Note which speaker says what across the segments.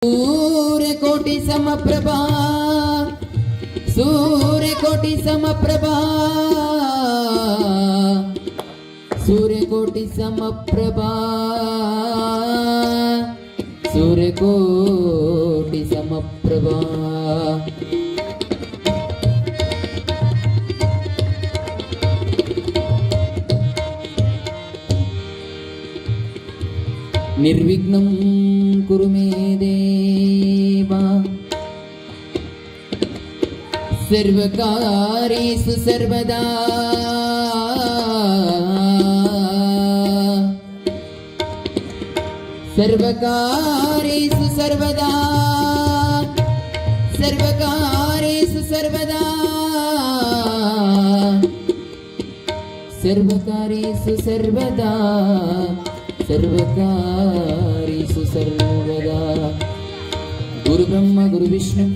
Speaker 1: सूर्यकोटि समप्रभा सूर्यकोटि समप्रभा सूर्यकोटि समप्रभा सूर्यकोटि समप्रभा निर्विघ्नं कुरु मे देव सर्वकार्येषु सर्वदा सर्वकार्येषु सर्वदा सर्वकार्येषु सर्वदा सर्वकार्येषु सर्वदा सर्वकार्येषु सर्वदा गुरु ब्रह्मा गुरु विष्णु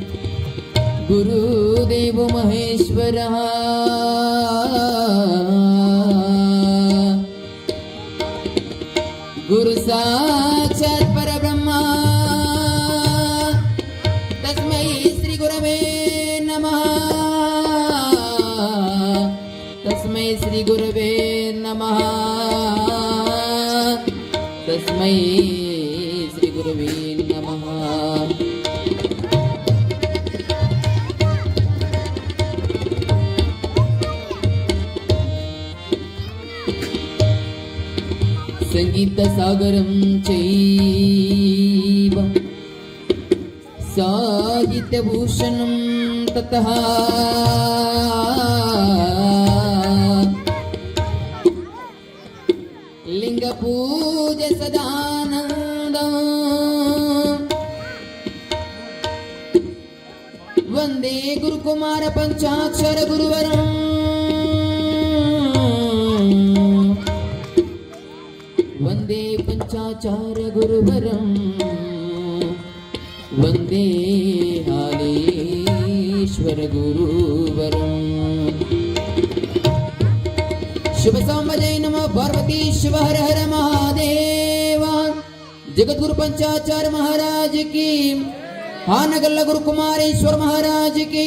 Speaker 1: गुरुदेव महेश्वरः गुरु साक्षात् परब्रह्मा तस्मै श्री गुरवे नमः तस्मै श्री गुरवे नमः तस्मै श्री गुरवे नमः संगीत सागरं चैव साहित्यभूषणं ततः लिंगपूज सदानन्दं वन्दे गुरुकुमार पंचाक्षर गुरुवरम् वन्दे पंचाचार गुरुवरं वन्दे हालेश्वर गुरुवरं शुभ संवजय नमः पार्वती शिव हर हर महादेव जगद्गुरु पंचाचार्य महाराज की हानगल्ला गुरु कुमारेश्वर महाराज की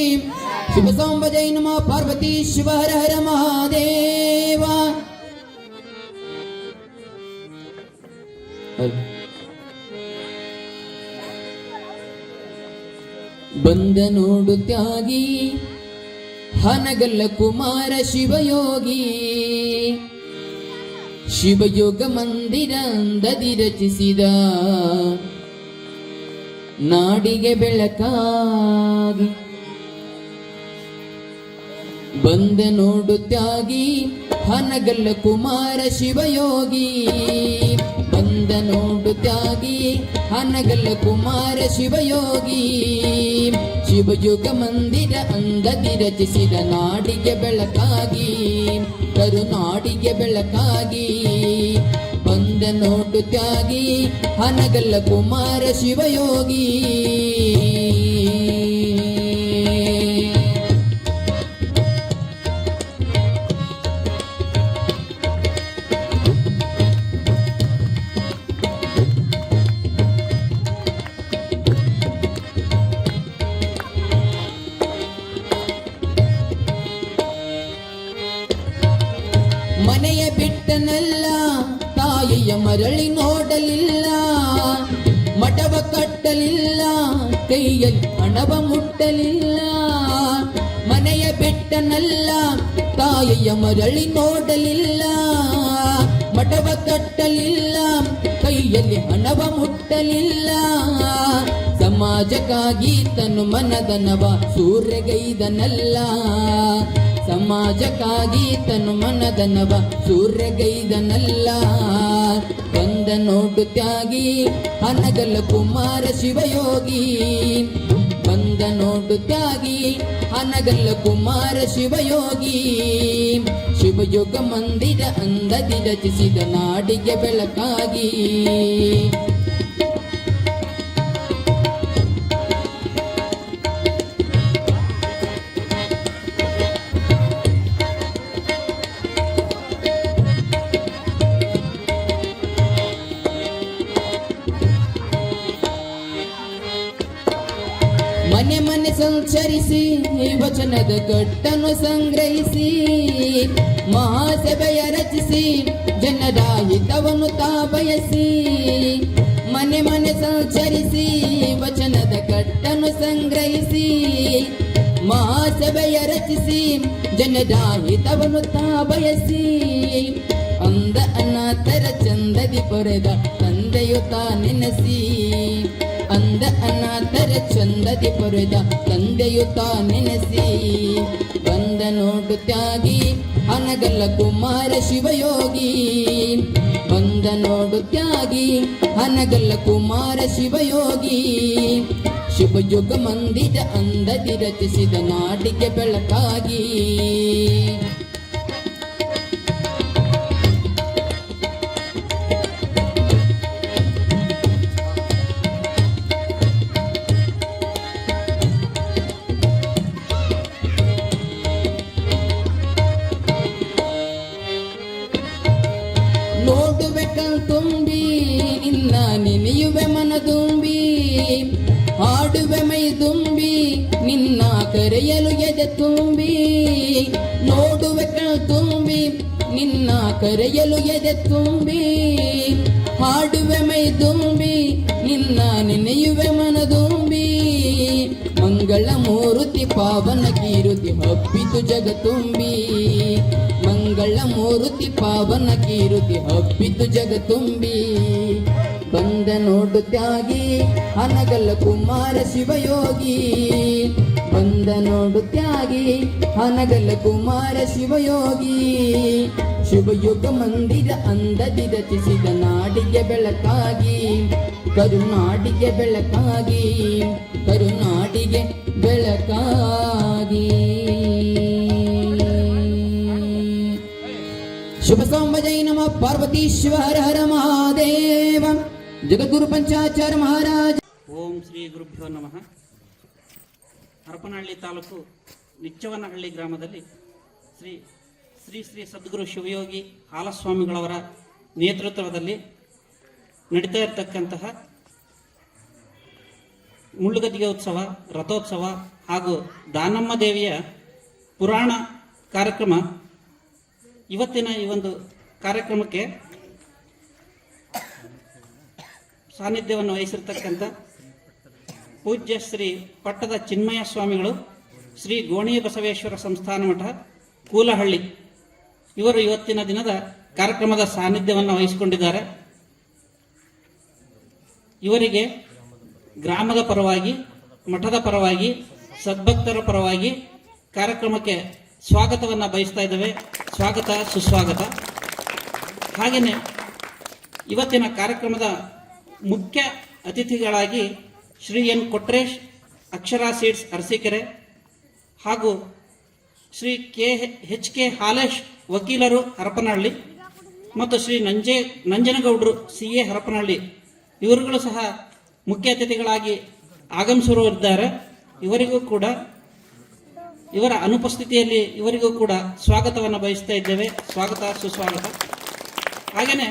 Speaker 1: शुभ संवजय नमः पार्वती शिव हर हर महादेव ಬಂದ ನೋಡು ತ್ಯಾಗಿ ಹನಗಲ್ಲ ಕುಮಾರ ಶಿವಯೋಗಿ ಶಿವಯೋಗ ಮಂದಿರ ಅಂದದಿ ರಚಿಸಿದ ನಾಡಿಗೆ ಬೆಳಕಾಗಿ ಬಂದ ನೋಡು ತ್ಯಾಗಿ ಹನಗಲ್ಲ ಕುಮಾರ ಶಿವಯೋಗಿ ಬಂದ ನೋಡು ತ್ಯಾಗಿ ಹನಗಲ್ಲ ಕುಮಾರ ಶಿವಯೋಗಿ ಶಿವಯುಗ ಮಂದಿರ ಅಂಗದಿ ರಚಿಸಿದ ನಾಡಿಗೆ ಬೆಳಕಾಗಿ ಕರುನಾಡಿಗೆ ಬೆಳಕಾಗಿ ಬಂದ ನೋಡು ತ್ಯಾಗಿ ಹನಗಲ್ಲ ಕುಮಾರ ಶಿವಯೋಗಿ ಮನೆಯ ಬಿಟ್ಟನಲ್ಲ ತಾಯಿಯ ಮರಳಿ ನೋಡಲಿಲ್ಲ ಮಠವ ಕಟ್ಟಲಿಲ್ಲ ಕೈಯಲ್ಲಿ ಹಣವ ಮುಟ್ಟಲಿಲ್ಲ ಮನೆಯ ಬಿಟ್ಟನಲ್ಲ ತಾಯಿಯ ಮರಳಿ ನೋಡಲಿಲ್ಲ ಮಠವ ಕಟ್ಟಲಿಲ್ಲ ಕೈಯಲ್ಲಿ ಹಣವ ಮುಟ್ಟಲಿಲ್ಲ ಸಮಾಜಕ್ಕಾಗಿ ತನು ಮನದನವ ಸೂರ್ಯಗೈದನಲ್ಲ ಸಮಾಜಕ್ಕಾಗಿ ತನು ಮನದನವ ಸೂರ್ಯಗೈದನಲ್ಲ ಬಂದ ನೋಡು ತ್ಯಾಗಿ ಹನಗಲ್ಲ ಕುಮಾರ ಶಿವಯೋಗಿ ಬಂದ ನೋಡು ತ್ಯಾಗಿ ಹನಗಲ್ಲ ಕುಮಾರ ಶಿವಯೋಗಿ ಶಿವಯೋಗ ಮಂದಿರ ಅಂದದಿ ರಚಿಸಿದ ನಾಡಿಗೆ ಬೆಳಕಾಗಿ ಮನೆ ಮನೆ ಸಂಚರಿಸಿ ವಚನದ ಕಟ್ಟನ್ನು ಸಂಗ್ರಹಿಸಿ ಮಹಾಸಭೆಯ ರಚಿಸಿ ಜನರ ಹಿತವನ್ನು ತಾ ಬಯಸಿ ಮನೆ ಮನೆ ಸಂಚರಿಸಿ ವಚನದ ಕಟ್ಟನ್ನು ಸಂಗ್ರಹಿಸಿ ಮಹಾಸಭೆಯ ರಚಿಸಿ ಜನರ ಹಿತವನ್ನು ತಾ ಬಯಸಿ ಅಂದ ಅನಾಥರ ಚಂದದಿ ಪೊರೆದ ತಂದೆಯು ತಾ ನೆನೆಸಿ ಅಂದ ಅನಾಥರ ಚಂದದಿ ಪೊರೆದ ತಂದೆಯು ತಾ ನೆನೆಸಿ ಬಂದ ನೋಡು ತ್ಯಾಗಿ ಅನಗಲ್ಲ ಕುಮಾರ ಶಿವಯೋಗಿ ಬಂದ ನೋಡು ತ್ಯಾಗಿ ಅನಗಲ್ಲ ಕುಮಾರ ಶಿವಯೋಗಿ ಶಿವಯುಗ ಮಂದಿರ ಅಂದದಿ ರಚಿಸಿದ ನಾಡಿಗೆ ಬೆಳಕಾಗಿ ನೋಡುವೆ ಕಣ್ತುಂಬಿ ನಿನ್ನ ನೆನೆಯುವೆ ಮನದುಂಬಿ ಹಾಡುವೆ ಮೈ ತುಂಬಿ ನಿನ್ನ ಕರೆಯಲು ಎದೆ ತುಂಬಿ ನೋಡುವೆ ಕಣ್ತುಂಬಿ ನಿನ್ನ ಕರೆಯಲು ಎದೆ ತುಂಬಿ ಹಾಡುವೆ ಮೈ ತುಂಬಿ ನಿನ್ನ ನೆನೆಯುವೆ ಮನದುಂಬಿ ಮಂಗಳ ಮೂರುತಿ ಪಾವನ ಕೀರುತಿ ಹಬ್ಬಿತು ಜಗತುಂಬಿ ಮಂಗಳ ಮೂರುತಿ ಪಾವನ ಕೀರುತಿ ಹಬ್ಬಿತು ಜಗತುಂಬಿ ಬಂದ ನೋಡು ತ್ಯಾಗಿ ಅನಗಲ್ಲ ಕುಮಾರ ಶಿವಯೋಗಿ ಬಂದ ನೋಡು ತ್ಯಾಗಿ ಅನಗಲ್ಲ ಕುಮಾರ ಶಿವಯೋಗಿ ಶಿವಯುಗ ಮಂದಿರ ಅಂದದಿ ರಚಿಸಿದ ನಾಡಿಗೆ ಬೆಳಕಾಗಿ ಕರುನಾಡಿಗೆ ಬೆಳಕಾಗಿ ಕರುನಾಡಿಗೆ ಬೆಳಕಾಗಿ ಶುಭ ಸೌಂಬಜೈ ನಮಃ ಪಾರ್ವತಿ ಶಿವ ಹರ ಹರ ಮಹಾದೇವ ಜಗದ್ಗುರು ಪಂಚಾಚಾರ್ಯ ಮಹಾರಾಜ.
Speaker 2: ಓಂ ಶ್ರೀ ಗುರುಭ್ಯೋ ನಮಃ. ಹರಪನಹಳ್ಳಿ ತಾಲೂಕು ನಿಚ್ಚವನಹಳ್ಳಿ ಗ್ರಾಮದಲ್ಲಿ ಶ್ರೀ ಶ್ರೀ ಶ್ರೀ ಸದ್ಗುರು ಶಿವಯೋಗಿ ಹಾಲಸ್ವಾಮಿಗಳವರ ನೇತೃತ್ವದಲ್ಲಿ ನಡೀತಾ ಇರತಕ್ಕಂತಹ ಮುಳ್ಳುಗದ್ದಿಗೆ ಉತ್ಸವ, ರಥೋತ್ಸವ ಹಾಗೂ ದಾನಮ್ಮ ದೇವಿಯ ಪುರಾಣ ಕಾರ್ಯಕ್ರಮ. ಇವತ್ತಿನ ಈ ಒಂದು ಕಾರ್ಯಕ್ರಮಕ್ಕೆ ಸಾನ್ನಿಧ್ಯವನ್ನು ವಹಿಸಿರ್ತಕ್ಕಂಥ ಪೂಜ್ಯ ಶ್ರೀ ಪಟ್ಟದ ಚಿನ್ಮಯ ಸ್ವಾಮಿಗಳು, ಶ್ರೀ ಗೋಣಿ ಬಸವೇಶ್ವರ ಸಂಸ್ಥಾನ ಮಠ ಕೂಲಹಳ್ಳಿ, ಇವರು ಇವತ್ತಿನ ದಿನದ ಕಾರ್ಯಕ್ರಮದ ಸಾನ್ನಿಧ್ಯವನ್ನು ವಹಿಸಿಕೊಂಡಿದ್ದಾರೆ. ಇವರಿಗೆ ಗ್ರಾಮದ ಪರವಾಗಿ, ಮಠದ ಪರವಾಗಿ, ಸದ್ಭಕ್ತರ ಪರವಾಗಿ ಕಾರ್ಯಕ್ರಮಕ್ಕೆ ಸ್ವಾಗತವನ್ನು ಬಯಸ್ತಾ ಇದ್ದೇವೆ. ಸ್ವಾಗತ, ಸುಸ್ವಾಗತ. ಹಾಗೆಯೇ ಇವತ್ತಿನ ಕಾರ್ಯಕ್ರಮದ ಮುಖ್ಯ ಅತಿಥಿಗಳಾಗಿ ಶ್ರೀ ಎನ್ ಕೊಟ್ರೇಶ್, ಅಕ್ಷರಾ ಸೀಡ್ಸ್ ಅರಸೀಕೆರೆ, ಹಾಗೂ ಶ್ರೀ ಎಚ್ ಕೆ ಹಾಲೇಶ್ ವಕೀಲರು ಹರಪನಹಳ್ಳಿ, ಮತ್ತು ಶ್ರೀ ನಂಜನಗೌಡರು CA ಹರಪನಹಳ್ಳಿ, ಇವರುಗಳು ಸಹ ಮುಖ್ಯ ಅತಿಥಿಗಳಾಗಿ ಆಗಮಿಸಿರುತ್ತಾರೆ. ಇವರಿಗೂ ಕೂಡ, ಇವರ ಅನುಪಸ್ಥಿತಿಯಲ್ಲಿ ಇವರಿಗೂ ಕೂಡ ಸ್ವಾಗತವನ್ನು ಬಯಸ್ತಾ ಇದ್ದೇವೆ. ಸ್ವಾಗತ, ಸುಸ್ವಾಗತ. ಹಾಗೆಯೇ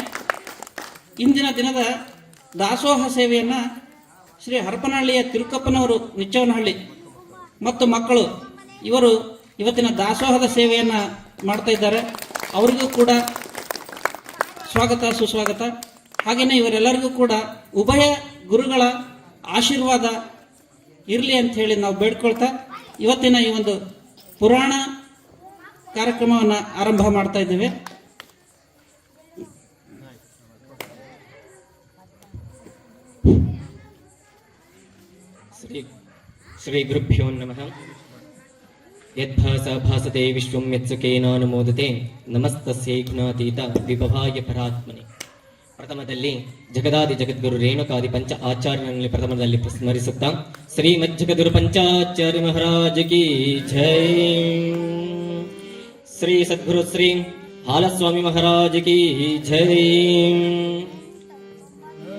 Speaker 2: ಇಂದಿನ ದಿನದ ದಾಸೋಹ ಸೇವೆಯನ್ನು ಶ್ರೀ ಹರಪನಹಳ್ಳಿಯ ತಿರುಕಪ್ಪನವರು ನಿಚ್ಚವನಹಳ್ಳಿ ಮತ್ತು ಮಕ್ಕಳು ಇವರು ಇವತ್ತಿನ ದಾಸೋಹದ ಸೇವೆಯನ್ನು ಮಾಡ್ತಾ ಇದ್ದಾರೆ. ಅವರಿಗೂ ಕೂಡ ಸ್ವಾಗತ, ಸುಸ್ವಾಗತ. ಹಾಗೆಯೇ ಇವರೆಲ್ಲರಿಗೂ ಕೂಡ ಉಭಯ ಗುರುಗಳ ಆಶೀರ್ವಾದ ಇರಲಿ ಅಂತ ಹೇಳಿ ನಾವು ಬೇಡ್ಕೊಳ್ತಾ ಇವತ್ತಿನ ಈ ಒಂದು ಪುರಾಣ ಕಾರ್ಯಕ್ರಮವನ್ನು ಆರಂಭ ಮಾಡ್ತಾ ಇದ್ದೇವೆ.
Speaker 3: ಶ್ರೀ ಗುರುಭ್ಯೋ ನಮಃ. ಯದ್ಭಾಸ ಭಾಸತೆ ವಿಶ್ವಂ ಯತ್ಸುಕೇನಾನುಮೋದತೆ ನಮಸ್ತಸ್ಯೈ ಗುಣಾತೀತ ವಿಭವಾಯ ಪರಾತ್ಮನೆ. ಪ್ರಥಮದಲ್ಲಿ ಜಗದಾದಿ ಜಗದ್ಗುರು ರೇಣುಕಾದಿ ಪಂಚ ಆಚಾರ್ಯನಲ್ಲಿ ಪ್ರಥಮದಲ್ಲಿ ಸ್ಮರಿಸುತ್ತಾ ಶ್ರೀಮದ್ ಜಗದ್ಗುರು ಪಂಚಾಚಾರ್ಯ ಮಹಾರಾಜ ಕಿ ಜೈ. ಶ್ರೀ ಸದ್ಗುರು ಶ್ರೀ ಹಾಲಸ್ವಾಮಿ ಮಹಾರಾಜ ಕಿ ಜೈ.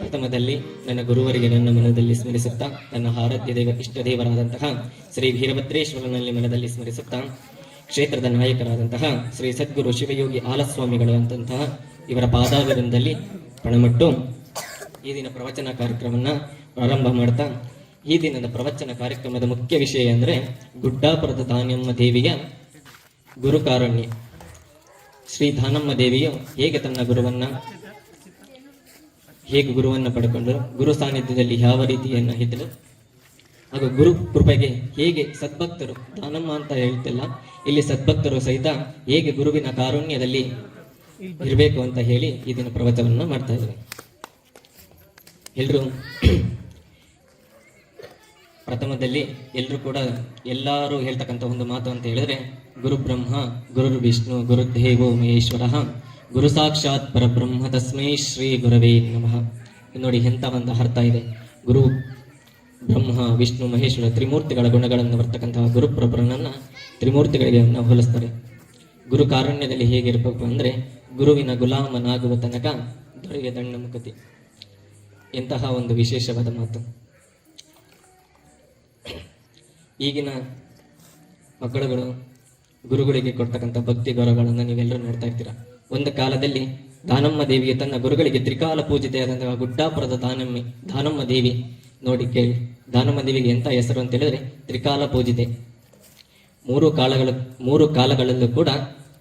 Speaker 3: ಪ್ರಥಮದಲ್ಲಿ ನನ್ನ ಗುರುವರಿಗೆ ನನ್ನ ಮನದಲ್ಲಿ ಸ್ಮರಿಸುತ್ತಾ, ನನ್ನ ಆರಾಧ್ಯ ದೇವ ಇಷ್ಟ ದೇವರಾದಂತಹ ಶ್ರೀ ವೀರಭದ್ರೇಶ್ವರನಲ್ಲಿ ಮನದಲ್ಲಿ ಸ್ಮರಿಸುತ್ತಾ, ಕ್ಷೇತ್ರದ ನಾಯಕರಾದಂತಹ ಶ್ರೀ ಸದ್ಗುರು ಶಿವಯೋಗಿ ಹಾಲಸ್ವಾಮಿಗಳು ಅಂತಂತಹ ಇವರ ಪಾದಾಗರದಲ್ಲಿ ಪ್ರಣಮಟ್ಟು ಈ ದಿನ ಪ್ರವಚನ ಕಾರ್ಯಕ್ರಮವನ್ನು ಪ್ರಾರಂಭ ಮಾಡ್ತಾ, ಈ ದಿನದ ಪ್ರವಚನ ಕಾರ್ಯಕ್ರಮದ ಮುಖ್ಯ ವಿಷಯ ಅಂದರೆ ಗುಡ್ಡಾಪುರದ ದಾನಮ್ಮ ದೇವಿಯ ಗುರುಕಾರುಣ್ಯ. ಶ್ರೀ ದಾನಮ್ಮ ದೇವಿಯು ಹೇಗೆ ತನ್ನ ಗುರುವನ್ನ ಪಡ್ಕೊಂಡು ಗುರು ಸಾನ್ನಿಧ್ಯದಲ್ಲಿ ಯಾವ ರೀತಿಯನ್ನ ಇದ್ದಳು ಹಾಗೂ ಗುರು ಕೃಪೆಗೆ ಹೇಗೆ ಸದ್ಭಕ್ತರು, ದಾನಮ್ಮ ಅಂತ ಹೇಳ್ತಿಲ್ಲ, ಇಲ್ಲಿ ಸದ್ಭಕ್ತರು ಸಹಿತ ಹೇಗೆ ಗುರುವಿನ ಕಾರುಣ್ಯದಲ್ಲಿ ಇರಬೇಕು ಅಂತ ಹೇಳಿ ಈ ದಿನ ಪ್ರವಚನವನ್ನ ಮಾಡ್ತಾ ಇದ್ದಾರೆ. ಪ್ರಥಮದಲ್ಲಿ ಎಲ್ಲರೂ ಹೇಳ್ತಕ್ಕಂಥ ಒಂದು ಮಾತು ಅಂತ ಹೇಳಿದ್ರೆ, ಗುರು ಬ್ರಹ್ಮ ಗುರು ವಿಷ್ಣು ಗುರುದೇವೋ ಮಹೇಶ್ವರ ಗುರು ಸಾಕ್ಷಾತ್ ಪರಬ್ರಹ್ಮ ತಸ್ಮೈ ಶ್ರೀ ಗುರವೇ ನಮಃ. ನೋಡಿ ಎಂತ ಒಂದು ಅರ್ಥ ಇದೆ. ಗುರು ಬ್ರಹ್ಮ ವಿಷ್ಣು ಮಹೇಶ್ವರ ತ್ರಿಮೂರ್ತಿಗಳ ಗುಣಗಳನ್ನು ಬರ್ತಕ್ಕಂತಹ ಗುರುಪ್ರಭುರನನ್ನ ತ್ರಿಮೂರ್ತಿಗಳಿಗೆ ನಾವು ಹೋಲಿಸ್ತಾರೆ. ಗುರು ಕಾರುಣ್ಯದಲ್ಲಿ ಹೇಗಿರಬೇಕು ಅಂದ್ರೆ, ಗುರುವಿನ ಗುಲಾಮನಾಗುವ ತನಕ ದೊರೆಯ ದಂಡ ಮುಖತಿ. ಎಂತಹ ಒಂದು ವಿಶೇಷವಾದ ಮಾತು. ಈಗಿನ ಮಕ್ಕಳುಗಳು ಗುರುಗಳಿಗೆ ಕೊಡ್ತಕ್ಕಂಥ ಭಕ್ತಿ ಗೌರವಗಳನ್ನು ನೀವೆಲ್ಲರೂ ನೋಡ್ತಾ ಇರ್ತೀರ. ಒಂದು ಕಾಲದಲ್ಲಿ ದಾನಮ್ಮ ದೇವಿಗೆ ತನ್ನ ಗುರುಗಳಿಗೆ ತ್ರಿಕಾಲ ಪೂಜಿತೆಯಾದಂತಹ ಗುಡ್ಡಾಪುರದ ದಾನಮ್ಮ ದೇವಿ ನೋಡಿ ಕೇಳಿ, ದಾನಮ್ಮ ದೇವಿಗೆ ಎಂತ ಹೆಸರು ಅಂತ ಹೇಳಿದ್ರೆ ತ್ರಿಕಾಲ ಪೂಜಿತೆ. ಮೂರು ಕಾಲಗಳಲ್ಲೂ ಕೂಡ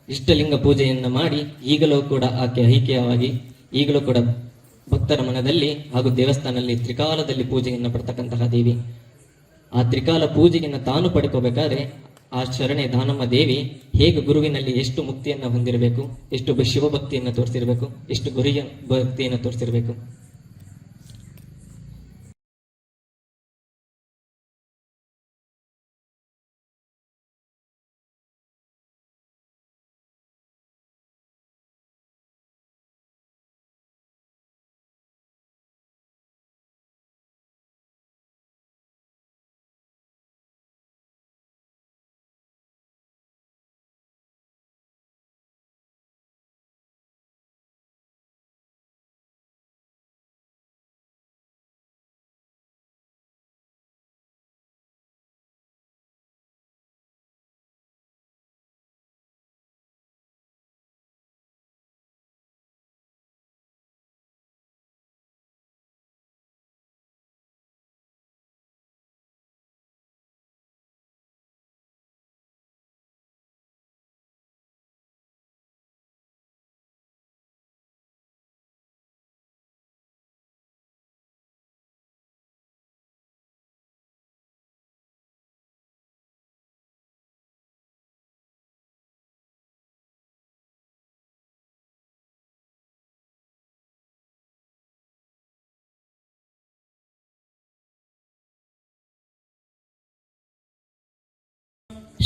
Speaker 3: ಇಷ್ಟಲಿಂಗ ಪೂಜೆಯನ್ನ ಮಾಡಿ ಈಗಲೂ ಕೂಡ ಆಕೆ ಐಕ್ಯವಾಗಿ ಈಗಲೂ ಕೂಡ ಭಕ್ತರ ಮನದಲ್ಲಿ ಹಾಗೂ ದೇವಸ್ಥಾನದಲ್ಲಿ ತ್ರಿಕಾಲದಲ್ಲಿ ಪೂಜೆಯನ್ನು ಪಡ್ತಕ್ಕಂತಹ ದೇವಿ. ಆ ತ್ರಿಕಾಲ ಪೂಜೆಯನ್ನು ತಾನು ಪಡ್ಕೋಬೇಕಾದ್ರೆ ಆ ಶರಣೆ ದಾನಮ್ಮ ದೇವಿ ಹೇಗೆ ಗುರುವಿನಲ್ಲಿ ಎಷ್ಟು ಮುಕ್ತಿಯನ್ನು ಹೊಂದಿರಬೇಕು, ಎಷ್ಟು ಶಿವಭಕ್ತಿಯನ್ನು ತೋರಿಸಿರ್ಬೇಕು, ಎಷ್ಟು ಗುರಿಯ ಭಕ್ತಿಯನ್ನು ತೋರಿಸಿರ್ಬೇಕು.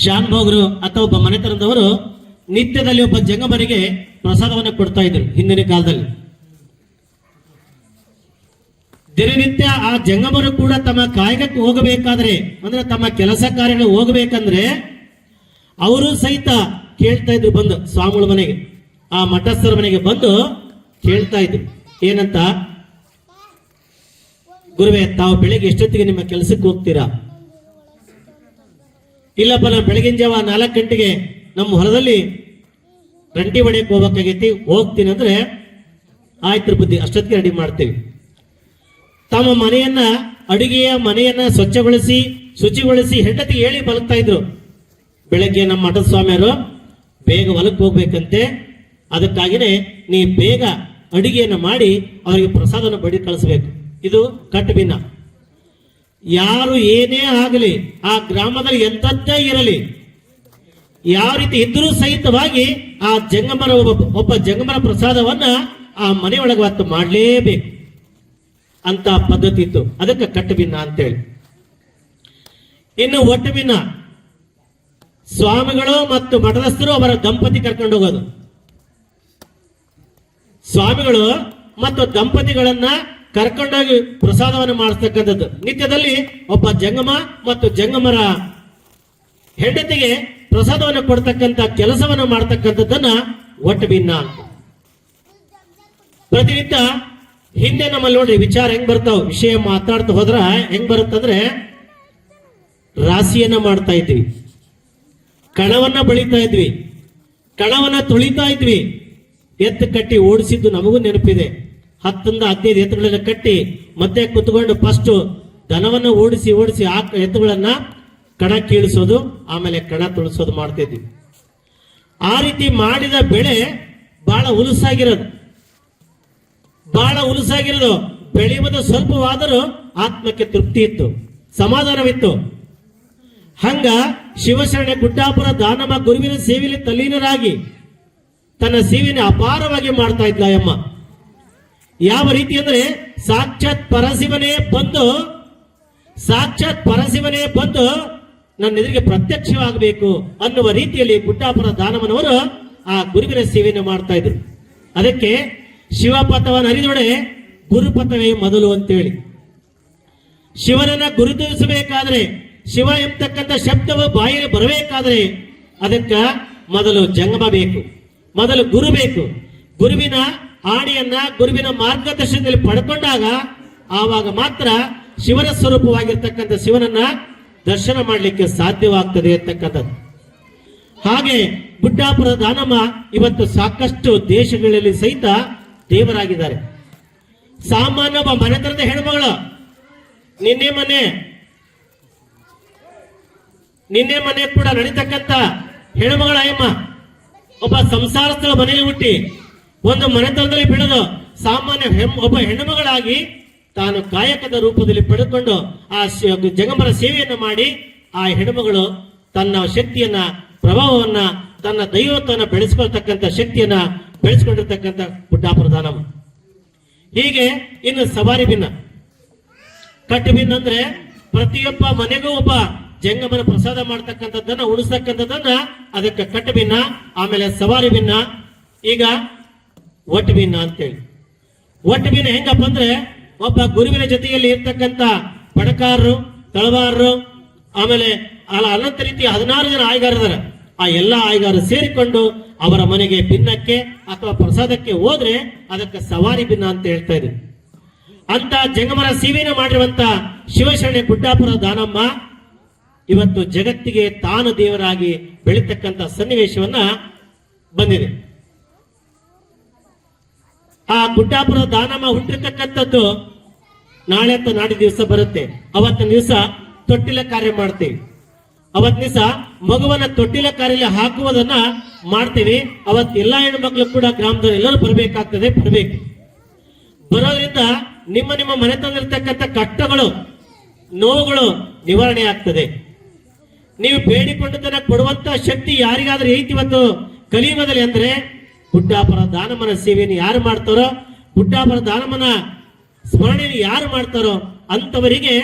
Speaker 4: ಶಾನ್ ಭೋಗರು ಅಥವಾ ಒಬ್ಬ ಮನೆತನದವರು ನಿತ್ಯದಲ್ಲಿ ಒಬ್ಬ ಜಂಗಮರಿಗೆ ಪ್ರಸಾದವನ್ನು ಕೊಡ್ತಾ ಇದ್ರು ಹಿಂದಿನ ಕಾಲದಲ್ಲಿ. ದಿನನಿತ್ಯ ಆ ಜಂಗಮರು ಕೂಡ ತಮ್ಮ ಕಾಯಕಕ್ಕೆ ಹೋಗಬೇಕಾದ್ರೆ, ಅಂದ್ರೆ ತಮ್ಮ ಕೆಲಸ ಕಾರ್ಯಗಳು ಹೋಗಬೇಕಂದ್ರೆ ಅವರು ಸಹಿತ ಕೇಳ್ತಾ ಇದ್ರು, ಬಂದು ಸ್ವಾಮಿಗಳ ಮನೆಗೆ, ಆ ಮಠಸ್ಥರ ಮನೆಗೆ ಬಂದು ಕೇಳ್ತಾ ಇದ್ರು ಏನಂತ, ಗುರುವೇ ತಾವು ಬೆಳಿಗ್ಗೆ ಎಷ್ಟೊತ್ತಿಗೆ ನಿಮ್ಮ ಕೆಲಸಕ್ಕೆ ಹೋಗ್ತೀರಾ? ಇಲ್ಲಪ್ಪ ನಾನು ಬೆಳಗಿನ ಜಾವ 4 ಗಂಟೆಗೆ ನಮ್ಮ ಹೊಲದಲ್ಲಿ ರಂಟಿ ಹೊಡೆಯಕ್ಕೆ ಹೋಗ್ಬೇಕಾಗೈತಿ, ಹೋಗ್ತೀನಿ ಅಂದ್ರೆ ಆಯ್ತು ಬುದ್ಧಿ, ಅಷ್ಟೊತ್ತಿಗೆ ರೆಡಿ ಮಾಡ್ತೀವಿ. ತಮ್ಮ ಅಡುಗೆಯ ಮನೆಯನ್ನ ಸ್ವಚ್ಛಗೊಳಿಸಿ ಶುಚಿಗೊಳಿಸಿ ಹೆಂಡತಿಗೆ ಹೇಳಿ ಬಲಗ್ತಾ ಇದ್ರು, ಬೆಳಗ್ಗೆ ನಮ್ಮ ಮಠದ ಸ್ವಾಮಿಯವರು ಬೇಗ ಹೊಲಕ್ಕೆ ಹೋಗ್ಬೇಕಂತೆ, ಅದಕ್ಕಾಗಿನೇ ನೀ ಬೇಗ ಅಡುಗೆಯನ್ನ ಮಾಡಿ ಅವರಿಗೆ ಪ್ರಸಾದನ ಬಡಿ ಕಳಿಸ್ಬೇಕು. ಇದು ಕಟ್ಟುಬಿನ್ನ. ಯಾರು ಏನೇ ಆಗಲಿ, ಆ ಗ್ರಾಮದಲ್ಲಿ ಎಂಥದ್ದೇ ಇರಲಿ, ಯಾವ ರೀತಿ ಇದ್ರೂ ಸಹಿತವಾಗಿ ಆ ಜಂಗಮರ ಒಬ್ಬ ಜಂಗಮರ ಪ್ರಸಾದವನ್ನ ಆ ಮನೆಯೊಳಗೆ ಹೊತ್ತು ಮಾಡಲೇಬೇಕು ಅಂತ ಪದ್ಧತಿ ಇತ್ತು. ಅದಕ್ಕೆ ಕಟ್ಟುಬಿನ್ನ ಅಂತೇಳಿ. ಇನ್ನು ಒಟ್ಟು ಭಿನ್ನ, ಸ್ವಾಮಿಗಳು ಮತ್ತು ಮಠದಸ್ಥರು ಅವರ ದಂಪತಿ ಕರ್ಕೊಂಡು ಹೋಗೋದು. ಸ್ವಾಮಿಗಳು ಮತ್ತು ದಂಪತಿಗಳನ್ನ ಕರ್ಕೊಂಡೋಗಿ ಪ್ರಸಾದವನ್ನು ಮಾಡಿಸ್ತಕ್ಕಂಥದ್ದು. ನಿತ್ಯದಲ್ಲಿ ಒಬ್ಬ ಜಂಗಮ ಮತ್ತು ಜಂಗಮರ ಹೆಂಡತಿಗೆ ಪ್ರಸಾದವನ್ನು ಕೊಡ್ತಕ್ಕಂಥ ಕೆಲಸವನ್ನು ಮಾಡ್ತಕ್ಕಂಥದ್ದನ್ನ ಒಟ್ಟು ಭಿನ್ನ ಅಂತ. ಪ್ರತಿನಿತ್ಯ ಹಿಂದೆ ನಮ್ಮಲ್ಲಿ ನೋಡಿ ವಿಚಾರ ಹೆಂಗ್ ಬರ್ತಾವ, ವಿಷಯ ಮಾತಾಡ್ತಾ ಹೋದ್ರ ಹೆಂಗ್ ಬರುತ್ತಂದ್ರೆ, ರಾಶಿಯನ್ನ ಮಾಡ್ತಾ ಇದ್ವಿ, ಕಣವನ್ನ ಬಳಿತಾ ಇದ್ವಿ, ಕಣವನ್ನ ತುಳಿತಾ ಇದ್ವಿ, ಎತ್ತು ಕಟ್ಟಿ ಓಡಿಸಿದ್ದು ನಮಗೂ ನೆನಪಿದೆ. 10 15 ಎತ್ತುಗಳನ್ನ ಕಟ್ಟಿ ಮಧ್ಯೆ ಕುತ್ಕೊಂಡು ಫಸ್ಟ್ ದನವನ್ನ ಓಡಿಸಿ ಓಡಿಸಿ ಆ ಎತ್ತುಗಳನ್ನ ಕಣ ಕೀಳಿಸೋದು, ಆಮೇಲೆ ಕಣ ತುಳಿಸೋದು ಮಾಡ್ತಿದ್ವಿ. ಆ ರೀತಿ ಮಾಡಿದ ಬೆಳೆ ಬಹಳ ಹುಲಸಾಗಿರೋದು ಬೆಳೆಯುವುದು ಸ್ವಲ್ಪವಾದರೂ ಆತ್ಮಕ್ಕೆ ತೃಪ್ತಿ ಇತ್ತು, ಸಮಾಧಾನವಿತ್ತು. ಹಂಗ ಶಿವಶರಣೆ ಗುಡ್ಡಾಪುರ ದಾನಮ್ಮ ಗುರುವಿನ ಸೇವೆಯಲ್ಲಿ ತಲ್ಲೀನರಾಗಿ ತನ್ನ ಸೇವೆಯನ್ನು ಅಪಾರವಾಗಿ ಮಾಡ್ತಾ ಇದ್ಲ ಅಮ್ಮ. ಯಾವ ರೀತಿ ಅಂದ್ರೆ ಸಾಕ್ಷಾತ್ ಪರಶಿವನೇ ಬಂದು ನನ್ನ ಎದುರಿಗೆ ಪ್ರತ್ಯಕ್ಷವಾಗಬೇಕು ಅನ್ನುವ ರೀತಿಯಲ್ಲಿ ಗುಡ್ಡಾಪುರ ದಾನಮ್ಮನವರು ಆ ಗುರುವಿನ ಸೇವೆಯನ್ನು ಮಾಡ್ತಾ ಇದ್ರು. ಅದಕ್ಕೆ ಶಿವಪಥವನ್ನು ಅರಿದೊಡೆ ಗುರುಪಥವೇ ಮೊದಲು ಅಂತೇಳಿ. ಶಿವನನ್ನ ಗುರುತಿಸಬೇಕಾದ್ರೆ, ಶಿವ ಎಂಬತಕ್ಕಂಥ ಶಬ್ದವು ಬಾಯಿಗೆ ಬರಬೇಕಾದ್ರೆ ಅದಕ್ಕ ಮೊದಲು ಜಂಗಮ ಬೇಕು, ಮೊದಲು ಗುರು ಬೇಕು. ಗುರುವಿನ ಆಣಿಯನ್ನ, ಗುರುವಿನ ಮಾರ್ಗದರ್ಶನದಲ್ಲಿ ಪಡ್ಕೊಂಡಾಗ ಆವಾಗ ಮಾತ್ರ ಶಿವನ ಸ್ವರೂಪವಾಗಿರ್ತಕ್ಕಂಥ ಶಿವನನ್ನ ದರ್ಶನ ಮಾಡಲಿಕ್ಕೆ ಸಾಧ್ಯವಾಗ್ತದೆ ಅಂತಕ್ಕಂಥದ್ದು. ಹಾಗೆ ಗುಡ್ಡಾಪುರ ದಾನಮ್ಮ ಇವತ್ತು ಸಾಕಷ್ಟು ದೇಶಗಳಲ್ಲಿ ಸಹಿತ ದೇವರಾಗಿದ್ದಾರೆ. ಸಾಮಾನ್ಯ ಒಬ್ಬ ಮನೆತನದ ಹೆಣ್ಮಗಳು, ನಿನ್ನೆ ಮನೆ ಕೂಡ ನಡೀತಕ್ಕಂಥ ಹೆಣ್ಮಗಳ ಅಯ್ಯಮ್ಮ ಒಬ್ಬ ಸಂಸಾರಸ್ಥಳ ಮನೆಯಲ್ಲಿ ಹುಟ್ಟಿ ಒಂದು ಮನೆತನದಲ್ಲಿ ಬೆಳೆದು ಸಾಮಾನ್ಯ ಒಬ್ಬ ಹೆಣ್ಣುಮಗಳಾಗಿ ತಾನು ಕಾಯಕದ ರೂಪದಲ್ಲಿ ಪಡೆದುಕೊಂಡು ಆ ಜಗಂಬರ ಸೇವೆಯನ್ನು ಮಾಡಿ ಆ ಹೆಣ್ಣುಮಗಳು ತನ್ನ ಶಕ್ತಿಯನ್ನ, ಪ್ರಭಾವವನ್ನ, ತನ್ನ ದೈವತ್ವವನ್ನು ಬೆಳೆಸ್ಕೊಳ್ತಕ್ಕಂಥ ಶಕ್ತಿಯನ್ನ ಬೆಳೆಸ್ಕೊಂಡಿರ್ತಕ್ಕಂಥ ಗುಡ್ಡಾಪುರ ದಾನಮ್ಮ. ಹೀಗೆ ಇನ್ನು ಸವಾರಿ ಭಿನ್ನ, ಕಟ್ಟು ಭಿನ್ನ ಅಂದ್ರೆ ಪ್ರತಿಯೊಬ್ಬ ಮನೆಗೂ ಒಬ್ಬ ಜಂಗಮನ ಪ್ರಸಾದ ಮಾಡ್ತಕ್ಕಂಥದ್ದನ್ನ, ಉಳಿಸ್ತಕ್ಕಂಥದ್ದನ್ನ ಅದಕ್ಕೆ ಕಟ್ಟು ಭಿನ್ನ, ಆಮೇಲೆ ಸವಾರಿ ಭಿನ್ನ, ಈಗ ಒಟ್ಟು ಭಿನ್ನ ಅಂತೇಳಿ. ಒಟ್ಟು ಭಿನ್ನ ಹೆಂಗಪ್ಪ ಅಂದ್ರೆ ಒಬ್ಬ ಗುರುವಿನ ಜೊತೆಯಲ್ಲಿ ಇರ್ತಕ್ಕಂಥ ಬಡಕಾರರು, ತಳವಾರರು, ಆಮೇಲೆ ಅನಂತ ರೀತಿಯ 16 ಜನ ಆಯ್ಗಾರದಾರ. ಆ ಎಲ್ಲ ಆಯ್ಗಾರರು ಸೇರಿಕೊಂಡು ಅವರ ಮನೆಗೆ ಭಿನ್ನಕ್ಕೆ ಅಥವಾ ಪ್ರಸಾದಕ್ಕೆ ಹೋದ್ರೆ ಅದಕ್ಕೆ ಸವಾರಿ ಭಿನ್ನ ಅಂತ ಹೇಳ್ತಾ ಇದ್ರು. ಅಂತ ಜಂಗಮರ ಸೇವೆಯನ್ನು ಮಾಡಿರುವಂತ ಶಿವಶರಣೆ ಗುಡ್ಡಾಪುರ ದಾನಮ್ಮ ಇವತ್ತು ಜಗತ್ತಿಗೆ ತಾನು ದೇವರಾಗಿ ಬೆಳೀತಕ್ಕಂಥ ಸನ್ನಿವೇಶವನ್ನ ಬಂದಿದೆ. ಆ ಗುಡ್ಡಾಪುರ ದಾನಮ್ಮ ಹುಟ್ಟಿರ್ತಕ್ಕಂಥದ್ದು ನಾಳೆ ಅಥವಾ ನಾಡಿ ದಿವಸ ಬರುತ್ತೆ. ಅವತ್ತಿನ ದಿವಸ ತೊಟ್ಟಿಲ ಕಾರ್ಯ ಮಾಡ್ತೇವೆ. ಅವತ್ತಿನ ದಿವಸ ಮಗುವನ್ನ ತೊಟ್ಟಿಲ ಕಾರ್ಯ ಹಾಕುವುದನ್ನ ಮಾಡ್ತೇವೆ. ಅವತ್ತು ಎಲ್ಲಾ ಹೆಣ್ಮಕ್ಳು ಕೂಡ ಗ್ರಾಮದಲ್ಲಿ ಎಲ್ಲರೂ ಬರಬೇಕಾಗ್ತದೆ, ಬರಬೇಕು. ಬರೋದ್ರಿಂದ ನಿಮ್ಮ ಮನೆತನದಲ್ಲಿರ್ತಕ್ಕಂಥ ಕಷ್ಟಗಳು, ನೋವುಗಳು ನಿವಾರಣೆ ಆಗ್ತದೆ. ನೀವು ಬೇಡಿಕೊಂಡದನ್ನ ಕೊಡುವಂತ ಶಕ್ತಿ ಯಾರಿಗಾದ್ರೂ ಐತಿ ಇವತ್ತು ಕಲಿಯುಗದಲ್ಲಿ ಅಂದ್ರೆ ಗುಡ್ಡಾಪುರ ದಾನಮ್ಮನ ಸೇವೆಯನ್ನು ಯಾರು ಮಾಡ್ತಾರೋ, ಗುಡ್ಡಾಪುರ ದಾನಮ್ಮನ ಸ್ಮರಣೆಯನ್ನು ಯಾರು ಮಾಡ್ತಾರೋ ಅಂತವರಿಗೆ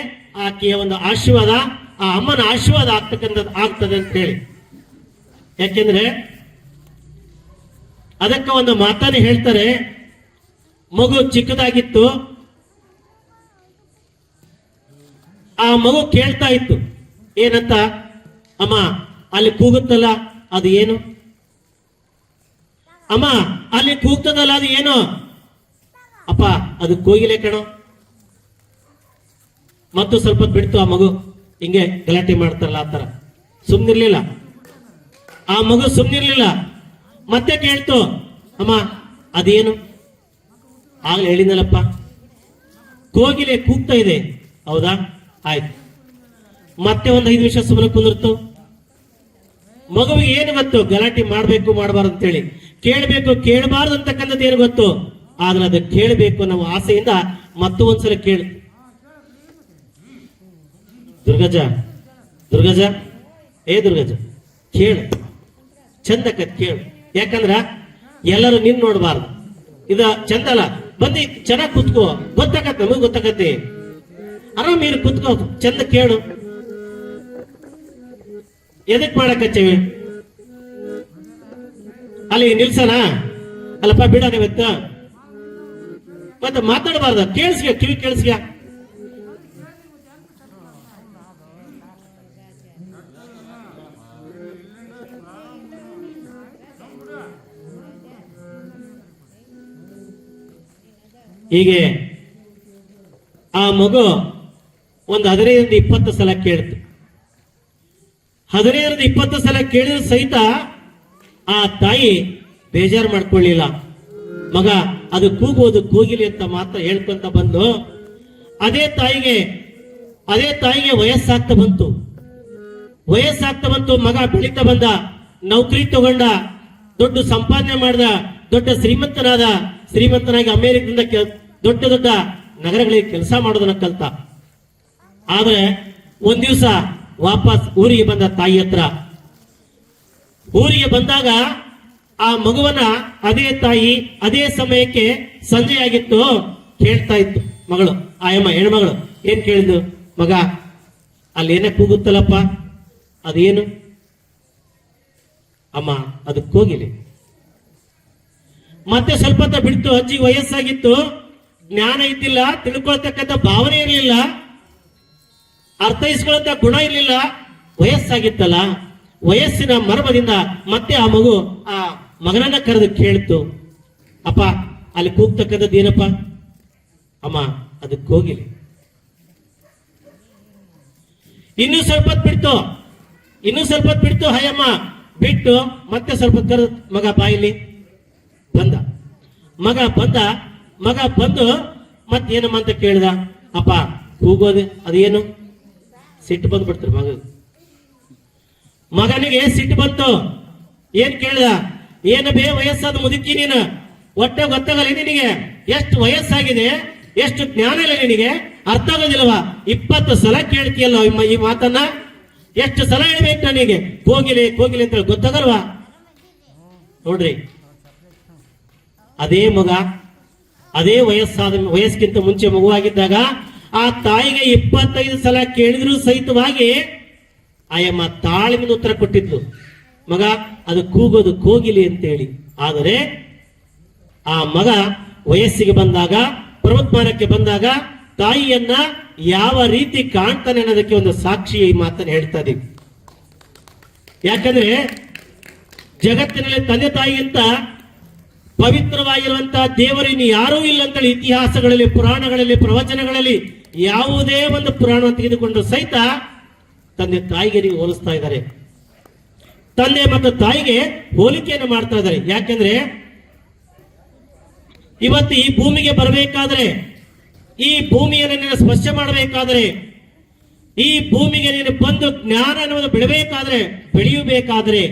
Speaker 4: ಆಕೆಯ ಒಂದು ಆಶೀರ್ವಾದ, ಆ ಅಮ್ಮನ ಆಶೀರ್ವಾದ ಆಗ್ತದೆ ಅಂತ ಹೇಳಿ. ಯಾಕೆಂದ್ರೆ ಅದಕ್ಕೆ ಒಂದು ಮಾತನ್ನು ಹೇಳ್ತಾರೆ. ಮಗು ಚಿಕ್ಕದಾಗಿತ್ತು, ಆ ಮಗು ಕೇಳ್ತಾ ಇತ್ತು ಏನಂತ, ಅಮ್ಮ ಅಲ್ಲಿ ಕೂಗುತ್ತಲ್ಲ ಅದು ಏನು, ಅಮ್ಮ ಅಲ್ಲಿ ಕೂಗ್ತದಲ್ಲ ಅದು ಏನು, ಅಪ್ಪ ಅದು ಕೋಗಿಲೆ ಕಣೋ. ಮತ್ತು ಸ್ವಲ್ಪ ಬಿಡ್ತು ಆ ಮಗು, ಹಿಂಗೆ ಗಲಾಟೆ ಮಾಡ್ತಾರಲ್ಲ ಆ ತರ. ಸುಮ್ನಿರ್ಲಿಲ್ಲ ಆ ಮಗು, ಸುಮ್ನಿರ್ಲಿಲ್ಲ. ಮತ್ತೆ ಕೇಳ್ತು, ಅಮ್ಮ ಅದೇನು, ಆಗ್ಲೇ ಹೇಳಿದ್ನಲ್ಲಪ್ಪ ಕೋಗಿಲೆ ಕೂಗ್ತಾ ಇದೆ, ಹೌದಾ ಆಯ್ತು. ಮತ್ತೆ ಒಂದು 5 ನಿಮಿಷ ಸುಮ್ಮನೆ ಕುಂದಿರ್ತು. ಮಗುವಿಗೆ ಏನು ಗೊತ್ತು, ಗಲಾಟೆ ಮಾಡ್ಬೇಕು ಮಾಡಬಾರ್ದು ಅಂತೇಳಿ, ಕೇಳಬೇಕು ಕೇಳಬಾರ್ದು ಅಂತಕ್ಕಂಥದ್ದು ಏನು ಗೊತ್ತು, ಆದ್ರೆ ಅದು ಕೇಳಬೇಕು ನಾವು ಆಸೆಯಿಂದ ಮತ್ತೊಂದ್ಸಲ ಕೇಳಿ. ದುರ್ಗಜ ಏ ದುರ್ಗಜ ಕೇಳು, ಚಂದಕ್ಕ ಕೇಳು. ಯಾಕಂದ್ರ ಎಲ್ಲರೂ ನಿನ್ ನೋಡಬಾರ್ದು, ಇದ ಚಂದ ಅಲ್ಲ. ಬಂದು ಚೆನ್ನಾಗಿ ಕುತ್ಕೋ, ಗೊತ್ತಾಗತ್ತೆ ನಮಗ್ ಗೊತ್ತಾಗತ್ತೆ, ಆರಾಮ್ ನೀರು ಕುತ್ಕೋ, ಚಂದ ಕೇಳು. ಎದಕ್ ಮಾಡಕತ್ತೇವೆ ಅಲ್ಲಿ ನಿಲ್ಸನ ಅಲ್ಲಪ್ಪ, ಬಿಡ ನೀವತ್ತ ಮತ್ತೆ ಮಾತಾಡಬಾರ್ದ, ಕೇಳಿಸ್ಯ, ಕಿವಿ ಕೇಳಿಸ್ಯ. ಹೀಗೆ ಆ ಮಗು ಒಂದು 15-20 ಸಲ ಕೇಳ್ತು. 15-20 ಸಲ ಕೇಳಿದ ಸಹಿತ ಆ ತಾಯಿ ಬೇಜಾರು ಮಾಡ್ಕೊಳ್ಳಿಲ್ಲ. ಮಗ ಅದು ಕೂಗೋದು ಕೋಗಿಲೆ ಅಂತ ಮಾತ್ರ ಹೇಳ್ಕೊಂತ ಬಂದು ಅದೇ ತಾಯಿಗೆ ಅದೇ ತಾಯಿಗೆ ವಯಸ್ಸಾಗ್ತಾ ಬಂತು, ಮಗ ಬೆಳೀತಾ ಬಂದ, ನೌಕರಿ ತಗೊಂಡ, ದೊಡ್ಡ ಸಂಪಾದನೆ ಮಾಡ್ದ, ದೊಡ್ಡ ಶ್ರೀಮಂತನಾಗಿ ಅಮೆರಿಕದಿಂದ ದೊಡ್ಡ ದೊಡ್ಡ ನಗರಗಳಿಗೆ ಕೆಲಸ ಮಾಡೋದನ್ನ ಕಲ್ತ. ಆದ್ರೆ ಒಂದ್ ದಿವಸ ವಾಪಸ್ ಊರಿಗೆ ಬಂದ ತಾಯಿ ಹತ್ರ. ಊರಿಗೆ ಬಂದಾಗ ಆ ಮಗುವನ್ನ ಅದೇ ತಾಯಿ ಅದೇ ಸಮಯಕ್ಕೆ ಸಂಜೆ ಆಗಿತ್ತು ಕೇಳ್ತಾ ಇತ್ತು ಮಗಳು, ಆಯಮ್ಮ ಹೆಣ್ಮಗಳು ಏನ್ ಕೇಳಿದ್ದು, ಮಗ ಅಲ್ಲಿ ಏನೇ ಕೂಗುತ್ತಲ್ಲಪ್ಪ ಅದೇನು? ಅಮ್ಮ ಅದಕ್ಕೆ ಹೋಗಿಲಿ. ಮತ್ತೆ ಸ್ವಲ್ಪ ಹೊತ್ತ ಬಿಡ್ತು, ಅಜ್ಜಿ ವಯಸ್ಸಾಗಿತ್ತು, ಜ್ಞಾನ ಇದ್ದಿಲ್ಲ, ತಿಳ್ಕೊಳ್ತಕ್ಕಂಥ ಭಾವನೆ ಇರಲಿಲ್ಲ, ಅರ್ಥೈಸ್ಕೊಳ್ಳೋ ಗುಣ ಇರಲಿಲ್ಲ, ವಯಸ್ಸಾಗಿತ್ತಲ್ಲ, ವಯಸ್ಸಿನ ಮರ್ಮದಿಂದ ಮತ್ತೆ ಆ ಮಗು ಆ ಮಗನನ್ನ ಕರೆದು ಕೇಳ್ತು, ಅಪ್ಪ ಅಲ್ಲಿ ಕೂಗ್ತಕ್ಕಂಥದ್ದು ಏನಪ್ಪ? ಅಮ್ಮ ಅದಕ್ಕೆ ಹೋಗಿಲಿ. ಇನ್ನೂ ಸ್ವಲ್ಪ ಹೊತ್ತು ಬಿಡ್ತು, ಹಯ್ಯಮ್ಮ ಬಿಟ್ಟು ಮತ್ತೆ ಸ್ವಲ್ಪ ಕರೆದು, ಮಗ ಬಾಯಿಲಿ ಬಂದ. ಮಗ ಬಂದು ಮತ್ತೇನಮ್ಮ ಅಂತ ಕೇಳಿದ. ಅಪ್ಪ ಕೂಗೋದೆ ಅದೇನು? ಸಿಟ್ಟು ಬಂದ್ಬಿಡ್ತಾರೆ ಮಗನಿಗೆ ಸಿಟ್ಟು ಬಂತು. ಏನ್ ಕೇಳಿದ? ಏನು ಬೇ ವಯಸ್ಸಾದ ಮುದುಕಿ ನೀನು, ಹೊಟ್ಟೆ ಗೊತ್ತಾಗಲ್ಲ ನಿನಗೆ? ಎಷ್ಟು ವಯಸ್ಸಾಗಿದೆ, ಎಷ್ಟು ಜ್ಞಾನ ಇಲ್ಲ ನಿನಗೆ, ಅರ್ಥ ಆಗೋದಿಲ್ವಾ? 20 ಸಲ ಕೇಳ್ತೀಯಲ್ಲ ಈ ಮಾತನ್ನ, ಎಷ್ಟು ಸಲ ಹೇಳ್ಬೇಕು ನನಗೆ? ಕೋಗಿಲೆ ಅಂತ ಹೇಳಿ ಗೊತ್ತಾಗಲ್ವಾ? ನೋಡ್ರಿ, ಅದೇ ಮಗ ಅದೇ ವಯಸ್ಸಿಗಿಂತ ಮುಂಚೆ ಮಗುವಾಗಿದ್ದಾಗ ಆ ತಾಯಿಗೆ 25 ಸಲ ಕೇಳಿದ್ರು ಸಹಿತವಾಗಿ ಆಯಮ್ಮ ತಾಳ್ಮೆಯಿಂದ ಉತ್ತರ ಕೊಟ್ಟಿದ್ಲು, ಮಗ ಅದು ಕೂಗೋದು ಕೋಗಿಲೆ ಅಂತೇಳಿ. ಆದರೆ ಆ ಮಗ ವಯಸ್ಸಿಗೆ ಬಂದಾಗ, ಪ್ರವರ್ಧಮಾನಕ್ಕೆ ಬಂದಾಗ ತಾಯಿಯನ್ನ ಯಾವ ರೀತಿ ಕಾಣ್ತಾನೆ ಅನ್ನೋದಕ್ಕೆ ಒಂದು ಸಾಕ್ಷಿ ಈ ಮಾತನ್ನು ಹೇಳ್ತಾ ಇದೀವಿ. ಯಾಕಂದ್ರೆ ಜಗತ್ತಿನಲ್ಲಿ ತಂದೆ ತಾಯಿಗಿಂತ ಪವಿತ್ರವಾಗಿರುವಂತಹ ದೇವರು ಇನ್ನು ಯಾರೂ ಇಲ್ಲ ಅಂತೇಳಿ ಇತಿಹಾಸಗಳಲ್ಲಿ, ಪುರಾಣಗಳಲ್ಲಿ, ಪ್ರವಚನಗಳಲ್ಲಿ ಯಾವುದೇ ಒಂದು ಪುರಾಣ ತೆಗೆದುಕೊಂಡು ಸಹಿತ ತಂದೆ ತಾಯಿಗೆ ಹೋಲಿಸ್ತಾ ಇದ್ದಾರೆ. ತಂದೆ ಮತ್ತು ತಾಯಿಗೆ ಹೋಲಿಕೆಯನ್ನು ಮಾಡ್ತಾ ಇದ್ದಾರೆ. ಯಾಕೆಂದ್ರೆ ಇವತ್ತು ಈ ಭೂಮಿಗೆ ಬರಬೇಕಾದ್ರೆ, ಈ ಭೂಮಿಯನ್ನು ನೀನು ಸ್ಪರ್ಶ ಮಾಡಬೇಕಾದ್ರೆ, ಈ ಭೂಮಿಗೆ ನೀನು ಬಂದು ಜ್ಞಾನ ಅನ್ನೋದು ಬೆಳೆಯಬೇಕಾದ್ರೆ,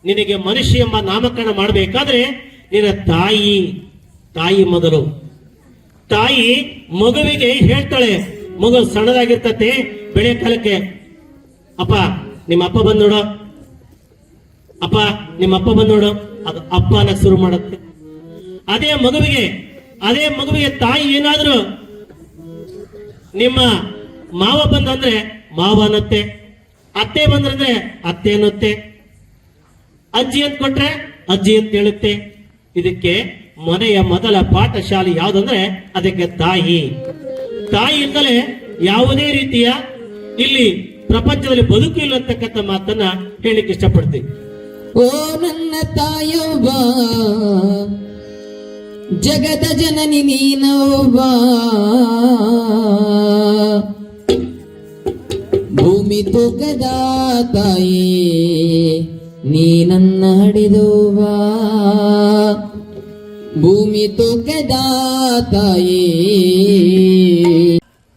Speaker 4: ನಿನಗೆ ಮನುಷ್ಯ ಎಂಬ ನಾಮಕರಣ ಮಾಡಬೇಕಾದ್ರೆ ನಿನ್ನ ತಾಯಿ ಮೊದಲು. ತಾಯಿ ಮಗುವಿಗೆ ಹೇಳ್ತಾಳೆ, ಮಗು ಸಣ್ಣದಾಗಿರ್ತತೆ, ಬೆಳೆ ಕಾಲಕ್ಕೆ, ಅಪ್ಪ ನಿಮ್ಮ ಅಪ್ಪ ಬಂದ್ ನೋಡು, ಅಪ್ಪ ನಿಮ್ಮ ಅಪ್ಪ ಬಂದ್ ನೋಡು, ಅದು ಅಪ್ಪ ಅನ್ನಕ್ ಶುರು ಮಾಡುತ್ತೆ. ಅದೇ ಮಗುವಿಗೆ ತಾಯಿ ಏನಾದ್ರು ನಿಮ್ಮ ಮಾವ ಬಂದ್ರೆ ಮಾವ ಅನ್ನತ್ತೆ, ಅತ್ತೆ ಬಂದ್ರೆ ಅತ್ತೆ ಅನ್ನತ್ತೆ, ಅಜ್ಜಿ ಅಂತ ಕೊಟ್ರೆ ಅಜ್ಜಿ ಅಂತ ಹೇಳುತ್ತೆ. ಇದಕ್ಕೆ ಮನೆಯ ಮೊದಲ ಪಾಠಶಾಲೆ ಯಾವುದಂದ್ರೆ ಅದಕ್ಕೆ ತಾಯಿ ಇಲ್ಲದೆ ಯಾವುದೇ ರೀತಿಯ ಇಲ್ಲಿ ಪ್ರಪಂಚದಲ್ಲಿ ಬದುಕು ಇಲ್ಲ ಅಂತಕ್ಕಂಥ ಮಾತನ್ನ ಹೇಳಿಕ್ಕೆ ಇಷ್ಟಪಡ್ತೀವಿ.
Speaker 1: ಓ ನನ್ನ ತಾಯವ್ವ, ಜಗದ ಜನನಿ ನೀನವ್ವ, ಭೂಮಿ ತೂಕದ ತಾಯಿ ನೀ ನನ್ನ ಹಡಿದವ್ವ, ಭೂಮಿ ತೂಕದ ತಾಯಿ.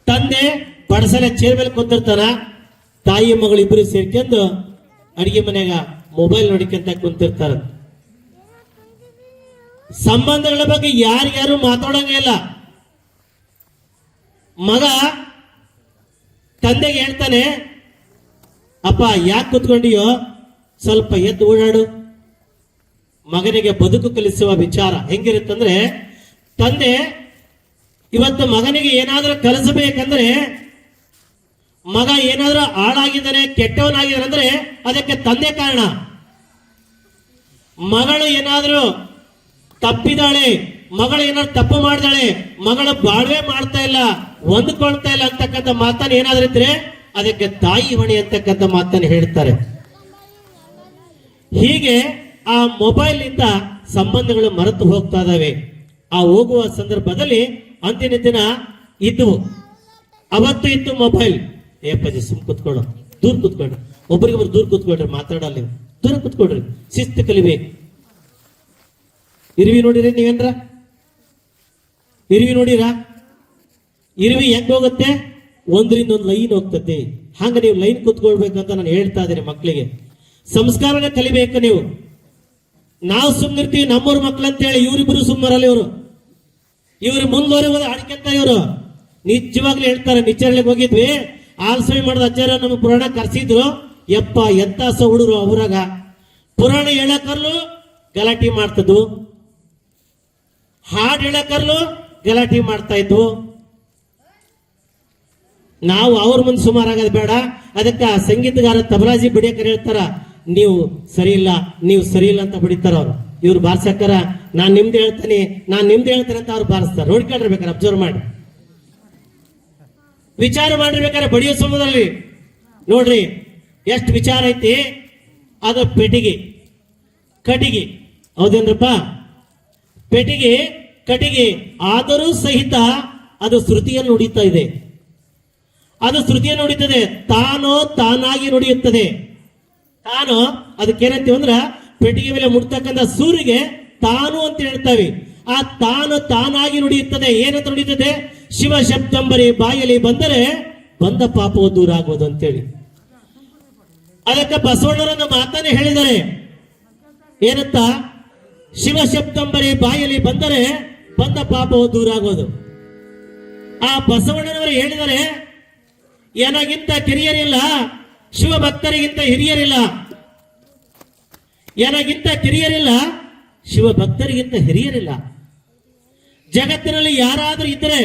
Speaker 4: ತಂದೆ ಬಡಸಲೆ ಚೇರ್ ಮೇಲೆ ಕುಂತಿರ್ತಾರ, ತಾಯಿ ಮಗಳು ಇಬ್ಬರು ಸೇರ್ಕೊಂಡು ಅಡಿಗೆ ಮನೆಯಾಗ ಮೊಬೈಲ್ ನೋಡಿಕೊಂತ ಕುಂತಿರ್ತಾರ. ಸಂಬಂಧಗಳ ಬಗ್ಗೆ ಯಾರ್ಯಾರು ಮಾತಾಡಂಗೇ ಇಲ್ಲ. ಮಗ ತಂದೆಗೆ ಹೇಳ್ತಾನೆ, ಅಪ್ಪ ಯಾಕೆ ಕುತ್ಕೊಂಡಿಯೋ, ಸ್ವಲ್ಪ ಎದ್ದು ಓಡಾಡು. ಮಗನಿಗೆ ಬದುಕು ಕಲಿಸುವ ವಿಚಾರ ಹೆಂಗಿರುತ್ತಂದ್ರೆ, ತಂದೆ ಇವತ್ತು ಮಗನಿಗೆ ಏನಾದ್ರೂ ಕಲಿಸಬೇಕಂದ್ರೆ, ಮಗ ಏನಾದ್ರೂ ಹಾಳಾಗಿದ್ದಾನೆ, ಕೆಟ್ಟವನಾಗಿದ್ದಾನೆ ಅಂದ್ರೆ ಅದಕ್ಕೆ ತಂದೆ ಕಾರಣ. ಮಗಳು ಏನಾದ್ರೂ ತಪ್ಪಿದಾಳೆ, ಮಗಳು ಏನಾದ್ರು ತಪ್ಪು ಮಾಡಿದಾಳೆ, ಮಗಳು ಬಾಳ್ವೆ ಮಾಡ್ತಾ ಇಲ್ಲ, ಹೊಂದ್ಕೊಳ್ತಾ ಇಲ್ಲ ಅಂತಕ್ಕಂಥ ಮಾತನ್ನು ಏನಾದ್ರೂ ಇದ್ರೆ ಅದಕ್ಕೆ ತಾಯಿ ಹೊಣೆ ಅಂತಕ್ಕಂಥ ಮಾತನ್ನು ಹೇಳ್ತಾರೆ. ಹೀಗೆ ಆ ಮೊಬೈಲ್ ಇಂದ ಸಂಬಂಧಗಳು ಮರೆತು ಹೋಗ್ತಾ ಇದಾವೆ. ಆ ಹೋಗುವ ಸಂದರ್ಭದಲ್ಲಿ ಅಂದಿನ ದಿನ ಇದ್ವು, ಅವತ್ತು ಇತ್ತು ಮೊಬೈಲ್. ಏಪಜಿ ಸುಮ್ ಕುತ್ಕೊಳ್ಳೋ, ದೂರ ಕುತ್ಕೊಳ್ರಿ, ಒಬ್ಬರಿಗೊಬ್ರು ದೂರ ಕುತ್ಕೊಳ್ರಿ, ಮಾತಾಡಲ್ಲ, ದೂರ ಕುತ್ಕೊಳ್ರಿ, ಶಿಸ್ತು ಕಲಿಬೇಕು. ಇರ್ವಿ ನೋಡಿರಿ ನೀವೇನ್ರ? ಇರ್ವಿ ನೋಡಿರಾ? ಇರ್ವಿ ಹೆಂಗ್ ಹೋಗುತ್ತೆ? ಒಂದರಿಂದ ಒಂದು ಲೈನ್ ಹೋಗ್ತದೆ. ಹಂಗ ನೀವು ಲೈನ್ ಕೂತ್ಕೊಳ್ಬೇಕಂತ ನಾನು ಹೇಳ್ತಾ ಇದ್ದೀನಿ ಮಕ್ಕಳಿಗೆ. ಸಂಸ್ಕಾರನೇ ಕಲಿಬೇಕು ನೀವು. ನಾವು ಸುಮ್ಮನಿರ್ತೀವಿ ನಮ್ಮೂರ್ ಮಕ್ಳು ಅಂತ ಹೇಳಿ, ಇವರಿಬ್ರು ಸುಮ್ಮರಲ್ಲ. ಇವ್ರು ಮುಂದುವರೆಗೋದು ಅಡ್ಕೆಂತ ಇವರು ನಿಜವಾಗ್ಲೂ ಹೇಳ್ತಾರೆ. ನಿಚ್ಚರಳಿಗೆ ಹೋಗಿದ್ವಿ, ಆಲ್ಸವಿ ಮಾಡಿದ ಅಜ್ಜಾರ ನಮಗೆ ಪುರಾಣ ಕರ್ಸಿದ್ರು. ಯಪ್ಪ ಎತ್ತಾಸ ಹುಡುಗರು ಅವರಾಗ ಪುರಾಣ ಹೇಳಕರ್ಲು ಗಲಾಟೆ ಮಾಡ್ತದ್ದು, ಹಾಡು ಹೇಳಕರ್ಲು ಗಲಾಟೆ ಮಾಡ್ತಾ ಇದ್ವು. ನಾವು ಅವ್ರ ಮುಂದೆ ಸುಮಾರಾಗೋದು ಬೇಡ. ಅದಕ್ಕೆ ಆ ಸಂಗೀತಗಾರ ತಬಲಾಜಿ ಬಿಡಿಯಕರ್ ಹೇಳ್ತಾರ, ನೀವು ಸರಿ ಇಲ್ಲ, ನೀವು ಸರಿ ಇಲ್ಲ ಅಂತ ಬಿಡಿತಾರ ಅವ್ರು. ಇವ್ರು ಬಾರ್ಸಕ್ಕಾರ ನಾನ್ ನಿಮ್ದು ಹೇಳ್ತೀನಿ ಅಂತ ಅವ್ರು ಬಾರಿಸ್ತಾರೆ. ನೋಡ್ಕೊಂಡಿರ್ಬೇಕಾರೆ ಅಬ್ಸರ್ವ್ ಮಾಡಿ, ವಿಚಾರ ಮಾಡಿರ್ಬೇಕಾದ್ರೆ ಬಡಿಯೋ ಸಮಯದಲ್ಲಿ ನೋಡ್ರಿ ಎಷ್ಟು ವಿಚಾರ ಐತಿ. ಅದು ಪೆಟ್ಟಿಗೆ ಕಟಿಗೆ, ಹೌದೇನ್ರಪ್ಪ? ಪೆಟ್ಟಿಗೆ ಕಟಿಗೆ ಆದರೂ ಸಹಿತ ಅದು ಶ್ರುತಿಯನ್ನು ನುಡಿತಾ ಇದೆ. ಅದು ಶ್ರುತಿಯನ್ನು ನುಡಿತದೆ, ತಾನೋ ತಾನಾಗಿ ನುಡಿಯುತ್ತದೆ. ತಾನು ಅದಕ್ಕೇನಂತೀವಿ ಅಂದ್ರ ಪೆಟ್ಟಿಗೆ ಮೇಲೆ ಮುಟ್ತಕ್ಕಂಥ ಸೂರಿಗೆ ತಾನು ಅಂತ ಹೇಳ್ತಾವೆ. ಆ ತಾನು ತಾನಾಗಿ ನುಡಿಯುತ್ತದೆ. ಏನಂತ ನುಡಿಯುತ್ತದೆ? ಶಿವ ಶಬ್ದಂಬರಿ ಬಾಯಲ್ಲಿ ಬಂದರೆ ಬಂದ ಪಾಪವು ದೂರ ಆಗುವುದು ಅಂತೇಳಿ. ಅದಕ್ಕೆ ಬಸವಣ್ಣರನ್ನ ಮಾತನ್ನೇ ಹೇಳಿದ್ದಾರೆ. ಏನಂತ? ಶಿವ ಶಬ್ದಂಬರಿ ಬಾಯಲ್ಲಿ ಬಂದರೆ ಬಂದ ಪಾಪವು ದೂರ ಆಗೋದು. ಆ ಬಸವಣ್ಣನವರು ಹೇಳಿದರೆ, ಏನಾಗಿಂತ ಕಿರಿಯರಿಲ್ಲ, ಶಿವ ಭಕ್ತರಿಗಿಂತ ಹಿರಿಯರಿಲ್ಲ. ಏನಾಗಿಂತ ಕಿರಿಯರಿಲ್ಲ, ಶಿವ ಭಕ್ತರಿಗಿಂತ ಹಿರಿಯರಿಲ್ಲ. ಜಗತ್ತಿನಲ್ಲಿ ಯಾರಾದ್ರೂ ಇದ್ರೆ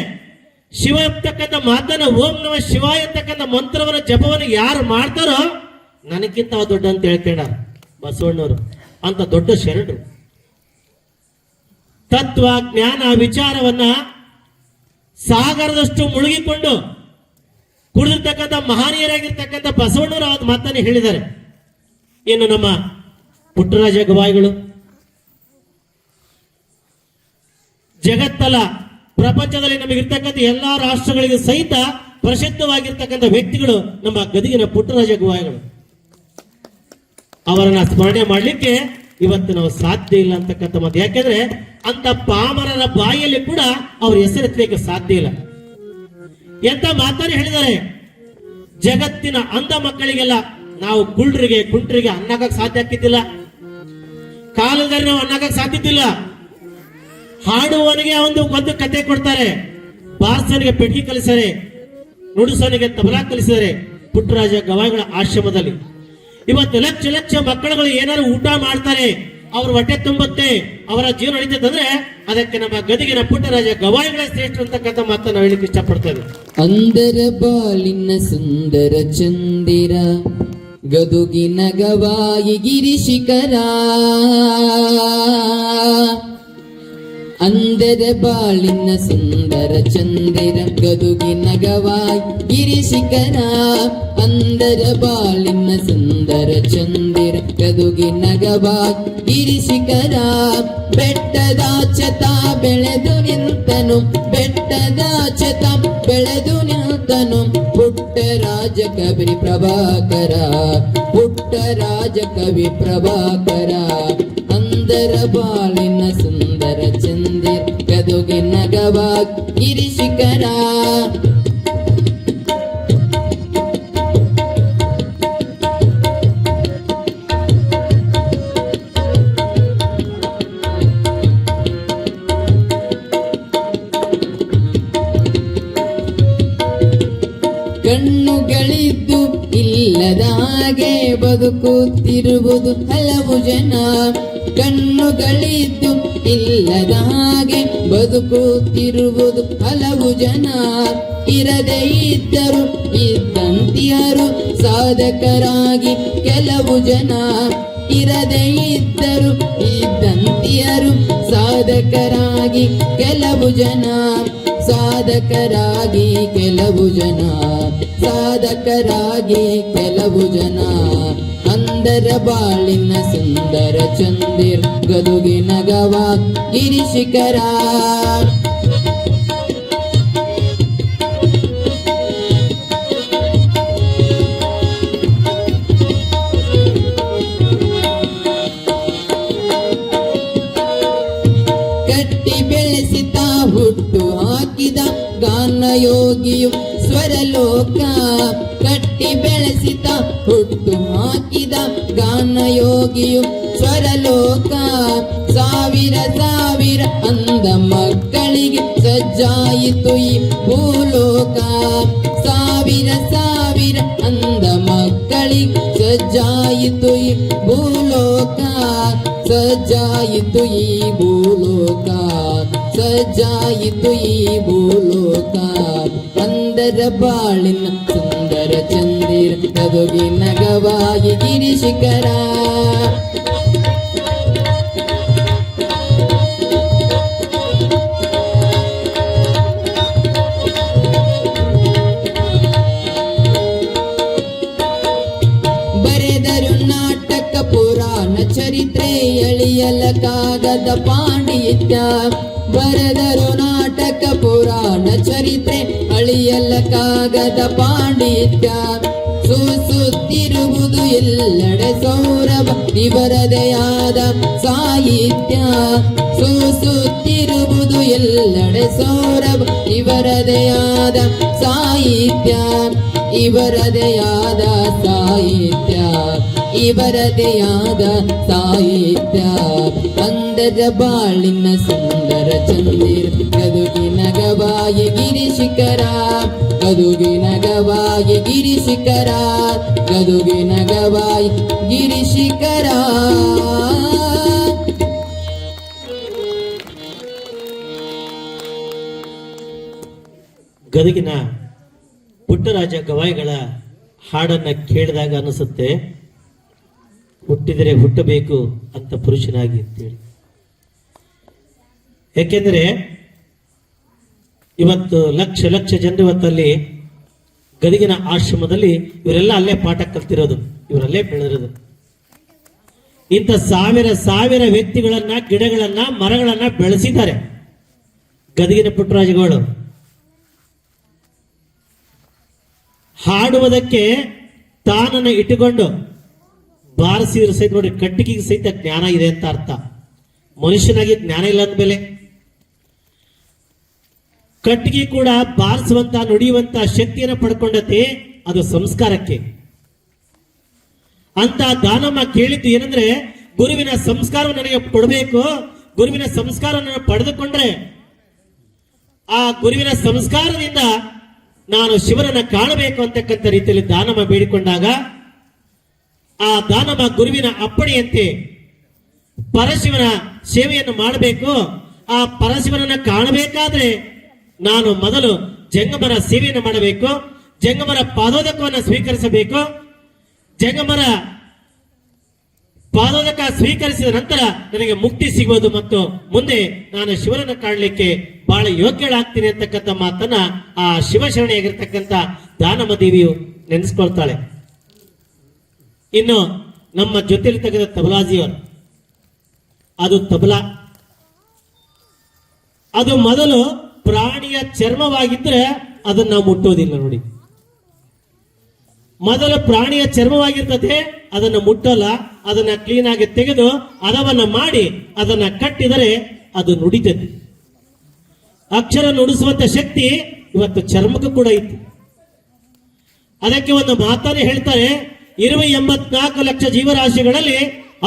Speaker 4: ಶಿವ ಎಂಬತಕ್ಕಂಥ ಮಾತನ್ನ, ಓಂ ನಮ ಶಿವಾಯ ಅಂತಕ್ಕಂಥ ಮಂತ್ರವನ್ನ ಜಪವನ್ನು ಯಾರು ಮಾಡ್ತಾರೋ ನನಗಿಂತ ದೊಡ್ಡ ಅಂತ ಹೇಳ್ಕೊಂಡಾರ ಬಸವಣ್ಣವರು. ಅಂತ ದೊಡ್ಡ ಶರಣರು. ತತ್ವ ಜ್ಞಾನ ವಿಚಾರವನ್ನ ಸಾಗರದಷ್ಟು ಮುಳುಗಿಕೊಂಡು ಕುಡಿದಿರ್ತಕ್ಕಂಥ ಮಹನೀಯರಾಗಿರ್ತಕ್ಕಂಥ ಬಸವಣ್ಣವರು ಅವತ್ತು ಮಾತನ್ನು ಹೇಳಿದ್ದಾರೆ. ಇನ್ನು ನಮ್ಮ ಪುಟ್ಟರಾಜ ಗವಾಯಿಗಳು ಜಗತ್ತಲ್ಲ ಪ್ರಪಂಚದಲ್ಲಿ ನಮಗಿರ್ತಕ್ಕಂಥ ಎಲ್ಲಾ ರಾಷ್ಟ್ರಗಳಿಗೆ ಸಹಿತ ಪ್ರಸಿದ್ಧವಾಗಿರ್ತಕ್ಕಂಥ ವ್ಯಕ್ತಿಗಳು ನಮ್ಮ ಗದಗಿನ ಪುಟ್ಟರಾಜ ಗವಾಯಿಗಳು. ಅವರನ್ನ ಸ್ಮರಣೆ ಮಾಡಲಿಕ್ಕೆ ಇವತ್ತು ನಾವು ಸಾಧ್ಯ ಇಲ್ಲ ಅಂತಕ್ಕಂಥ ಮಾತು. ಯಾಕೆಂದ್ರೆ ಅಂತ ಪಾಮರರ ಬಾಯಿಯಲ್ಲಿ ಕೂಡ ಅವ್ರ ಹೆಸರೆತ್ತಲಿಕ್ಕೆ ಸಾಧ್ಯ ಇಲ್ಲ. ಎಂತ ಮಾತನ್ನು ಹೇಳಿದ್ದಾರೆ. ಜಗತ್ತಿನ ಅಂಧ ಮಕ್ಕಳಿಗೆಲ್ಲ ನಾವು ಕುಂಟ್ರಿಗೆ ಅನ್ನಕ್ಕೆ ಸಾಧ್ಯ ಆಗ್ತಿದ್ದಿಲ್ಲ. ಕಾಲದಲ್ಲಿ ನಾವು ಅನ್ನಕ್ಕೆ ಸಾಧ್ಯದಿಲ್ಲ. ಹಾಡುವವನಿಗೆ ಒಂದು ಕತೆ ಕೊಡ್ತಾರೆ, ಬಾರ್ಸನಿಗೆ ಪೆಟ್ಟಿಗೆ ಕಲಿಸ್ತಾರೆ, ನುಡಿಸೋನಿಗೆ ತಬಲಾ ಕಲಿಸಿದ್ದಾರೆ ಪುಟ್ಟರಾಜ ಗವಾಯಿಗಳ ಆಶ್ರಮದಲ್ಲಿ. ಇವತ್ತು ಲಕ್ಷ ಲಕ್ಷ ಮಕ್ಕಳುಗಳು ಏನಾದ್ರು ಊಟ ಮಾಡ್ತಾರೆ, ಅವ್ರ ಹೊಟ್ಟೆ ತುಂಬುತ್ತೆ, ಅವರ ಜೀವನ ನಡೀತದಂದ್ರೆ ಅದಕ್ಕೆ ನಮ್ಮ ಗದಗಿನ ಪುಟ್ಟರಾಜ ಗವಾಯಿಗಳ ಶ್ರೇಷ್ಠ ಅಂತಕ್ಕಂಥ ಮಾತನ್ನು ನಾವು ಹೇಳಿಕ್ಕೆ ಇಷ್ಟಪಡ್ತೇವೆ.
Speaker 1: ಅಂದರ ಬಾಲಿನ ಸುಂದರ ಚಂದಿರ ಗದುಗಿನ ಗವಾಯಿ ಗಿರಿಶಿಖರ. ಅಂದರ ಬಾಳಿನ ಸುಂದರ ಚಂದಿರ ಗದುಗಿನ ಗವಾಯಿ ಗಿರಿಶಿಖರ. ಅಂದರ ಬಾಳಿನ ಸುಂದರ ಚಂದಿರ ಗದುಗಿನ ಗವಾಯಿ ಗಿರಿಶಿಖರ. ಬೆಟ್ಟದಾಚತ ಬೆಳೆದು ನಿಂತನು, ಬೆಟ್ಟದಾಚತ ಬೆಳೆದು ನಿಂತನು ಪುಟ್ಟರಾಜ ಕವಿ ಪ್ರಭಾಕರ, ಪುಟ್ಟರಾಜ ಕವಿ ಪ್ರಭಾಕರ. ಅಂದರ ಬಾಳಿನ ಸುಂದರ ಚಂದಿರ ಗದುಗಿನ ಗವಾಯಿ ಗಿರಿಶಿಖರ. ಕಣ್ಣುಗಳಿದ್ದು ಇಲ್ಲದ ಹಾಗೆ ಬದುಕುತ್ತಿರುವುದು ಹಲವು ಜನ. ಕಣ್ಣುಗಳಿದ್ದು ಇಲ್ಲದ ಹಾಗೆ ಬದುಕುತ್ತಿರುವುದು ಹಲವು ಜನ. ಇರದೇ ಇದ್ದರು ಇದ್ದಂತಿಯರು ಸಾಧಕರಾಗಿ ಕೆಲವು ಜನ. ಇರದೇ ಇದ್ದರು ಇದ್ದಂತಿಯರು ಸಾಧಕರಾಗಿ ಕೆಲವು ಜನ. ಸಾಧಕರಾಗಿ ಕೆಲವು ಜನ, ಸಾಧಕರಾಗಿ ಕೆಲವು ಜನ. ಅಂದರ ಬಾಳಿನ ಸುಂದರ ಚಂದಿರ ಗದುಗಿನ ಗವಾಯಿ ಗಿರಿಶಿಖರ. ಕಟ್ಟಿ ಬೆಳೆಸಿದ ಹುಟ್ಟು ಹಾಕಿದ ಗಾನ ಯೋಗಿಯು ಪರಲೋಕ ಕಟ್ಟಿ ಬೆಳೆಸಿದ ಹುಟ್ಟು ಹಾಕಿದ ಗಾನಯೋಗಿಯು ಸ್ವರಲೋಕ ಸಾವಿರ ಸಾವಿರ ಅಂದ ಮಕ್ಕಳಿಗೆ ಸಜ್ಜಾಯಿತು ಈ ಭೂಲೋಕ ಸಾವಿರ ಸಾವಿರ ಅಂದ ಮಕ್ಕಳಿಗೆ ಸಜ್ಜಾಯಿತು ಈ ಭೂಲೋಕ ಸಜ್ಜಾಯಿತು ಈ ಭೂಲೋಕ ಸಜ್ಜಾಯಿತು ಈ ಭೂಲೋಕ ಅಂದರ ಬಾಳಿನ ಸುಂದರ ಚಂದಿರ ಗದುಗಿನ ಗವಾಯಿ ಗಿರಿಶಿಖರ ಬರೆದರು ನಾಟಕ ಪುರಾಣ ಚರಿತ್ರೆ ಎಳಿಯಲಕ್ಕಾಗದ ಪಾಂಡಿತ್ಯ ಬರೆದರು ನಾಟಕ ಪುರಾಣ ಚರಿತ್ರೆ ಅಳಿಯಲಕ್ಕಾಗದ ಪಾಂಡಿತ್ಯ ಸೂಸುತ್ತಿರುವುದು ಎಲ್ಲೆಡೆ ಸೌರಭ ಇವರದೇ ಆದ ಸಾಹಿತ್ಯ ಸೂಸುತ್ತಿರುವುದು ಎಲ್ಲೆಡೆ ಸೌರಭ ಇವರದೇ ಆದ ಸಾಹಿತ್ಯ ಇವರದೇ ಆದ ಸಾಹಿತ್ಯ ಇವರದೇ ಆದ ಸಾಹಿತ್ಯ ಅಂದರ ಬಾಳಿನ ಸುಂದರ ಚಂದಿರ ಗದುಗಿನ ಗವಾಯಿ ಗಿರಿಶಿಖರ ಗದುಗಿನ ಗವಾಯಿ ಗಿರಿಶಿಖರ ಗದುಗಿನ ಗವಾಯಿ ಗಿರಿಶಿಖರ
Speaker 4: ಗದಗಿನ ಪುಟ್ಟರಾಜ ಗವಾಯಿಗಳ ಹಾಡನ್ನ ಕೇಳಿದಾಗ ಅನಿಸುತ್ತೆ ಹುಟ್ಟಿದರೆ ಹುಟ್ಟಬೇಕು ಅಂತ ಪುರುಷನಾಗಿ ಅಂತೇಳಿ. ಯಾಕೆಂದ್ರೆ ಇವತ್ತು ಲಕ್ಷ ಲಕ್ಷ ಜನರು ಇವತ್ತಲ್ಲಿ ಗದಗಿನ ಆಶ್ರಮದಲ್ಲಿ ಇವರೆಲ್ಲ ಅಲ್ಲೇ ಪಾಠ ಕಲ್ತಿರೋದು, ಇವರಲ್ಲೇ ಬೆಳೆದಿರೋದು. ಇಂಥ ಸಾವಿರ ಸಾವಿರ ವ್ಯಕ್ತಿಗಳನ್ನ, ಗಿಡಗಳನ್ನ, ಮರಗಳನ್ನ ಬೆಳೆಸಿದ್ದಾರೆ ಗದಗಿನ ಪುಟ್ಟರಾಜಗಳು. ಹಾಡುವುದಕ್ಕೆ ತಾನನ್ನ ಇಟ್ಟುಕೊಂಡು ಬಾರಿಸಿದ್ರು ಸಹಿತ ನೋಡಿ, ಕಟ್ಟಿಗೆಗೆ ಸಹಿತ ಜ್ಞಾನ ಇದೆ ಅಂತ ಅರ್ಥ. ಮನುಷ್ಯನಾಗಿ ಜ್ಞಾನ ಇಲ್ಲ ಅಂದ್ಮೇಲೆ ಕಟ್ಟಿಗೆ ಕೂಡ ಬಾರಿಸುವಂತ, ನುಡಿಯುವಂತ ಶಕ್ತಿಯನ್ನು ಪಡ್ಕೊಂಡತೆ ಅದು ಸಂಸ್ಕಾರಕ್ಕೆ. ಅಂತ ದಾನಮ್ಮ ಕೇಳಿದ್ದು ಏನಂದ್ರೆ, ಗುರುವಿನ ಸಂಸ್ಕಾರ ನನಗೆ ಕೊಡಬೇಕು, ಗುರುವಿನ ಸಂಸ್ಕಾರ ಪಡೆದುಕೊಂಡ್ರೆ ಆ ಗುರುವಿನ ಸಂಸ್ಕಾರದಿಂದ ನಾನು ಶಿವನನ್ನ ಕಾಣಬೇಕು ಅಂತಕ್ಕಂಥ ರೀತಿಯಲ್ಲಿ ದಾನಮ್ಮ ಬೇಡಿಕೊಂಡಾಗ ಆ ದಾನಮ್ಮ ಗುರುವಿನ ಅಪ್ಪಣೆಯಂತೆ ಪರಶಿವನ ಸೇವೆಯನ್ನು ಮಾಡಬೇಕು. ಆ ಪರಶಿವನನ್ನ ಕಾಣಬೇಕಾದ್ರೆ ನಾನು ಮೊದಲು ಜಂಗಮರ ಸೇವೆಯನ್ನು ಮಾಡಬೇಕು, ಜಂಗಮರ ಪಾದೋದಕವನ್ನು ಸ್ವೀಕರಿಸಬೇಕು. ಜಂಗಮರ ಪಾದೋದಕ ಸ್ವೀಕರಿಸಿದ ನಂತರ ನನಗೆ ಮುಕ್ತಿ ಸಿಗುವುದು ಮತ್ತು ಮುಂದೆ ನಾನು ಶಿವನನ್ನು ಕಾಣಲಿಕ್ಕೆ ಬಹಳ ಯೋಗ್ಯಳಾಗ್ತೀನಿ ಅಂತಕ್ಕಂಥ ಮಾತನ್ನ ಆ ಶಿವಶರಣೆಯಾಗಿರ್ತಕ್ಕಂಥ ದಾನಮ್ಮ ದೇವಿಯು ನೆನೆಸ್ಕೊಳ್ತಾಳೆ. ಇನ್ನು ನಮ್ಮ ಜೊತೆಲಿ ತೆಗೆದ ತಬಲಾಜಿಯವರು, ಅದು ತಬಲಾ, ಅದು ಮೊದಲು ಪ್ರಾಣಿಯ ಚರ್ಮವಾಗಿದ್ರೆ ಅದನ್ನ ನಾವು ಮುಟ್ಟೋದಿಲ್ಲ ನೋಡಿ. ಮೊದಲು ಪ್ರಾಣಿಯ ಚರ್ಮವಾಗಿರ್ತದೆ, ಅದನ್ನು ಮುಟ್ಟಲ್ಲ. ಅದನ್ನ ಕ್ಲೀನ್ ಆಗಿ ತೆಗೆದು ಅದವನ್ನ ಮಾಡಿ ಅದನ್ನ ಕಟ್ಟಿದರೆ ಅದು ನುಡಿತದೆ. ಅಕ್ಷರ ನುಡಿಸುವಂತ ಶಕ್ತಿ ಇವತ್ತು ಚರ್ಮಕ್ಕೂ ಕೂಡ ಇತ್ತು. ಅದಕ್ಕೆ ಒಂದು ಮಾತನ್ನು ಹೇಳ್ತಾರೆ, 84 ಲಕ್ಷ ಜೀವರಾಶಿಗಳಲ್ಲಿ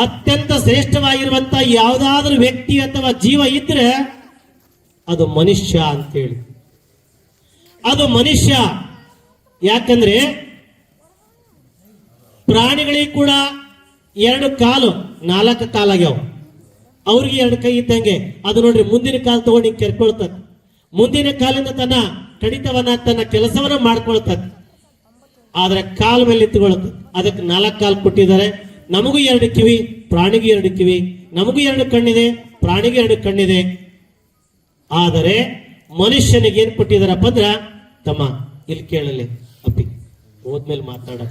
Speaker 4: ಅತ್ಯಂತ ಶ್ರೇಷ್ಠವಾಗಿರುವಂತ ಯಾವುದಾದ್ರೂ ವ್ಯಕ್ತಿ ಅಥವಾ ಜೀವ ಇದ್ರೆ ಅದು ಮನುಷ್ಯ ಅಂತೇಳಿ. ಅದು ಮನುಷ್ಯ. ಯಾಕಂದ್ರೆ ಪ್ರಾಣಿಗಳಿಗೆ ಕೂಡ 2 ಕಾಲು 4 ಕಾಲಾಗ್ಯಾವ, ಅವ್ರಿಗೆ 2 ಕೈ ಇದ್ದಂಗೆ. ಅದು ನೋಡ್ರಿ, ಮುಂದಿನ ಕಾಲು ತಗೊಂಡು ಕೆರ್ಕೊಳ್ತದೆ, ಮುಂದಿನ ಕಾಲಿಂದ ತನ್ನ ಕಡಿತವನ್ನ, ತನ್ನ ಕೆಲಸವನ್ನ ಮಾಡ್ಕೊಳ್ತದೆ. ಆದ್ರೆ ಕಾಲ ಮೇಲೆ ನಿಂತುಕೊಳ್ಳುತ್ತೆ. ಅದಕ್ಕೆ 4 ಕಾಲು ಕೊಟ್ಟಿದ್ದಾರೆ. ನಮಗೂ 2 ಕಿವಿ, ಪ್ರಾಣಿಗೂ 2 ಕಿವಿ. ನಮಗೂ 2 ಕಣ್ಣಿದೆ, ಪ್ರಾಣಿಗೂ 2 ಕಣ್ಣಿದೆ. ಆದರೆ ಮನುಷ್ಯನಿಗೆ ಏನ್ ಕೊಟ್ಟಿದಾರಪ್ಪ ಅಂದ್ರ, ತಮ್ಮ ಇಲ್ಲಿ ಕೇಳಲಿ ಅಪ್ಪಿ, ಹೋದ್ಮೇಲೆ ಮಾತಾಡ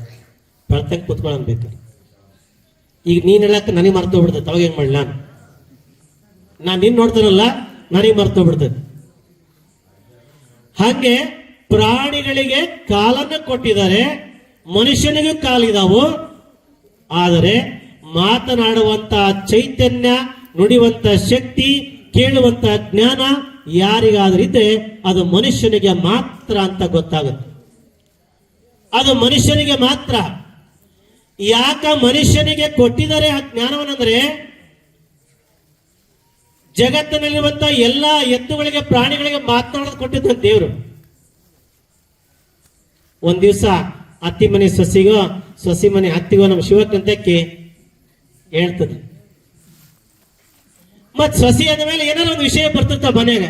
Speaker 4: ಬೆಳ್ತಂಗ್ ಕುತ್ಕೊಳ್ಳಬೇಕು. ಈಗ ನೀನ್ ಹೇಳಕ್ ನನಗೆ ಮರ್ತೋಗ್ಬಿಡ್ತದೆ, ಅವಾಗ ಏನ್ ಮಾಡ್ಲಿ, ನಾನು ನಿನ್ ನೋಡ್ತಾನಲ್ಲ ನನಗೆ ಮರ್ತೋಗ್ಬಿಡ್ತದೆ. ಹಾಗೆ ಪ್ರಾಣಿಗಳಿಗೆ ಕಾಲನ್ನು ಕೊಟ್ಟಿದ್ದಾರೆ, ಮನುಷ್ಯನಿಗೂ ಕಾಲಿದಾವು. ಆದರೆ ಮಾತನಾಡುವಂತ ಚೈತನ್ಯ, ನುಡಿಯುವಂತ ಶಕ್ತಿ, ಕೇಳುವಂತ ಜ್ಞಾನ ಯಾರಿಗಾದ್ರೂ ಇದ್ರೆ ಅದು ಮನುಷ್ಯನಿಗೆ ಮಾತ್ರ ಅಂತ ಗೊತ್ತಾಗುತ್ತೆ. ಅದು ಮನುಷ್ಯನಿಗೆ ಮಾತ್ರ. ಯಾಕ ಮನುಷ್ಯನಿಗೆ ಕೊಟ್ಟಿದ್ದಾರೆ ಆ ಜ್ಞಾನವನ್ನಂದ್ರೆ ಜಗತ್ತಿನಲ್ಲಿರುವಂತಹ ಎಲ್ಲಾ ಎತ್ತುಗಳಿಗೆ ಪ್ರಾಣಿಗಳಿಗೆ ಮಾತನಾಡೋದು ಕೊಟ್ಟಿದ್ದ ದೇವರು. ಒಂದ್ ದಿವಸ ಅತ್ತಿ ಮನೆ ಸೊಸಿಗೋ ಸೊಸಿ ಮನೆ ಅತ್ತಿಗೋ ನಮ್ಮ ಶಿವಕ್ಕಂತಕ್ಕೆ ಹೇಳ್ತದೆ. ಮತ್ ಸೊಸಿ ಅಂದ ಮೇಲೆ ಏನಾರ ಒಂದು ವಿಷಯ ಬರ್ತಿರ್ತ ಮನೆಯಾಗ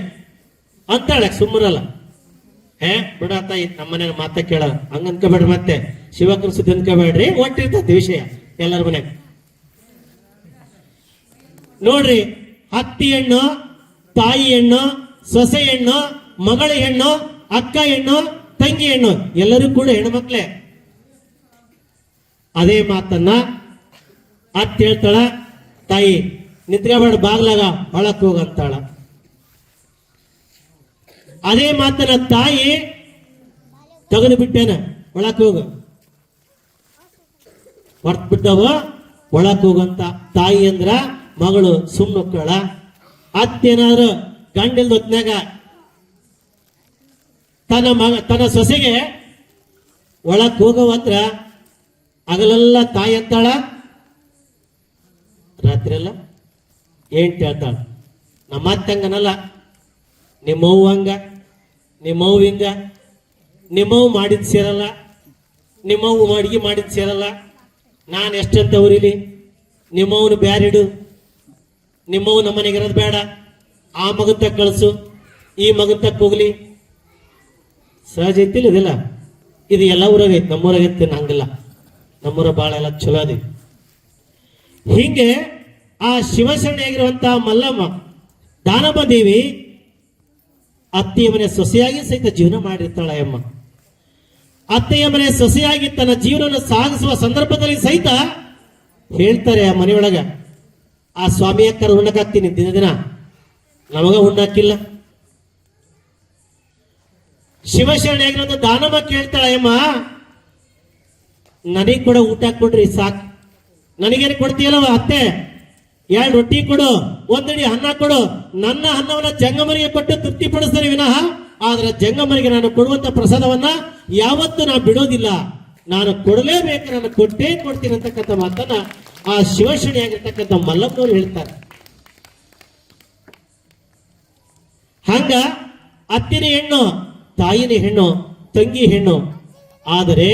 Speaker 4: ಅಂತಾಳೆ, ಸುಮ್ಮರಲ್ಲ. ಬಿಡ ತಾಯಿ ನಮ್ಮ ಮನೆ ಮಾತ ಕೇಳ ಹಂಗ ಅನ್ಕೋಬೇಡ್ರಿ, ಮತ್ತೆ ಶಿವಕ್ಕನ ಸುದ್ದಿ ಅನ್ಕೋಬೇಡ್ರಿ, ಒಟ್ಟಿರ್ತದೆ ವಿಷಯ ಎಲ್ಲರ ಮನೆಯಾಗ. ನೋಡ್ರಿ, ಅತ್ತಿ ಹೆಣ್ಣು, ತಾಯಿ ಹೆಣ್ಣು, ಸೊಸೆ ಹೆಣ್ಣು, ಮಗಳ ಹೆಣ್ಣು, ಅಕ್ಕ ಹೆಣ್ಣು, ತಂಗಿ ಹೆಣ್ಣು, ಎಲ್ಲರೂ ಕೂಡ ಹೆಣ್ಮಕ್ಳೇ. ಅದೇ ಮಾತನ್ನ ಅತ್ತಿ ಹೇಳ್ತಾಳ, ತಾಯಿ ನಿಂತ್ಕೋಬೇಡ ಬಾಗ್ಲಾಗ ಒಳಕ್ ಹೋಗಂತಾಳ. ಅದೇ ಮಾತನ್ನ ತಾಯಿ ತೆಗೆದು ಬಿಟ್ಟೇನ, ಒಳಕ್ ಹೋಗ ಹೊರ್ತ್ ಬಿಟ್ಟವ ಒಳಕ್ ಹೋಗಂತ. ತಾಯಿ ಅಂದ್ರ ಮಗಳು ಸುಮ್ಮನಕ್ಕಳ. ಅತ್ತೇನಾದ್ರು ಗಂಡಿಲ್ದ ಹೊತ್ನ್ಯಾಗ ತನ್ನ ಸೊಸೆಗೆ ಒಳಕ್ ಹೋಗವಂದ್ರ ಹಗಲೆಲ್ಲ ತಾಯಿ ಅಂತಾಳ, ರಾತ್ರಿ ಎಲ್ಲ ಏನ್ ಹೇಳ್ತಾಳ. ನಮ್ಮ ಅತ್ತಂಗನಲ್ಲ, ನಿಮ್ಮವ್ವ ಹಂಗ, ನಿಮ್ಮವ್ ಹಿಂಗ, ನಿಮ್ಮವ್ ಮಾಡಿದ್ ಸೇರಲ್ಲ, ನಿಮ್ಮವ್ ಅಡಿಗೆ ಮಾಡಿದ್ ಸೇರಲ್ಲ, ನಾನು ಎಷ್ಟಂತ ಉರಿಲಿ, ನಿಮ್ಮವನು ಬ್ಯಾರಿಡು, ನಿಮ್ಮವ್ ನಮ್ಮನೆಗೆ ಇರೋದು ಬೇಡ, ಆ ಮಗಂತ ಕಳಿಸು, ಈ ಮಗಂತ ಹೋಗ್ಲಿ. ಸಹಜ ಐತಿಲ್ಲ ಇದೆಲ್ಲ. ಇದು ಎಲ್ಲ ಊರಾಗೈತಿ, ನಮ್ಮೂರಾಗೈತಿ ಹಂಗಿಲ್ಲ. ನಮ್ಮೂರ ಬಾಳ ಎಲ್ಲ ಚಲೋ ಅದಿ. ಹಿಂಗೆ ಆ ಶಿವಶರಣೆಯಾಗಿರುವಂತಹ ಮಲ್ಲಮ್ಮ ದಾನಮ್ಮ ದೇವಿ ಅತ್ತೆಯ ಮನೆ ಸೊಸೆಯಾಗಿ ಸಹಿತ ಜೀವನ ಮಾಡಿರ್ತಾಳ. ಅಮ್ಮ ಅತ್ತೆಯ ಮನೆ ಸೊಸೆಯಾಗಿ ತನ್ನ ಜೀವನವನ್ನು ಸಾಗಿಸುವ ಸಂದರ್ಭದಲ್ಲಿ ಸಹಿತ ಹೇಳ್ತಾರೆ ಆ ಮನೆಯೊಳಗ, ಆ ಸ್ವಾಮಿ ಅಕ್ಕರ ಉಣ್ಣಕ್ಕಾಗ್ತೀನಿ ದಿನ ದಿನ, ನಮಗ ಉಣ್ಣಾಕಿಲ್ಲ. ಶಿವಶರಣೆಯಾಗಿರುವಂತ ದಾನಮ್ಮ ಕೇಳ್ತಾಳ, ಅಮ್ಮ ನನಗ್ ಕೂಡ ಊಟ ಕೊಡ್ರಿ ಸಾಕು, ನನಗೇನು ಕೊಡ್ತೀಯಲ್ಲವ ಅತ್ತೆ, 2 ರೊಟ್ಟಿ ಕೊಡು, 1 ಅಡಿ ಅನ್ನ ಕೊಡು. ನನ್ನ ಅನ್ನವನ್ನ ಜಂಗಮರಿಗೆ ಕೊಟ್ಟು ತೃಪ್ತಿ ಪಡಿಸ್ತಾರೆ ವಿನಃ, ಆದ್ರೆ ಜಂಗಮರಿಗೆ ನಾನು ಕೊಡುವಂತ ಪ್ರಸಾದವನ್ನ ಯಾವತ್ತೂ ನಾನು ಬಿಡೋದಿಲ್ಲ, ನಾನು ಕೊಡಲೇಬೇಕು, ನಾನು ಕೊಟ್ಟೇ ಕೊಡ್ತೀನಿ ಅಂತಕ್ಕಂಥ ಮಾತನ್ನ ಆ ಶಿವಶರಣೆಯಾಗಿರ್ತಕ್ಕಂಥ ಮಲ್ಲಮ್ಮನವರು ಹೇಳ್ತಾರೆ. ಹಂಗ ಅತ್ತಿನ ಹೆಣ್ಣು, ತಾಯಿನ ಹೆಣ್ಣು, ತಂಗಿ ಹೆಣ್ಣು, ಆದರೆ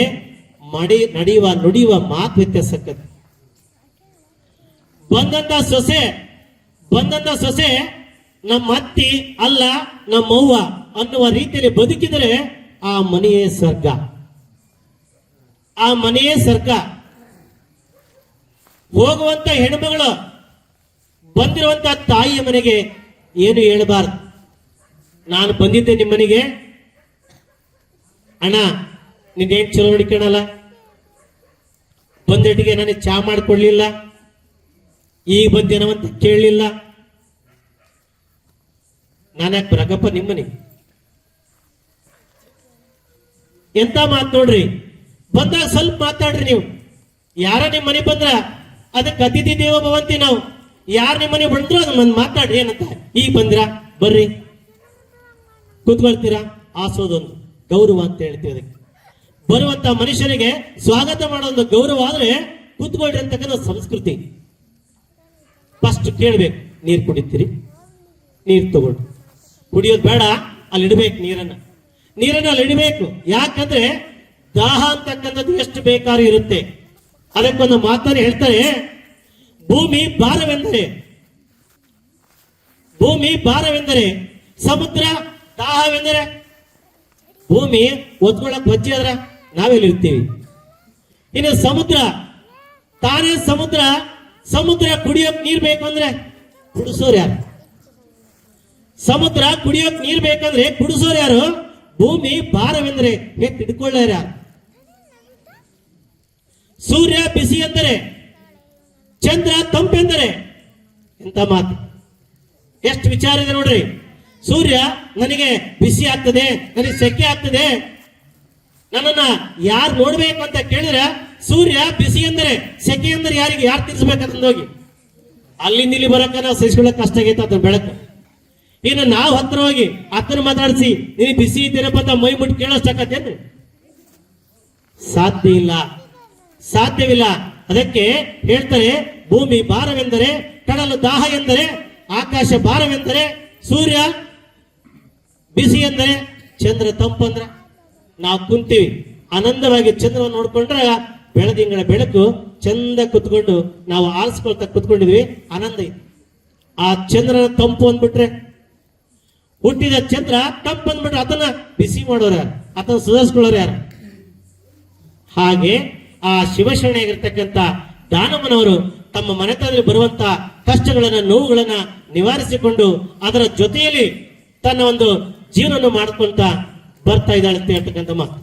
Speaker 4: ನಡೆಯುವ ನುಡಿಯುವ ಮಾತು ವ್ಯತ್ಯಾಸಕ್ಕದ್ದು. ಬಂದಂತ ಸೊಸೆ ನಮ್ಮ ಅತ್ತಿ ಅಲ್ಲ ನಮ್ಮವ್ವ ಅನ್ನುವ ರೀತಿಯಲ್ಲಿ ಬದುಕಿದರೆ ಆ ಮನೆಯೇ ಸ್ವರ್ಗ, ಆ ಮನೆಯೇ ಸ್ವರ್ಗ. ಹೋಗುವಂತ ಹೆಣ್ಮಗಳು ಬಂದಿರುವಂತ ತಾಯಿಯ ಮನೆಗೆ ಏನು ಹೇಳಬಾರ್ದು. ನಾನು ಬಂದಿದ್ದೆ ನಿಮ್ಮ ಮನೆಗೆ, ಅಣ್ಣ ನಿನ್ನೇನ್ ಚಲೋ ನೋಡಿಕಣಲ್ಲ, ಬಂದಟ್ಟಿಗೆ ನನಗೆ ಚಾ ಮಾಡಿಕೊಡ್ಲಿಲ್ಲ, ಈಗ ಬಂದೇನವಂತ ಕೇಳಲಿಲ್ಲ, ನಾನ್ಯಾಕೆ ಬರಕಪ್ಪ ನಿಮ್ಮನಿಗೆ. ಎಂತ ಮಾತು ನೋಡ್ರಿ. ಬಂದಾಗ ಸ್ವಲ್ಪ ಮಾತಾಡ್ರಿ ನೀವು. ಯಾರ ನಿಮ್ಮ ಮನೆ ಬಂದ್ರ ಅದಕ್ಕೆ ಅತಿಥಿ ದೇವ ಭವಂತಿ ನಾವು. ಯಾರು ನಿಮ್ಮ ಮನೆ ಬಂದ್ರು ಅದನ್ನ ಮಾತಾಡ್ರಿ ಏನಂತ. ಈಗ ಬಂದಿರಾ ಬರ್ರಿ ಕೂತ್ಕೊಳ್ತೀರಾ, ಆಸೋದೊಂದು ಗೌರವ ಅಂತ ಹೇಳ್ತೀವಿ. ಅದಕ್ಕೆ ಬರುವಂತ ಮನುಷ್ಯನಿಗೆ ಸ್ವಾಗತ ಮಾಡೋ ಒಂದು ಗೌರವ ಆದ್ರೆ ಕೂತ್ಕೊಳ್ರಿ ಅಂತಕ್ಕಂಥ ಸಂಸ್ಕೃತಿ. ಫಸ್ಟ್ ಕೇಳ್ಬೇಕು, ನೀರು ಕುಡಿತೀರಿ, ನೀರು ತಗೊಳ್ರಿ, ಕುಡಿಯೋದು ಬೇಡ, ಅಲ್ಲಿ ಇಡಬೇಕು ನೀರನ್ನ ಅಲ್ಲಿ ಇಡಬೇಕು. ಯಾಕಂದ್ರೆ ದಾಹ ಅಂತಕ್ಕಂಥದ್ದು ಎಷ್ಟು ಬೇಕಾದ್ರೂ ಇರುತ್ತೆ. ಅದಕ್ಕೊಂದು ಮಾತನ್ನು ಹೇಳ್ತಾರೆ, ಭೂಮಿ ಭಾರವೆಂದರೆ ಸಮುದ್ರ ದಾಹವೆಂದರೆ. ಭೂಮಿ ಒತ್ಕೊಳಕ್ ವಜ್ಜೆ ಆದ್ರ ನಾವೆಲ್ಲಿರ್ತೀವಿ. ಇನ್ನು ತಾನೇ ಸಮುದ್ರ ಕುಡಿಯೋಕ್ ನೀರ್ ಬೇಕು ಅಂದ್ರೆ ಕುಡಿಸೋರು ಯಾರು? ಸಮುದ್ರ ಕುಡಿಯೋಕ್ ನೀರ್ ಬೇಕಂದ್ರೆ ಕುಡಿಸೋರು ಯಾರು? ಭೂಮಿ ಭಾರವೆಂದರೆ ಹಿಡ್ಕೊಳ್ಳೋರು ಯಾರು? ಸೂರ್ಯ ಬಿಸಿ ಎಂದರೆ, ಚಂದ್ರ ತಂಪೆಂದರೆ. ಎಂತ ಮಾತು, ಎಷ್ಟು ವಿಚಾರ ಇದೆ ನೋಡ್ರಿ. ಸೂರ್ಯ ನನಗೆ ಬಿಸಿ ಆಗ್ತದೆ, ನನಗೆ ಸೆಕೆ ಆಗ್ತದೆ, ನನ್ನನ್ನ ಯಾರು ನೋಡ್ಬೇಕು ಅಂತ ಕೇಳಿದ್ರೆ ಸೂರ್ಯ ಬಿಸಿ ಎಂದರೆ, ಸೆಕೆ ಎಂದರೆ ಯಾರು ತಿನ್ಸ್ಬೇಕಂತ ಹೋಗಿ ಅಲ್ಲಿಂದ ಇಲ್ಲಿ ಬರಕ ನಾವು ಸಹಿಸ್ಕೊಳ್ಳೋಕೆ ಕಷ್ಟ ಆಗೈತೆ ಅದ್ರ ಬೆಳಕು. ಇನ್ನು ನಾವು ಹತ್ರ ಹೋಗಿ ಅತ್ತನ ಮಾತಾಡಿಸಿ ನೀನು ಬಿಸಿ ಇದ್ದೀರಪ್ಪ ಅಂತ ಮೈ ಮುಟ್ಟಿ ಕೇಳೋಷ್ಟಾಕತ್ತೇನ್ರಿ? ಸಾಧ್ಯವಿಲ್ಲ. ಅದಕ್ಕೆ ಹೇಳ್ತಾರೆ, ಭೂಮಿ ಭಾರವೆಂದರೆ, ಕಡಲು ದಾಹ ಎಂದರೆ, ಆಕಾಶ ಭಾರವೆಂದರೆ, ಸೂರ್ಯ ಬಿಸಿ ಎಂದರೆ, ಚಂದ್ರ ತಂಪಂದ್ರೆ ನಾವು ಕುಂತೀವಿ ಆನಂದವಾಗಿ ಚಂದ್ರವನ್ನು ನೋಡ್ಕೊಂಡ್ರೆ ಬೆಳದಿಂಗಳ ಬೆಳಕು ಚಂದ ಕುತ್ಕೊಂಡು ನಾವು ಆರಿಸ್ಕೊಳ್ತಾ ಕುತ್ಕೊಂಡಿದ್ವಿ, ಆನಂದ ಇದೆ. ಆ ಚಂದ್ರನ ತಂಪು ಅಂದ್ಬಿಟ್ರೆ, ಹುಟ್ಟಿದ ಚಂದ್ರ ತಂಪು ಅಂದ್ಬಿಟ್ರೆ ಅದನ್ನ ಬಿಸಿ ಮಾಡೋರು ಯಾರು, ಅದನ್ನ ಸುಧಾರಿಸ್ಕೊಳ್ಳೋರು ಯಾರು? ಹಾಗೆ ಆ ಶಿವಶರಣೆಯಾಗಿರ್ತಕ್ಕಂಥ ದಾನಮ್ಮನವರು ತಮ್ಮ ಮನೆತನದಲ್ಲಿ ಬರುವಂತ ಕಷ್ಟಗಳನ್ನ, ನೋವುಗಳನ್ನ ನಿವಾರಿಸಿಕೊಂಡು ಅದರ ಜೊತೆಯಲ್ಲಿ ತನ್ನ ಒಂದು ಜೀವನವನ್ನು ಮಾಡ್ಕೊಂತ ಬರ್ತಾ ಇದ್ದಾಳೆ ಅಂತ ಹೇಳ್ತಕ್ಕಂಥ ಮಾತು.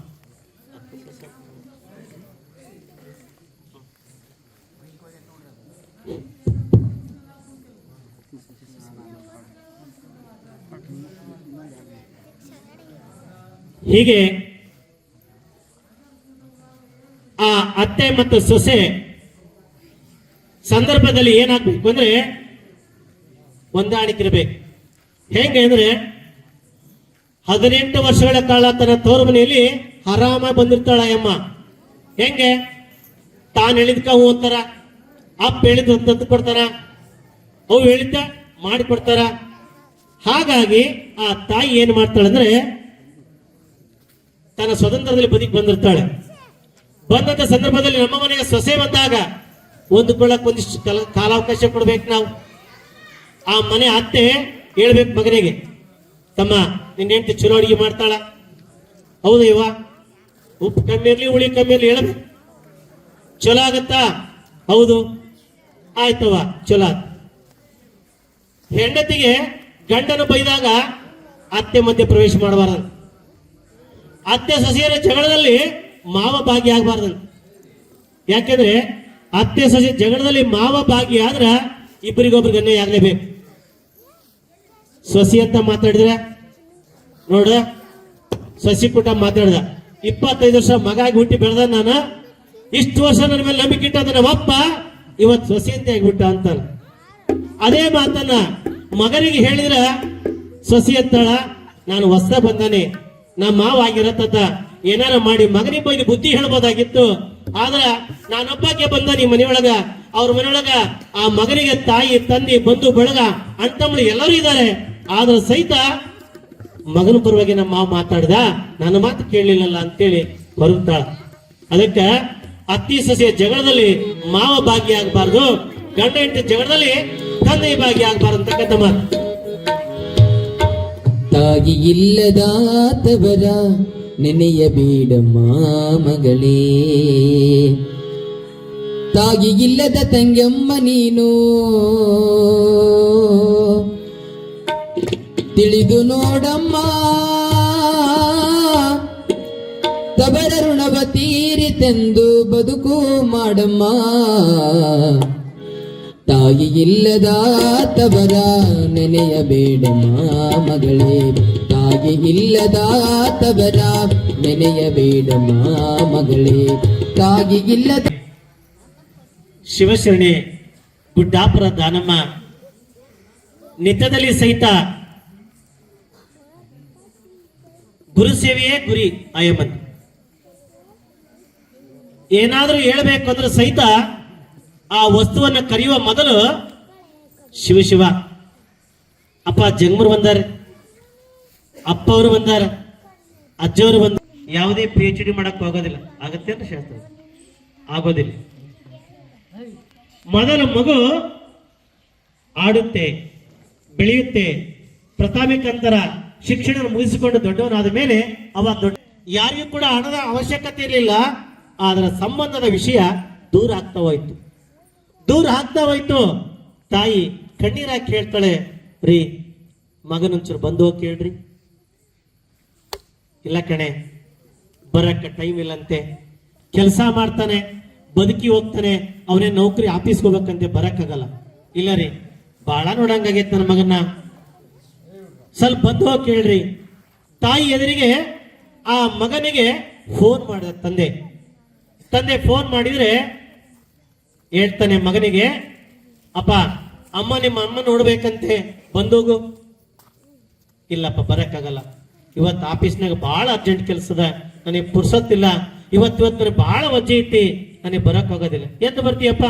Speaker 4: ಹೀಗೆ ಆ ಅತ್ತೆ ಮತ್ತು ಸೊಸೆ ಸಂದರ್ಭದಲ್ಲಿ ಏನಾಗ್ಬೇಕು ಅಂದ್ರೆ ಹೊಂದಾಣಿಕೆ ಇರಬೇಕು. ಹೆಂಗೆ ಅಂದ್ರೆ 18 ವರ್ಷಗಳ ಕಾಲ ತನ್ನ ತವರು ಮನೆಯಲ್ಲಿ ಆರಾಮ ಬಂದಿರ್ತಾಳ ಅಮ್ಮ. ಹೆಂಗೆ ತಾನು ಹೇಳಿದ್ಕ ಹೂ ಅಂತಾರ, ಅಪ್ಪ ಹೇಳಿದ್ ತಂದು ಕೊಡ್ತಾರ, ಅವು ಹೇಳಿದ್ದ ಮಾಡಿಕೊಡ್ತಾರ. ಹಾಗಾಗಿ ಆ ತಾಯಿ ಏನ್ ಮಾಡ್ತಾಳೆ ಅಂದ್ರೆ ತನ್ನ ಸ್ವತಂತ್ರದಲ್ಲಿ ಬದುಕಿ ಬಂದಿರ್ತಾಳೆ. ಬಂದಂತ ಸಂದರ್ಭದಲ್ಲಿ ನಮ್ಮ ಮನೆಗೆ ಸೊಸೆ ಬಂದಾಗ ಹೊಂದ್ಕೊಳ್ಳಕ್ ಒಂದಿಷ್ಟು ಕಾಲಾವಕಾಶ ಕೊಡ್ಬೇಕು ನಾವು. ಆ ಮನೆ ಅತ್ತೆ ಹೇಳ್ಬೇಕು ಮಗನಿಗೆ, ತಮ್ಮ ನಿನ್ನ ಹೆಂಡತಿ ಚಲೋ ಅಡಿಗೆ ಮಾಡ್ತಾಳ, ಹೌದು ಇವ, ಉಪ್ಪು ಕಮ್ಮಿ ಇರ್ಲಿ ಹುಳಿ ಕಮ್ಮಿ ಇರ್ಲಿ ಹೇಳ್ಬೇಕು. ಚಲೋ ಆಗತ್ತಾ? ಹೌದು, ಆಯ್ತವ ಚಲೋ. ಹೆಂಡತಿಗೆ ಗಂಡನ ಬೈದಾಗ ಅತ್ತೆ ಮಧ್ಯೆ ಪ್ರವೇಶ ಮಾಡಬಾರದು. ಅತ್ತೆ ಸೊಸೆಯರ ಜಗಳದಲ್ಲಿ ಮಾವ ಭಾಗಿಯಾಗಬಾರ್ದಂತ. ಯಾಕೆಂದ್ರೆ ಅತ್ತೆ ಸೊಸೆ ಜಗಳದಲ್ಲಿ ಮಾವ ಭಾಗಿಯಾದ್ರ ಇಬ್ಬರಿಗೊಬ್ರಿಗೆ ಅನ್ಯಾಯ ಆಗ್ಲೇಬೇಕು. ಸೊಸಿ ಅಂತ ಮಾತಾಡಿದ್ರೆ ನೋಡ, ಸೊಸಿ ಕೂಟ ಮಾತಾಡ್ದ, 25 ವರ್ಷ ಮಗ ಆಗಿ ಹುಟ್ಟಿ ಬೆಳೆದ ನಾನು, ಇಷ್ಟು ವರ್ಷ ನನ್ನ ಮೇಲೆ ನಂಬಿಕೆ ಇಟ್ಟ ನಮ್ಮಪ್ಪ ಇವತ್ತು ಸೊಸಿ ಅಂತ ಆಗಿಬಿಟ್ಟ ಅಂತಾನ. ಅದೇ ಮಾತನ್ನ ಮಗನಿಗೆ ಹೇಳಿದ್ರ ಸೊಸಿ ಅಂತಾಳ, ನಾನು ಹೊಸ ಬಂದಾನೆ, ನಮ್ಮ ಮಾವ ಆಗಿರತ್ತ ಏನಾರ ಮಾಡಿ ಮಗನಿಗೆ ಬೈದು ಬುದ್ಧಿ ಹೇಳ್ಬೋದಾಗಿತ್ತು. ಆದ್ರ ನಾನೊಬ್ಬಕ್ಕೆ ಬಂದ ನಿಮ್ಮ ಮನೆಯೊಳಗ, ಅವ್ರ ಮನೆಯೊಳಗ ಆ ಮಗನಿಗೆ ತಾಯಿ ತಂದೆ ಬಂಧು ಬಳಗ ಅಣ್ತಮ್ಮಳು ಎಲ್ಲರೂ ಇದ್ದಾರೆ. ಆದ್ರ ಸಹಿತ ಮಗನ ಪರವಾಗಿ ನಮ್ಮ ಮಾವ ಮಾತಾಡ್ದ, ನನ್ನ ಮಾತು ಕೇಳಲಿಲ್ಲಲ್ಲ ಅಂತೇಳಿ ಬರುತ್ತಾಳ. ಅದಕ್ಕೆ ಅತ್ತಿ ಸೊಸೆಯ ಜಗಳದಲ್ಲಿ ಮಾವ ಭಾಗಿಯಾಗಬಾರ್ದು, ಗಂಡ ಹೆಂಡತಿ ಜಗಳದಲ್ಲಿ ತಂದೆ ಭಾಗಿಯಾಗಬಾರ್ದು ಅಂತಕ್ಕಂಥ ಮಾತು.
Speaker 1: ತಾಗಿ ಇಲ್ಲದಾತವರ ನೆನೆಯಬೇಡಮ್ಮ ಮಗಳೇ, ತಾಗಿ ಇಲ್ಲದ ತಂಗಮ್ಮ ನೀನು, ತಿಳಿದು ನೋಡಮ್ಮ ತವರ ಋಣವ ತೀರಿತೆಂದು ಬದುಕು ಮಾಡಮ್ಮ. ತಾಯಿ ಇಲ್ಲದ ತವರ ನೆನೆಯಬೇಡಮ್ಮ ಮಗಳೇ, ತಾಯಿ ಇಲ್ಲದ ತವರ ನೆನೆಯಬೇಡಮ್ಮ ಮಗಳೇ, ತಾಯಿ ಇಲ್ಲದ.
Speaker 4: ಶಿವಶರಣೆ ಗುಡ್ಡಾಪುರ ದಾನಮ್ಮ ನಿತ್ಯದಲ್ಲಿ ಸಹಿತ ಗುರು ಸೇವೆಯೇ ಗುರಿ ಆಯಮ್ಮನ್. ಏನಾದ್ರೂ ಹೇಳ್ಬೇಕು ಅಂದ್ರೆ ಸಹಿತ ಆ ವಸ್ತುವನ್ನು ಕರೆಯುವ ಮೊದಲು ಶಿವ ಶಿವ ಅಪ್ಪ ಜಂಗಮರು ಬಂದಾರೆ, ಅಪ್ಪ ಅವರು ಬಂದಾರ, ಅಜ್ಜವರು ಬಂದ. ಯಾವುದೇ PhD ಮಾಡಕ್ ಹೋಗೋದಿಲ್ಲ, ಆಗತ್ತೆ ಅಂತ ಶಾಸ್ತ್ರ ಆಗೋದಿಲ್ಲ. ಮೊದಲ ಮಗು ಆಡುತ್ತೆ, ಬೆಳೆಯುತ್ತೆ, ಪ್ರಾಥಮಿಕಂತರ ಶಿಕ್ಷಣ ಮುಗಿಸಿಕೊಂಡು ದೊಡ್ಡವನಾದ ಮೇಲೆ ಅವ ದೊಡ್ಡ, ಯಾರಿಗೂ ಕೂಡ ಹಣದ ಅವಶ್ಯಕತೆ ಇರಲಿಲ್ಲ. ಅದರ ಸಂಬಂಧದ ವಿಷಯ ದೂರ ಆಗ್ತಾ ಹೋಯ್ತು. ತಾಯಿ ಕಣ್ಣೀರಾಗಿ ಕೇಳ್ತಾಳೆ, ರೀ ಮಗನೊಂಚೂರು ಬಂದು ಹೋಗಿ ಕೇಳ್ರಿ. ಇಲ್ಲ ಕಣೆ, ಬರಕ್ಕೆ ಟೈಮ್ ಇಲ್ಲಂತೆ, ಕೆಲಸ ಮಾಡ್ತಾನೆ, ಬದುಕಿ ಹೋಗ್ತಾನೆ, ಅವನೇ ನೌಕರಿ ಆಫೀಸ್ಗೆ ಹೋಗ್ಬೇಕಂತೆ, ಬರಕ್ಕಾಗಲ್ಲ. ಇಲ್ಲ ರೀ, ಬಾಳ ನೋಡಂಗಾಗೈತೆ ನನ್ನ ಮಗನ್ನ, ಸ್ವಲ್ಪ ಬಂದು ಹೋಗಿ ಕೇಳ್ರಿ. ತಾಯಿ ಎದುರಿಗೆ ಆ ಮಗನಿಗೆ ಫೋನ್ ಮಾಡಿದ ತಂದೆ ಫೋನ್ ಮಾಡಿದ್ರೆ ಹೇಳ್ತಾನೆ ಮಗನಿಗೆ, ಅಪ್ಪ ಅಮ್ಮ ನಿಮ್ಮ ಅಮ್ಮ ನೋಡ್ಬೇಕಂತೆ, ಬಂದೋಗು. ಇಲ್ಲಪ್ಪ ಬರಕ್ಕಾಗಲ್ಲ, ಇವತ್ತು ಆಫೀಸ್ನಾಗ ಬಹಳ ಅರ್ಜೆಂಟ್ ಕೆಲಸದ, ನನಗೆ ಪುರ್ಸತ್ತಿಲ್ಲ, ಇವತ್ತು ಬಹಳ ವಜ್ಜೆ ಐತಿ, ನನಗೆ ಬರಕ್ ಹೋಗೋದಿಲ್ಲ. ಎಂದು ಬರ್ತೀಯಪ್ಪ?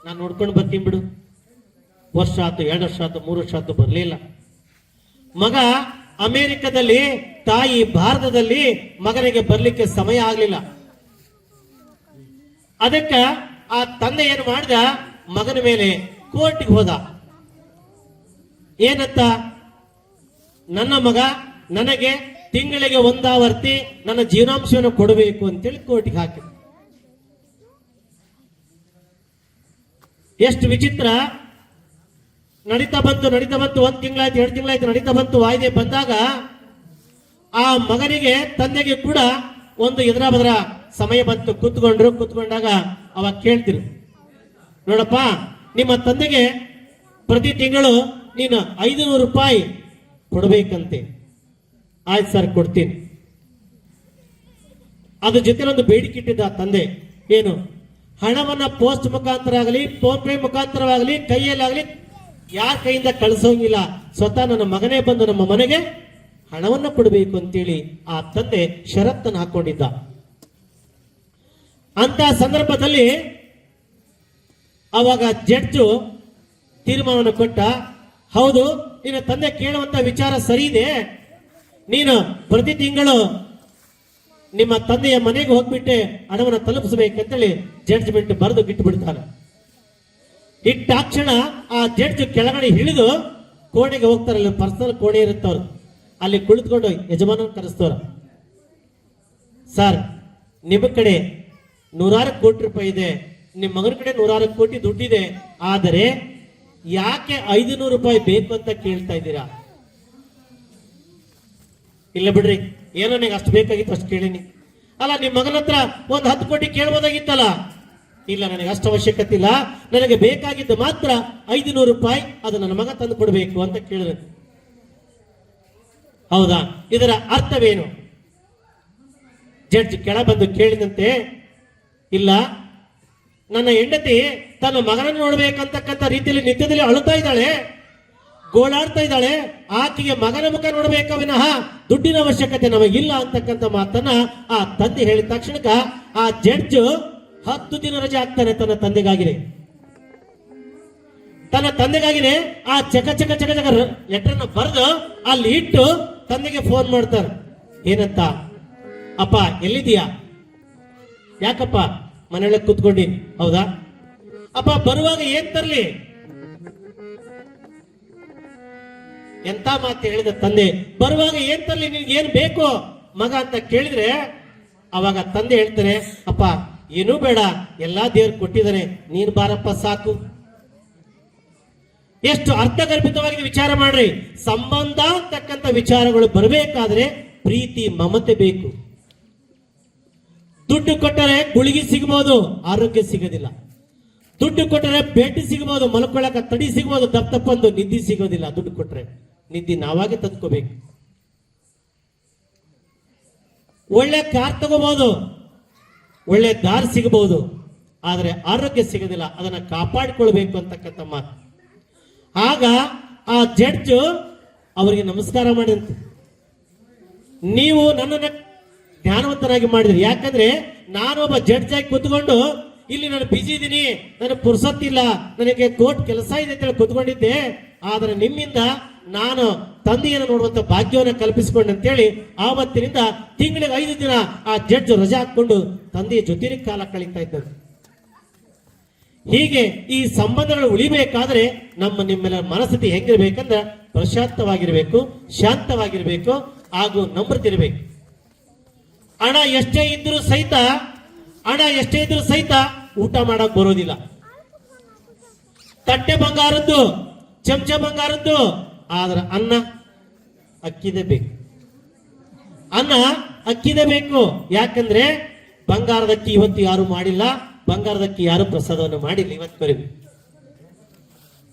Speaker 4: ನಾನು ನೋಡ್ಕೊಂಡು ಬರ್ತೀನಿ ಬಿಡು. ವರ್ಷ ಆಯ್ತು, 2 ವರ್ಷ ಆಯ್ತು, 3 ವರ್ಷ ಆಯ್ತು, ಬರ್ಲಿಲ್ಲ. ಮಗ ಅಮೆರಿಕದಲ್ಲಿ, ತಾಯಿ ಭಾರತದಲ್ಲಿ, ಮಗನಿಗೆ ಬರ್ಲಿಕ್ಕೆ ಸಮಯ ಆಗ್ಲಿಲ್ಲ. ಅದಕ್ಕ ಆ ತಂದೆ ಏನು ಮಾಡಿದ, ಮಗನ ಮೇಲೆ ಕೋರ್ಟ್ಗೆ ಹೋದ. ಏನಂತ? ನನ್ನ ಮಗ ನನಗೆ ತಿಂಗಳಿಗೆ 1 ಆವರ್ತಿ ನನ್ನ ಜೀವನಾಂಶವನ್ನು ಕೊಡಬೇಕು ಅಂತೇಳಿ ಕೋರ್ಟ್ಗೆ ಹಾಕಿದ. ಎಷ್ಟು ವಿಚಿತ್ರ! ನಡೀತಾ ಬಂತು 1 ತಿಂಗಳಾಯ್ತು, 2 ತಿಂಗಳಾಯ್ತು, ನಡೀತಾ ಬಂತು. ವಾಯ್ದೆ ಬಂದಾಗ ಆ ಮಗನಿಗೆ ತಂದೆಗೆ ಕೂಡ ಒಂದು ಎದುರ ಬದರ ಸಮಯ ಬಂತು. ಕೂತ್ಕೊಂಡಾಗ ಅವಾಗ ಕೇಳ್ತಿರು, ನೋಡಪ್ಪ, ನಿಮ್ಮ ತಂದೆಗೆ ಪ್ರತಿ ತಿಂಗಳು ನೀನು 500 ರೂಪಾಯಿ ಕೊಡಬೇಕಂತೆ. ಆಯ್ತು ಸರ್, ಕೊಡ್ತೀನಿ. ಅದ್ರ ಜೊತೆ ಒಂದು ಬೇಡಿಕೆ ಇಟ್ಟಿದ್ದ ತಂದೆ. ಏನು? ಹಣವನ್ನ ಪೋಸ್ಟ್ ಮುಖಾಂತರ ಆಗಲಿ, ಫೋನ್ ಪೇ ಮುಖಾಂತರವಾಗಲಿ, ಕೈಯಲ್ಲಾಗಲಿ ಯಾರ ಕೈಯಿಂದ ಕಳಿಸೋಂಗಿಲ್ಲ, ಸ್ವತಃ ನನ್ನ ಮಗನೇ ಬಂದು ನಮ್ಮ ಮನೆಗೆ ಹಣವನ್ನ ಕೊಡಬೇಕು ಅಂತೇಳಿ ಆ ತಂದೆ ಷರತ್ತನ್ನು ಹಾಕೊಂಡಿದ್ದ. ಅಂತ ಸಂದರ್ಭದಲ್ಲಿ ಅವಾಗ ಜಡ್ಜು ತೀರ್ಮಾನವನ್ನು ಕೊಟ್ಟ, ಹೌದು, ನಿನ್ನ ತಂದೆ ಕೇಳುವಂತ ವಿಚಾರ ಸರಿ ಇದೆ. ನೀನು ಪ್ರತಿ ತಿಂಗಳು ನಿಮ್ಮ ತಂದೆಯ ಮನೆಗೆ ಹೋಗ್ಬಿಟ್ಟೆ ಹಣವನ್ನು ತಲುಪಿಸಬೇಕಂತೇಳಿ ಜಡ್ಜ್ಮೆಂಟ್ ಬರೆದು ಬಿಟ್ಟುಬಿಡ್ತಾನೆ. ಇಟ್ಟಾಕ್ಷಣ ಆ ಜಡ್ಜ್ ಕೆಳಗಡೆ ಇಳಿದು ಕೋಣೆಗೆ ಹೋಗ್ತಾರಲ್ಲ, ಪರ್ಸನಲ್ ಕೋಣೆ ಇರುತ್ತವ್ರು, ಅಲ್ಲಿ ಕುಳಿತುಕೊಂಡು ಯಜಮಾನ ಕರೆಸ್ತವ್ರ. ಸರ್, ನಿಮ್ಮ ಕಡೆ 100 ಕೋಟಿ ರೂಪಾಯಿ ಇದೆ, ನಿಮ್ಮ ಮಗನ ಕಡೆ 100 ಕೋಟಿ ದುಡ್ಡಿದೆ, ಆದರೆ ಯಾಕೆ 500 ರೂಪಾಯಿ ಬೇಕು ಅಂತ ಕೇಳ್ತಾ ಇದ್ದೀರಾ? ಇಲ್ಲ ಬಿಡ್ರಿ, ಏನೋ ನನಗೆ ಅಷ್ಟು ಬೇಕಾಗಿತ್ತು, ಅಷ್ಟು ಕೇಳೀನಿ. ಅಲ್ಲ, ನಿಮ್ಮ ಮಗನ ಹತ್ರ ಒಂದು 10 ಕೋಟಿ ಕೇಳ್ಬೋದಾಗಿತ್ತಲ್ಲ. ಇಲ್ಲ, ನನಗೆ ಅಷ್ಟು ಅವಶ್ಯಕತೆ ಇಲ್ಲ, ನನಗೆ ಬೇಕಾಗಿದ್ದು ಮಾತ್ರ 500 ರೂಪಾಯಿ, ಅದು ನನ್ನ ಮಗ ತಂದು ಕೊಡಬೇಕು ಅಂತ ಕೇಳಿದ್ರೆ, ಹೌದಾ, ಇದರ ಅರ್ಥವೇನು? ಜಡ್ಜ್ ಕೆಳ ಬಂದು ಕೇಳಿದಂತೆ, ಇಲ್ಲ, ನನ್ನ ಹೆಂಡತಿ ತನ್ನ ಮಗನನ್ನು ನೋಡ್ಬೇಕಂತಕ್ಕಂಥ ರೀತಿಯಲ್ಲಿ ನಿತ್ಯದಲ್ಲಿ ಅಳುತ್ತಾ ಇದ್ದಾಳೆ, ಗೋಳಾಡ್ತಾ ಇದ್ದಾಳೆ. ಆಕೆಗೆ ಮಗನ ಮುಖ ನೋಡ್ಬೇಕ ವಿನಃ ದುಡ್ಡಿನ ಅವಶ್ಯಕತೆ ನಮಗಿಲ್ಲ ಅಂತಕ್ಕಂಥ ಮಾತನ್ನ ಆ ತಂದೆ ಹೇಳಿದ ತಕ್ಷಣಕ್ಕ ಆ ಜಡ್ಜ್ 10 ದಿನ ರಜೆ ಆಗ್ತಾನೆ ತನ್ನ ತಂದೆಗಾಗಿನೇ ಆ ಚಕ ಲೆಟರ್ನ ಬರೆದು ಅಲ್ಲಿ ಇಟ್ಟು ತಂದೆಗೆ ಫೋನ್ ಮಾಡ್ತಾರೆ. ಏನಂತ? ಅಪ್ಪ ಎಲ್ಲಿದೀಯಾ? ಯಾಕಪ್ಪ? ಮನೆಯೊಳಗೆ ಕೂತ್ಕೊಂಡಿ. ಹೌದಾ? ಅಪ್ಪ ಬರುವಾಗ ಏನ್ ತರ್ಲಿ? ಎಂತ ಮಾತು ಹೇಳಿದ ತಂದೆ, ಬರುವಾಗ ಏನ್ ತರ್ಲಿ, ನಿನ್ಗೆ ಏನ್ ಬೇಕು ಮಗ ಅಂತ ಕೇಳಿದ್ರೆ ಅವಾಗ ತಂದೆ ಹೇಳ್ತಾನೆ, ಅಪ್ಪ ಏನೂ ಬೇಡ, ಎಲ್ಲಾ ದೇವ್ರು ಕೊಟ್ಟಿದ್ದಾನೆ, ನೀನ್ ಬಾರಪ್ಪ ಸಾಕು. ಎಷ್ಟು ಅರ್ಥಗರ್ಭಿತವಾಗಿ ವಿಚಾರ ಮಾಡ್ರಿ. ಸಂಬಂಧ ಅಂತಕ್ಕಂಥ ವಿಚಾರಗಳು ಬರಬೇಕಾದ್ರೆ ಪ್ರೀತಿ ಮಮತೆ ಬೇಕು. ದುಡ್ಡು ಕೊಟ್ಟರೆ ಗುಳಿಗೆ ಸಿಗಬಹುದು, ಆರೋಗ್ಯ ಸಿಗೋದಿಲ್ಲ. ದುಡ್ಡು ಕೊಟ್ಟರೆ ಭೇಟಿ ಸಿಗಬಹುದು, ಮಲ್ಕೊಳ್ಳಕ ತಡಿ ಸಿಗಬಹುದು, ದಪ್ಪಂದು ನಿದ್ದೆ ಸಿಗೋದಿಲ್ಲ. ದುಡ್ಡು ಕೊಟ್ಟರೆ ನಿದ್ದೆ ನಾವಾಗೆ ತಂದ್ಕೋಬೇಕು. ಒಳ್ಳೆ ಕಾರ್ ತಗೋಬಹುದು, ಒಳ್ಳೆ ದಾರಿ ಸಿಗಬಹುದು, ಆದರೆ ಆರೋಗ್ಯ ಸಿಗೋದಿಲ್ಲ. ಅದನ್ನ ಕಾಪಾಡಿಕೊಳ್ಬೇಕು ಅಂತಕ್ಕಂಥ ಮಾತು. ಆಗ ಆ ಜಡ್ಜ್ ಅವರಿಗೆ ನಮಸ್ಕಾರ ಮಾಡಿದಂತೆ, ನೀವು ನನ್ನನ್ನು ಜ್ಞಾನವಂತನಾಗಿ ಮಾಡಿದ್ರಿ. ಯಾಕಂದ್ರೆ ನಾನೊಬ್ಬ ಜಡ್ಜ್ ಆಗಿ ಕೂತ್ಕೊಂಡು ಇಲ್ಲಿ ನಾನು ಬಿಜಿ ಇದ್ದೀನಿ, ನನಗೆ ಪುರ್ಸತ್ತಿಲ್ಲ, ನನಗೆ ಕೋರ್ಟ್ ಕೆಲಸ ಇದೆ ಅಂತ ಹೇಳಿ ಕೂತ್ಕೊಂಡಿದ್ದೆ. ಆದರೆ ನಿಮ್ಮಿಂದ ನಾನು ತಂದೆಯನ್ನು ನೋಡುವಂತ ಭಾಗ್ಯವನ್ನು ಕಲ್ಪಿಸಿಕೊಂಡೆ ಅಂತೇಳಿ ಆವತ್ತಿನಿಂದ ತಿಂಗಳಿಗೆ 5 ದಿನ ಆ ಜಡ್ಜ್ ರಜೆ ಹಾಕೊಂಡು ತಂದೆಯ ಜೊತೆಗೆ ಕಾಲ ಕಳೀತಾ ಇದ್ದರು. ಹೀಗೆ ಈ ಸಂಬಂಧಗಳು ಉಳಿಬೇಕಾದ್ರೆ ನಿಮ್ಮೆಲ್ಲ ಮನಸ್ಥಿತಿ ಹೆಂಗಿರ್ಬೇಕಂದ್ರೆ ಪ್ರಶಾಂತವಾಗಿರ್ಬೇಕು, ಶಾಂತವಾಗಿರ್ಬೇಕು, ಹಾಗೂ ನಮ್ರತಿರ್ಬೇಕು. ಹಣ ಎಷ್ಟೇ ಇದ್ರೂ ಸಹಿತ ಊಟ ಮಾಡಕ್ ಬರೋದಿಲ್ಲ. ತಟ್ಟೆ ಬಂಗಾರದ್ದು, ಚಮಚ ಬಂಗಾರದ್ದು, ಆದ್ರೆ ಅನ್ನ ಅಕ್ಕಿದೆ ಬೇಕು. ಯಾಕಂದ್ರೆ ಬಂಗಾರದ ಅಕ್ಕಿ ಇವತ್ತು ಯಾರು ಮಾಡಿಲ್ಲ, ಬಂಗಾರದ ಅಕ್ಕಿ ಯಾರು ಪ್ರಸಾದವನ್ನು ಮಾಡಿಲ್ಲ ಇವತ್ತುವರೆಗೂ.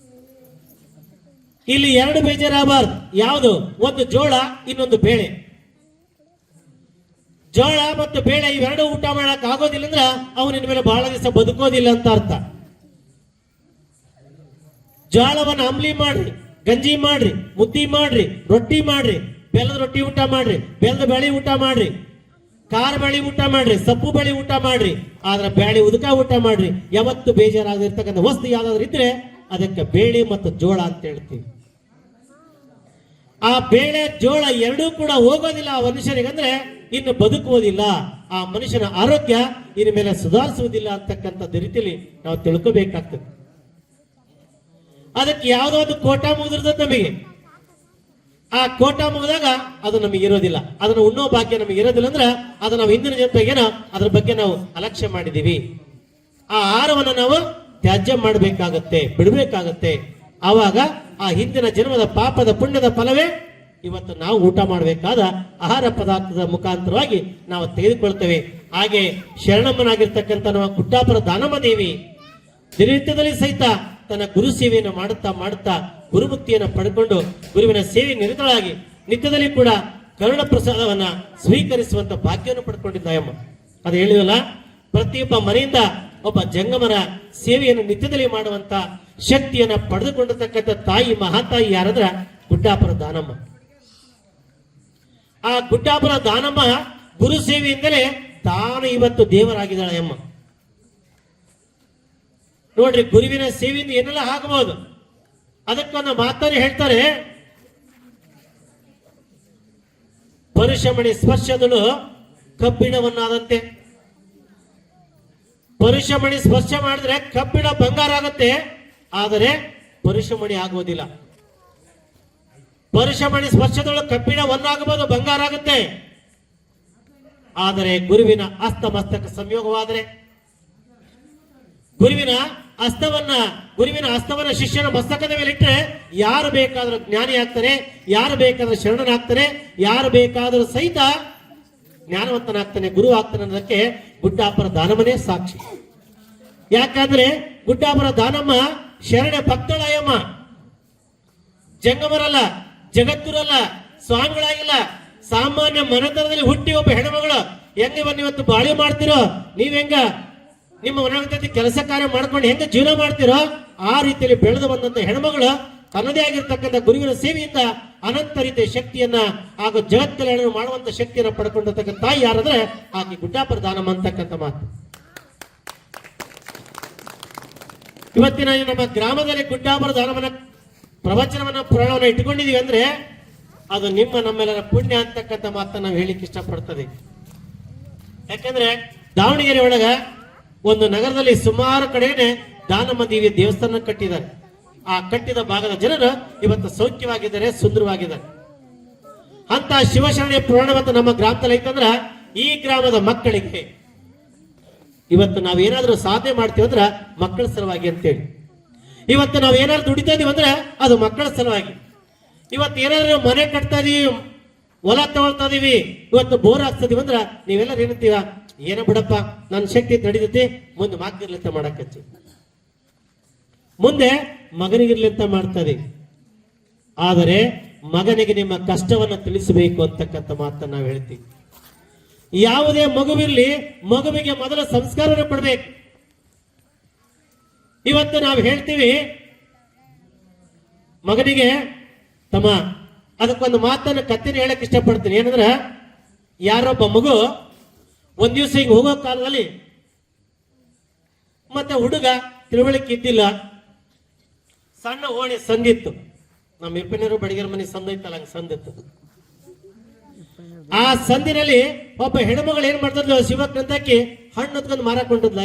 Speaker 4: ಇಲ್ಲಿ 2 ಬೇಜಾರಾಗಬಾರ್ದು. ಯಾವುದು? ಒಂದು ಜೋಳ, ಇನ್ನೊಂದು ಬೇಳೆ. ಜೋಳ ಮತ್ತು ಬೇಳೆ ಇವೆರಡು ಊಟ ಮಾಡಕ್ ಆಗೋದಿಲ್ಲ ಅಂದ್ರೆ ಅವನಿನ ಮೇಲೆ ಬಹಳ ದಿವಸ ಬದುಕೋದಿಲ್ಲ ಅಂತ ಅರ್ಥ. ಜೋಳವನ್ನ ಅಂಬ್ಲಿ ಮಾಡ್ರಿ, ಗಂಜಿ ಮಾಡ್ರಿ, ಮುದ್ದಿ ಮಾಡ್ರಿ, ರೊಟ್ಟಿ ಮಾಡ್ರಿ, ಬೆಲ್ಲದ ರೊಟ್ಟಿ ಊಟ ಮಾಡ್ರಿ, ಬೆಲ್ಲದ ಬೇಳೆ ಊಟ ಮಾಡ್ರಿ. ಖಾರ ಬೇಳೆ ಊಟ ಮಾಡ್ರಿ, ಸೊಪ್ಪು ಬೇಳೆ ಊಟ ಮಾಡ್ರಿ, ಆದ್ರೆ ಬೇಳೆ ಉದಕ ಊಟ ಮಾಡ್ರಿ. ಯಾವತ್ತು ಬೇಜಾರಾಗಿರ್ತಕ್ಕಂಥ ವಸ್ತು ಯಾವ್ದಾದ್ರು ಇದ್ರೆ ಅದಕ್ಕೆ ಬೇಳೆ ಮತ್ತು ಜೋಳ ಅಂತ ಹೇಳ್ತೀವಿ. ಆ ಬೇಳೆ ಜೋಳ ಎರಡೂ ಕೂಡ ಹೋಗೋದಿಲ್ಲ ಆ ಮನುಷ್ಯನಿಗೆ ಅಂದ್ರೆ ಇನ್ನು ಬದುಕುವುದಿಲ್ಲ, ಆ ಮನುಷ್ಯನ ಆರೋಗ್ಯ ಇನ್ನು ಮೇಲೆ ಸುಧಾರಿಸುವುದಿಲ್ಲ ಅಂತಕ್ಕಂಥದ್ದು ರೀತಿಯಲ್ಲಿ ನಾವು ತಿಳ್ಕೋಬೇಕಾಗ್ತದೆ. ಅದಕ್ಕೆ ಯಾವುದೋ ಒಂದು ಕೋಟ ಮುಗಿದಿರ್ತದೆ ನಮಗೆ. ಆ ಕೋಟ ಮುಗಿದಾಗ ಅದು ನಮಗೆ ಇರೋದಿಲ್ಲ, ಅದನ್ನು ಉಣ್ಣೋ ಭಾಗ್ಯ ನಮಗೆ ಇರೋದಿಲ್ಲ ಅಂದ್ರೆ ಅದು ನಾವು ಹಿಂದಿನ ಜನತೆಗೇನೋ ಅದ್ರ ಬಗ್ಗೆ ನಾವು ಅಲಕ್ಷ್ಯ ಮಾಡಿದೀವಿ. ಆ ಆಹಾರವನ್ನು ನಾವು ತ್ಯಾಜ್ಯ ಮಾಡಬೇಕಾಗತ್ತೆ, ಬಿಡಬೇಕಾಗತ್ತೆ. ಆವಾಗ ಆ ಹಿಂದಿನ ಜನ್ಮದ ಪಾಪದ ಪುಣ್ಯದ ಫಲವೇ ಇವತ್ತು ನಾವು ಊಟ ಮಾಡಬೇಕಾದ ಆಹಾರ ಪದಾರ್ಥದ ಮುಖಾಂತರವಾಗಿ ನಾವು ತೆಗೆದುಕೊಳ್ತೇವೆ. ಹಾಗೆ ಶರಣಮ್ಮನಾಗಿರ್ತಕ್ಕಂಥ ನಮ್ಮ ಗುಡ್ಡಾಪುರ ದಾನಮ್ಮ ದೇವಿ ದಿನನಿತ್ಯದಲ್ಲಿ ಸಹಿತ ತನ್ನ ಗುರು ಸೇವೆಯನ್ನು ಮಾಡುತ್ತಾ ಮಾಡುತ್ತಾ ಗುರುಮುಕ್ತಿಯನ್ನು ಪಡ್ಕೊಂಡು ಗುರುವಿನ ಸೇವೆ ನಿರತಳಾಗಿ ನಿತ್ಯದಲ್ಲಿ ಕೂಡ ಕರುಣ ಪ್ರಸಾದವನ್ನ ಸ್ವೀಕರಿಸುವಂತ ಭಾಗ್ಯವನ್ನು ಪಡ್ಕೊಂಡಿದ್ದ ಅಮ್ಮ. ಅದು ಹೇಳಿದಲ್ಲ, ಪ್ರತಿಯೊಬ್ಬ ಮನೆಯಿಂದ ಒಬ್ಬ ಜಂಗಮರ ಸೇವೆಯನ್ನು ನಿತ್ಯದಲ್ಲಿ ಮಾಡುವಂತ ಶಕ್ತಿಯನ್ನ ಪಡೆದುಕೊಂಡಿರ್ತಕ್ಕಂಥ ತಾಯಿ ಮಹಾತಾಯಿ ಯಾರಂದ್ರ ಗುಡ್ಡಾಪುರ ದಾನಮ್ಮ. ಆ ಗುಡ್ಡಾಪುರ ದಾನಮ್ಮ ಗುರು ಸೇವೆಯಿಂದಲೇ ತಾನು ಇವತ್ತು ದೇವರಾಗಿದ್ದಾಳೆ ಅಮ್ಮ. ನೋಡ್ರಿ, ಗುರುವಿನ ಸೇವೆಯಿಂದ ಏನೆಲ್ಲ ಆಗಬಹುದು. ಅದಕ್ಕೊಂದು ಮಾತನ್ನು ಹೇಳ್ತಾರೆ, ಪರುಷಮಣಿ ಸ್ಪರ್ಶದಳು ಕಬ್ಬಿಣವನ್ನಾದಂತೆ. ಪರುಷಮಣಿ ಸ್ಪರ್ಶ ಮಾಡಿದ್ರೆ ಕಬ್ಬಿಣ ಬಂಗಾರ ಆಗುತ್ತೆ, ಆದರೆ ಪರುಷಮಣಿ ಆಗುವುದಿಲ್ಲ. ಪರುಷಮಣಿ ಸ್ಪರ್ಶದಳು ಕಬ್ಬಿಣ ಒಂದಾಗಬಹುದು, ಬಂಗಾರ ಆಗುತ್ತೆ. ಆದರೆ ಗುರುವಿನ ಹಸ್ತಮಸ್ತಕ ಸಂಯೋಗವಾದರೆ, ಗುರುವಿನ ಹಸ್ತವನ್ನ ಶಿಷ್ಯನ ಮಸ್ತಕದ ಮೇಲೆ ಇಟ್ಟರೆ ಯಾರು ಬೇಕಾದರೂ ಜ್ಞಾನಿ ಆಗ್ತಾನೆ, ಯಾರು ಬೇಕಾದರೂ ಶರಣನಾಗ್ತಾನೆ, ಯಾರು ಬೇಕಾದರೂ ಸಹಿತ ಜ್ಞಾನವಂತನಾಗ್ತಾನೆ, ಗುರು ಆಗ್ತಾನೆ ಅನ್ನೋದಕ್ಕೆ ಗುಡ್ಡಾಪುರ ದಾನಮ್ಮನೇ ಸಾಕ್ಷಿ. ಯಾಕಂದ್ರೆ ಗುಡ್ಡಾಪುರ ದಾನಮ್ಮ ಶರಣ ಭಕ್ತಳಾಯಮ್ಮ, ಜಂಗಮರಲ್ಲ, ಜಗದ್ಗುರಲ್ಲ, ಸ್ವಾಮಿಗಳಾಗಿಲ್ಲ, ಸಾಮಾನ್ಯ ಮನೆತನದಲ್ಲಿ ಹುಟ್ಟಿ ಒಬ್ಬ ಹೆಣ್ಮಗಳು. ಹೆಂಗೆ ಇವತ್ತು ಬಾಳಿ ಮಾಡ್ತಿರೋ, ನೀವ್ ಹೆಂಗ ನಿಮ್ಮ ಮನೆ ಕೆಲಸ ಕಾರ್ಯ ಮಾಡ್ಕೊಂಡು ಹೆಂಗ ಜೀವನ ಮಾಡ್ತಿರೋ ಆ ರೀತಿಯಲ್ಲಿ ಬೆಳೆದು ಬಂದಂತ ಹೆಣ್ಮಗಳು ತನ್ನದೇ ಆಗಿರ್ತಕ್ಕಂಥ ಗುರುವಿನ ಸೇವೆಯಿಂದ ಅನಂತ ರೀತಿಯ ಶಕ್ತಿಯನ್ನ ಹಾಗೂ ಜಗತ್ ಕಲ್ಯಾಣ ಮಾಡುವಂತ ಶಕ್ತಿಯನ್ನ ಪಡ್ಕೊಂಡಿರ್ತಕ್ಕಂಥ ತಾಯಿ ಯಾರಂದ್ರೆ ಆಕೆ ಗುಡ್ಡಾಪುರ ದಾನಮ್ಮ ಅಂತಕ್ಕಂಥ ಮಾತು. ಇವತ್ತಿನ ನಮ್ಮ ಗ್ರಾಮದಲ್ಲಿ ಗುಡ್ಡಾಪುರ ದಾನವನ್ನ ಪ್ರವಚನವನ್ನ ಪುರಾಣವನ್ನ ಇಟ್ಕೊಂಡಿದೀವಿ ಅಂದ್ರೆ ಅದು ನಮ್ಮೆಲ್ಲರ ಪುಣ್ಯ ಅಂತಕ್ಕಂಥ ಮಾತನ್ನ ನಾವು ಹೇಳಿಕ್ಕೆ ಇಷ್ಟಪಡ್ತದೆ. ಯಾಕಂದ್ರೆ ದಾವಣಗೆರೆ ಒಳಗ ಒಂದು ನಗರದಲ್ಲಿ ಸುಮಾರು ಕಡೆಗೆ ದಾನಮ್ಮ ದೇವಿಯ ದೇವಸ್ಥಾನ ಕಟ್ಟಿದ್ದಾರೆ. ಆ ಕಟ್ಟಿದ ಭಾಗದ ಜನರು ಇವತ್ತು ಸೌಖ್ಯವಾಗಿದ್ದಾರೆ, ಸುಂದರವಾಗಿದ್ದಾರೆ. ಅಂತ ಶಿವಶರಣೆಯ ಪುರಾಣವಂತ ನಮ್ಮ ಗ್ರಾಮದಲ್ಲಿ ಐತಂದ್ರ ಈ ಗ್ರಾಮದ ಮಕ್ಕಳಿಗೆ ಇವತ್ತು ನಾವೇನಾದ್ರೂ ಸಾಧನೆ ಮಾಡ್ತೀವಿ ಅಂದ್ರ ಮಕ್ಕಳ ಸಲುವಾಗಿ ಅಂತೇಳಿ. ಇವತ್ತು ನಾವ್ ಏನಾದ್ರು ದುಡಿತಾ ಇದೀವಿ ಅಂದ್ರೆ ಅದು ಮಕ್ಕಳ ಸಲುವಾಗಿ. ಇವತ್ತು ಏನಾದ್ರು ಮನೆ ಕಟ್ತಾ ಇದೀವಿ, ಹೊಲ ತಗೊಳ್ತಾ ಇದೀವಿ, ಇವತ್ತು ಬೋರ್ ಹಾಕ್ತಾ ಇದೀವಿ ಅಂದ್ರ ನೀವೆಲ್ಲರೂ ಏನಂತೀವ, ಏನ ಬಿಡಪ್ಪ ನನ್ನ ಶಕ್ತಿ ನಡೀತೈತಿ, ಮುಂದೆ ಮಗನಿರ್ಲಿ ಅಂತ ಮಾಡಕತ್ತಿ, ಮುಂದೆ ಮಗನಿಗಿರ್ಲಿ ಅಂತ ಮಾಡ್ತಾರೆ. ಆದರೆ ಮಗನಿಗೆ ನಿಮ್ಮ ಕಷ್ಟವನ್ನ ತಿಳಿಸಬೇಕು ಅಂತಕ್ಕಂಥ ಮಾತನ್ನ ನಾವು ಹೇಳ್ತೀವಿ. ಯಾವುದೇ ಮಗುವಿರ್ಲಿ, ಮಗುವಿಗೆ ಮೊದಲ ಸಂಸ್ಕಾರನ ಕೊಡ್ಬೇಕು. ಇವತ್ತು ನಾವು ಹೇಳ್ತೀವಿ ಮಗನಿಗೆ, ತಮ್ಮ ಅದಕ್ಕೊಂದು ಮಾತನ್ನು ಕತ್ತಿನ ಹೇಳಕ್ ಇಷ್ಟಪಡ್ತೀನಿ. ಏನಂದ್ರೆ ಯಾರೊಬ್ಬ ಮಗು ಒಂದ್ ದಿವಸ ಹಿಂಗ್ ಹೋಗೋ ಕಾಲದಲ್ಲಿ ಮತ್ತೆ ಹುಡುಗ ತಿಳುವಳಿಕೆ ಇದ್ದಿಲ್ಲ, ಸಣ್ಣ ಓಣಿ ಸಂದಿತ್ತು. ನಮ್ಮ ಇರ್ಪನೀರು ಬಡಿಗೆರ ಮನೆ ಸಂದೈತಲ್ಲ, ಹಂಗ ಸಂದಿತ್ತು. ಆ ಸಂದಿನಲ್ಲಿ ಒಬ್ಬ ಹೆಣ್ಮಗಳು ಏನ್ ಮಾಡ್ತಿದ್ಲು, ಶಿವಕ್ಕಂತಕ್ಕಿ ಹಣ್ಣು ಹೊತ್ಕೊಂಡು ಮಾರಾಕೊಂಡಿದ್ಲ.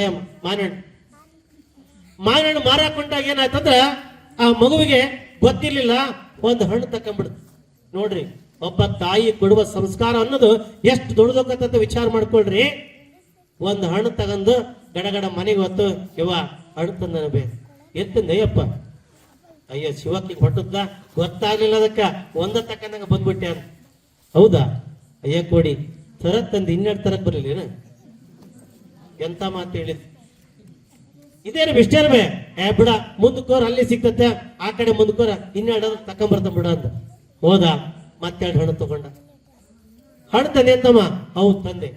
Speaker 4: ಮಾವಿನಹಣ್ಣು ಮಾರಾಕೊಂಡಾಗ ಏನಾಯ್ತಂದ್ರ ಆ ಮಗುವಿಗೆ ಗೊತ್ತಿರ್ಲಿಲ್ಲ, ಒಂದು ಹಣ್ಣು ತಕೊಂಡ್ಬಿಡ್ತು. ನೋಡ್ರಿ, ಒಬ್ಬ ತಾಯಿ ಕೊಡುವ ಸಂಸ್ಕಾರ ಅನ್ನೋದು ಎಷ್ಟು ದೊಡ್ಡದಕ್ಕಂತ ವಿಚಾರ ಮಾಡ್ಕೊಳ್ರಿ. ಒಂದು ಹಣ್ಣು ತಗೊಂಡು ಗಡಗಡ ಮನೆಗೆ ಹೊತ್ತು, ಯವ್ವ ಹಣ್ಣು ತಂದನ ಬೇ ಎತ್ತಂದಯ್ಯಪ್ಪ, ಅಯ್ಯೋ ಶಿವಕ್ಕೆ ಹೊಟ್ಟದ್ದ ಗೊತ್ತಾಗ್ಲಿಲ್ಲ, ಅದಕ್ಕ ಒಂದ ತಕ್ಕಂದಂಗ ಬಂದ್ಬಿಟ್ಟೆ ಅಂತ. ಹೌದಾ, ಅಯ್ಯ ಕೊಡಿ ತರತ್ ತಂದು 12 ತರಕ್ ಬರ್ಲಿಲ್ಲ, ಎಂತ ಮಾತು ಹೇಳಿದ್. ಇದೇನು ಬಿಷ್ಟೇ ಬಿಡ, ಮುಂದಕ್ಕೋರ್ ಅಲ್ಲಿ ಸಿಗ್ತತೆ, ಆ ಕಡೆ ಮುಂದಕ್ಕೋರ 12 ತಕೊಂಬರ್ತ ಬಿಡ ಅಂತ ಹೋದ. ಮತ್ತೆರಡು ಹಣ್ಣು ತಗೊಂಡ. ಹಣ್ಣು ತಂದೆ ಅಂತಮ್ಮ, ಹೌದು ತಂದೆ.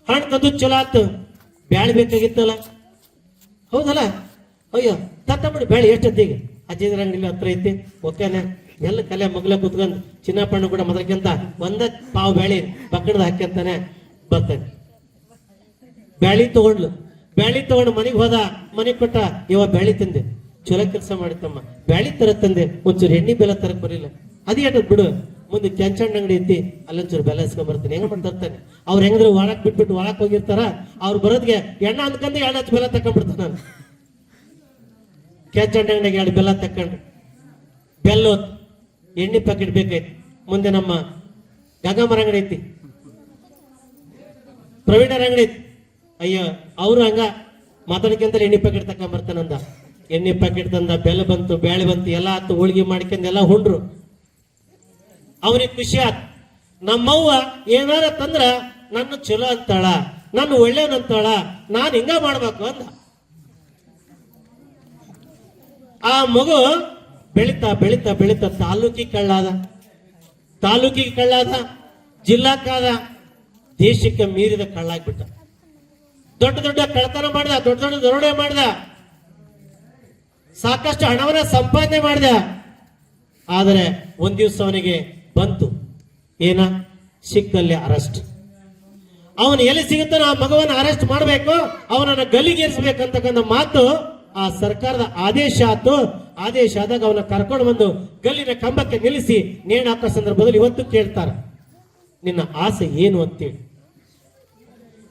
Speaker 4: ಹಣ್ಣು ತಂದು ಚಲೋ ಆತು, ಬ್ಯಾಳಿ ಬೇಕಾಗಿತ್ತಲ್ಲ, ಹೌದಲ್ಲ, ಅಯ್ಯೋ ತತ್ತಂಬಿಡಿ ಬ್ಯಾಳಿ ಎಷ್ಟೊತ್ತಿಗೆ ಅಜ್ಜಿದ್ರ ಅಂಗಡಿ ಹತ್ರ ಐತಿ, ಓಕೆನೆ ಎಲ್ಲ ಕಲೆ ಮಗ್ಲ ಕುತ್ಕೊಂಡ್ ಚಿನ್ನಪ್ಪಣ್ಣ ಕೂಡ ಮೊದಲಕ್ಕಿಂತ ಒಂದ ಪಾವು ಬ್ಯಾಳಿ ಪಕ್ಕಡದ ಹಾಕ್ಯಂತಾನೆ. ಬರ್ತೇನೆ. ಬ್ಯಾಳಿ ತಗೊಂಡು ಮನೆಗೆ ಹೋದ, ಮನೆಗೆ ಕೊಟ್ಟ, ಇವ ಬ್ಯಾಳಿ ತಂದೆ, ಚಲೋ ಕೆಲಸ ಮಾಡಿತ್ತಮ್ಮ, ಬ್ಯಾಳಿ ತರ ತಂದೆ, ಒಂಚೂರು ಎಣ್ಣೆ ಬೆಲ್ಲ ತರಕ್ ಬರಲಿಲ್ಲ, ಅದೇಟ ಬಿಡು, ಮುಂದೆ ಕೆಂಚಣ್ಣ ಅಂಗಡಿ ಐತಿ, ಅಲ್ಲೊಂಚೂರು ಬೆಲ್ಲ ಇಸ್ಕೊಂಡ್ ಬರ್ತೀನಿ, ಹೆಂಗ ತರ್ತಾನೆ. ಅವ್ರು ಹೆಂಗಂದ್ರೆ ಒಳಕ್ ಬಿಟ್ಬಿಟ್ಟು ಒಳಕ್ ಹೋಗಿರ್ತಾರ, ಅವ್ರು ಬರೋದ್ಗೆ ಎಣ್ಣ ಅಂದ್ಕಂದ್ರೆ 2 ಹಚ್ಚ ಬೆಲ್ಲ ತಕೊಂಡ್ಬಿಡ್ತಾನ. ನಾನು ಕೆಂಚಣ್ಣ ಅಂಗಡಿಗೆ 2 ಬೆಲ್ಲ ತಕೊಂಡ್ರಿ, ಬೆಲ್ಲ ಎಣ್ಣೆ ಪ್ಯಾಕೆಟ್ ಬೇಕಾಯ್ತು. ಮುಂದೆ ನಮ್ಮ ಗಂಗಮ್ಮರ ಅಂಗಡಿ ಐತಿ, ಪ್ರವೀಣರ ಅಂಗಡಿ ಐತಿ, ಅಯ್ಯೋ ಅವರು ಹಂಗ ಮಾತಾಡ್ಕೊಂತ ಎಣ್ಣೆ ಪ್ಯಾಕೆಟ್ ತಕೊಂಡ್ಬರ್ತಾನಂದ. ಎಣ್ಣೆ ಪ್ಯಾಕೆಟ್ ತಂದ, ಬೆಲ್ಲ ಬಂತು, ಬ್ಯಾಳೆ ಬಂತು, ಎಲ್ಲ ಆತು, ಹೋಳಿಗೆ ಮಾಡ್ಕೊಂಡು ಎಲ್ಲ ಹುಂಡ್ರು. ಅವನಿಗೆ ಖುಷಿ ಆತ್. ನಮ್ಮವ್ವ ಏನಾರ ತಂದ್ರ ನನ್ನ ಚಲೋ ಅಂತಾಳ, ನನ್ನ ಒಳ್ಳೆಯವನಂತಾಳ, ನಾನು ಹಿಂಗ ಮಾಡ್ಬೇಕು ಅಂದ. ಆ ಮಗು ಬೆಳಿತಾ ಬೆಳಿತಾ ಬೆಳಿತಾ ತಾಲೂಕಿಗೆ ಕಳ್ಳಾದ, ಜಿಲ್ಲಾಕ್ಕಾದ, ದೇಶಕ್ಕೆ ಮೀರಿದ ಕಳ್ಳಾಗ್ಬಿಟ್ಟ. ದೊಡ್ಡ ದೊಡ್ಡ ಕಳ್ಳತನ ಮಾಡ್ದ, ದೊಡ್ಡ ದೊಡ್ಡ ದರೋಡೆ ಮಾಡ್ದ, ಸಾಕಷ್ಟು ಹಣವನ್ನ ಸಂಪಾದನೆ ಮಾಡ್ದ. ಆದರೆ ಒಂದ್ ದಿವಸ ಅವನಿಗೆ ಬಂತು, ಏನ ಸಿಕ್ಕಲ್ಲಿ ಅರೆಸ್ಟ್. ಅವನು ಎಲ್ಲಿ ಸಿಗುತ್ತಾನೋ ಆ ಮಗುವನ್ನ ಅರೆಸ್ಟ್ ಮಾಡಬೇಕು, ಅವನನ್ನ ಗಲ್ಲಿಗೇರಿಸಬೇಕಂತಕ್ಕಂಥ ಮಾತು ಆ ಸರ್ಕಾರದ ಆದೇಶ ಆತು. ಆದೇಶ ಆದಾಗ ಅವನ ಕರ್ಕೊಂಡು ಬಂದು ಗಲ್ಲಿನ ಕಂಬಕ್ಕೆ ನಿಲ್ಲಿಸಿ ನೇಣು ಹಾಕೋ ಸಂದರ್ಭದಲ್ಲಿ ಇವತ್ತು ಕೇಳ್ತಾರ, ನಿನ್ನ ಆಸೆ ಏನು ಅಂತೇಳಿ.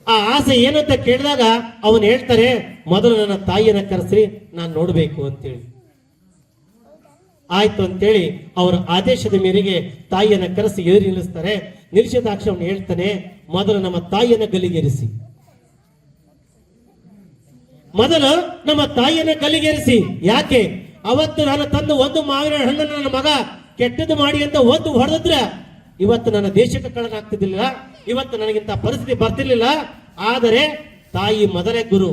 Speaker 4: ಆ ಆಸೆ ಏನು ಅಂತ ಕೇಳಿದಾಗ ಅವನು ಹೇಳ್ತಾರೆ, ಮೊದಲು ನನ್ನ ತಾಯಿಯನ್ನ ಕರೆಸ್ರಿ, ನಾನು ನೋಡ್ಬೇಕು ಅಂತೇಳಿ. ಆಯ್ತು ಅಂತೇಳಿ ಅವರ ಆದೇಶದ ಮೇರೆಗೆ ತಾಯಿಯನ್ನ ಕರೆಸಿ ಎದುರು ನಿಲ್ಲಿಸ್ತಾರೆ. ನಿಲ್ಲಿಸಿದ ತಕ್ಷಣ ಅವನು ಹೇಳ್ತಾನೆ, ಮೊದಲು ನಮ್ಮ ತಾಯಿಯನ್ನ ಗಲ್ಲಿಗೇರಿಸಿ, ಮೊದಲು ನಮ್ಮ ತಾಯಿಯನ್ನ ಗಲ್ಲಿಗೇರಿಸಿ. ಯಾಕೆ ಅವತ್ತು ನಾನು ತಂದು ಒಂದು ಮಾವಿನ ಹಣ್ಣನ್ನು ನನ್ನ ಮಗ ಕೆಟ್ಟದ್ದು ಮಾಡಿ ಅಂತ ಒಂದು ಹೊಡೆದ್ರೆ ಇವತ್ತು ನನ್ನ ದೇಶಕ್ಕೆ ಕಳ್ಳನಾಗ್ತಿದ್ದಿಲ್ಲ, ಇವತ್ತು ನನಗಿಂತ ಪರಿಸ್ಥಿತಿ ಬರ್ತಿರ್ಲಿಲ್ಲ. ಆದರೆ ತಾಯಿ ಮೊದಲೇ ಗುರು.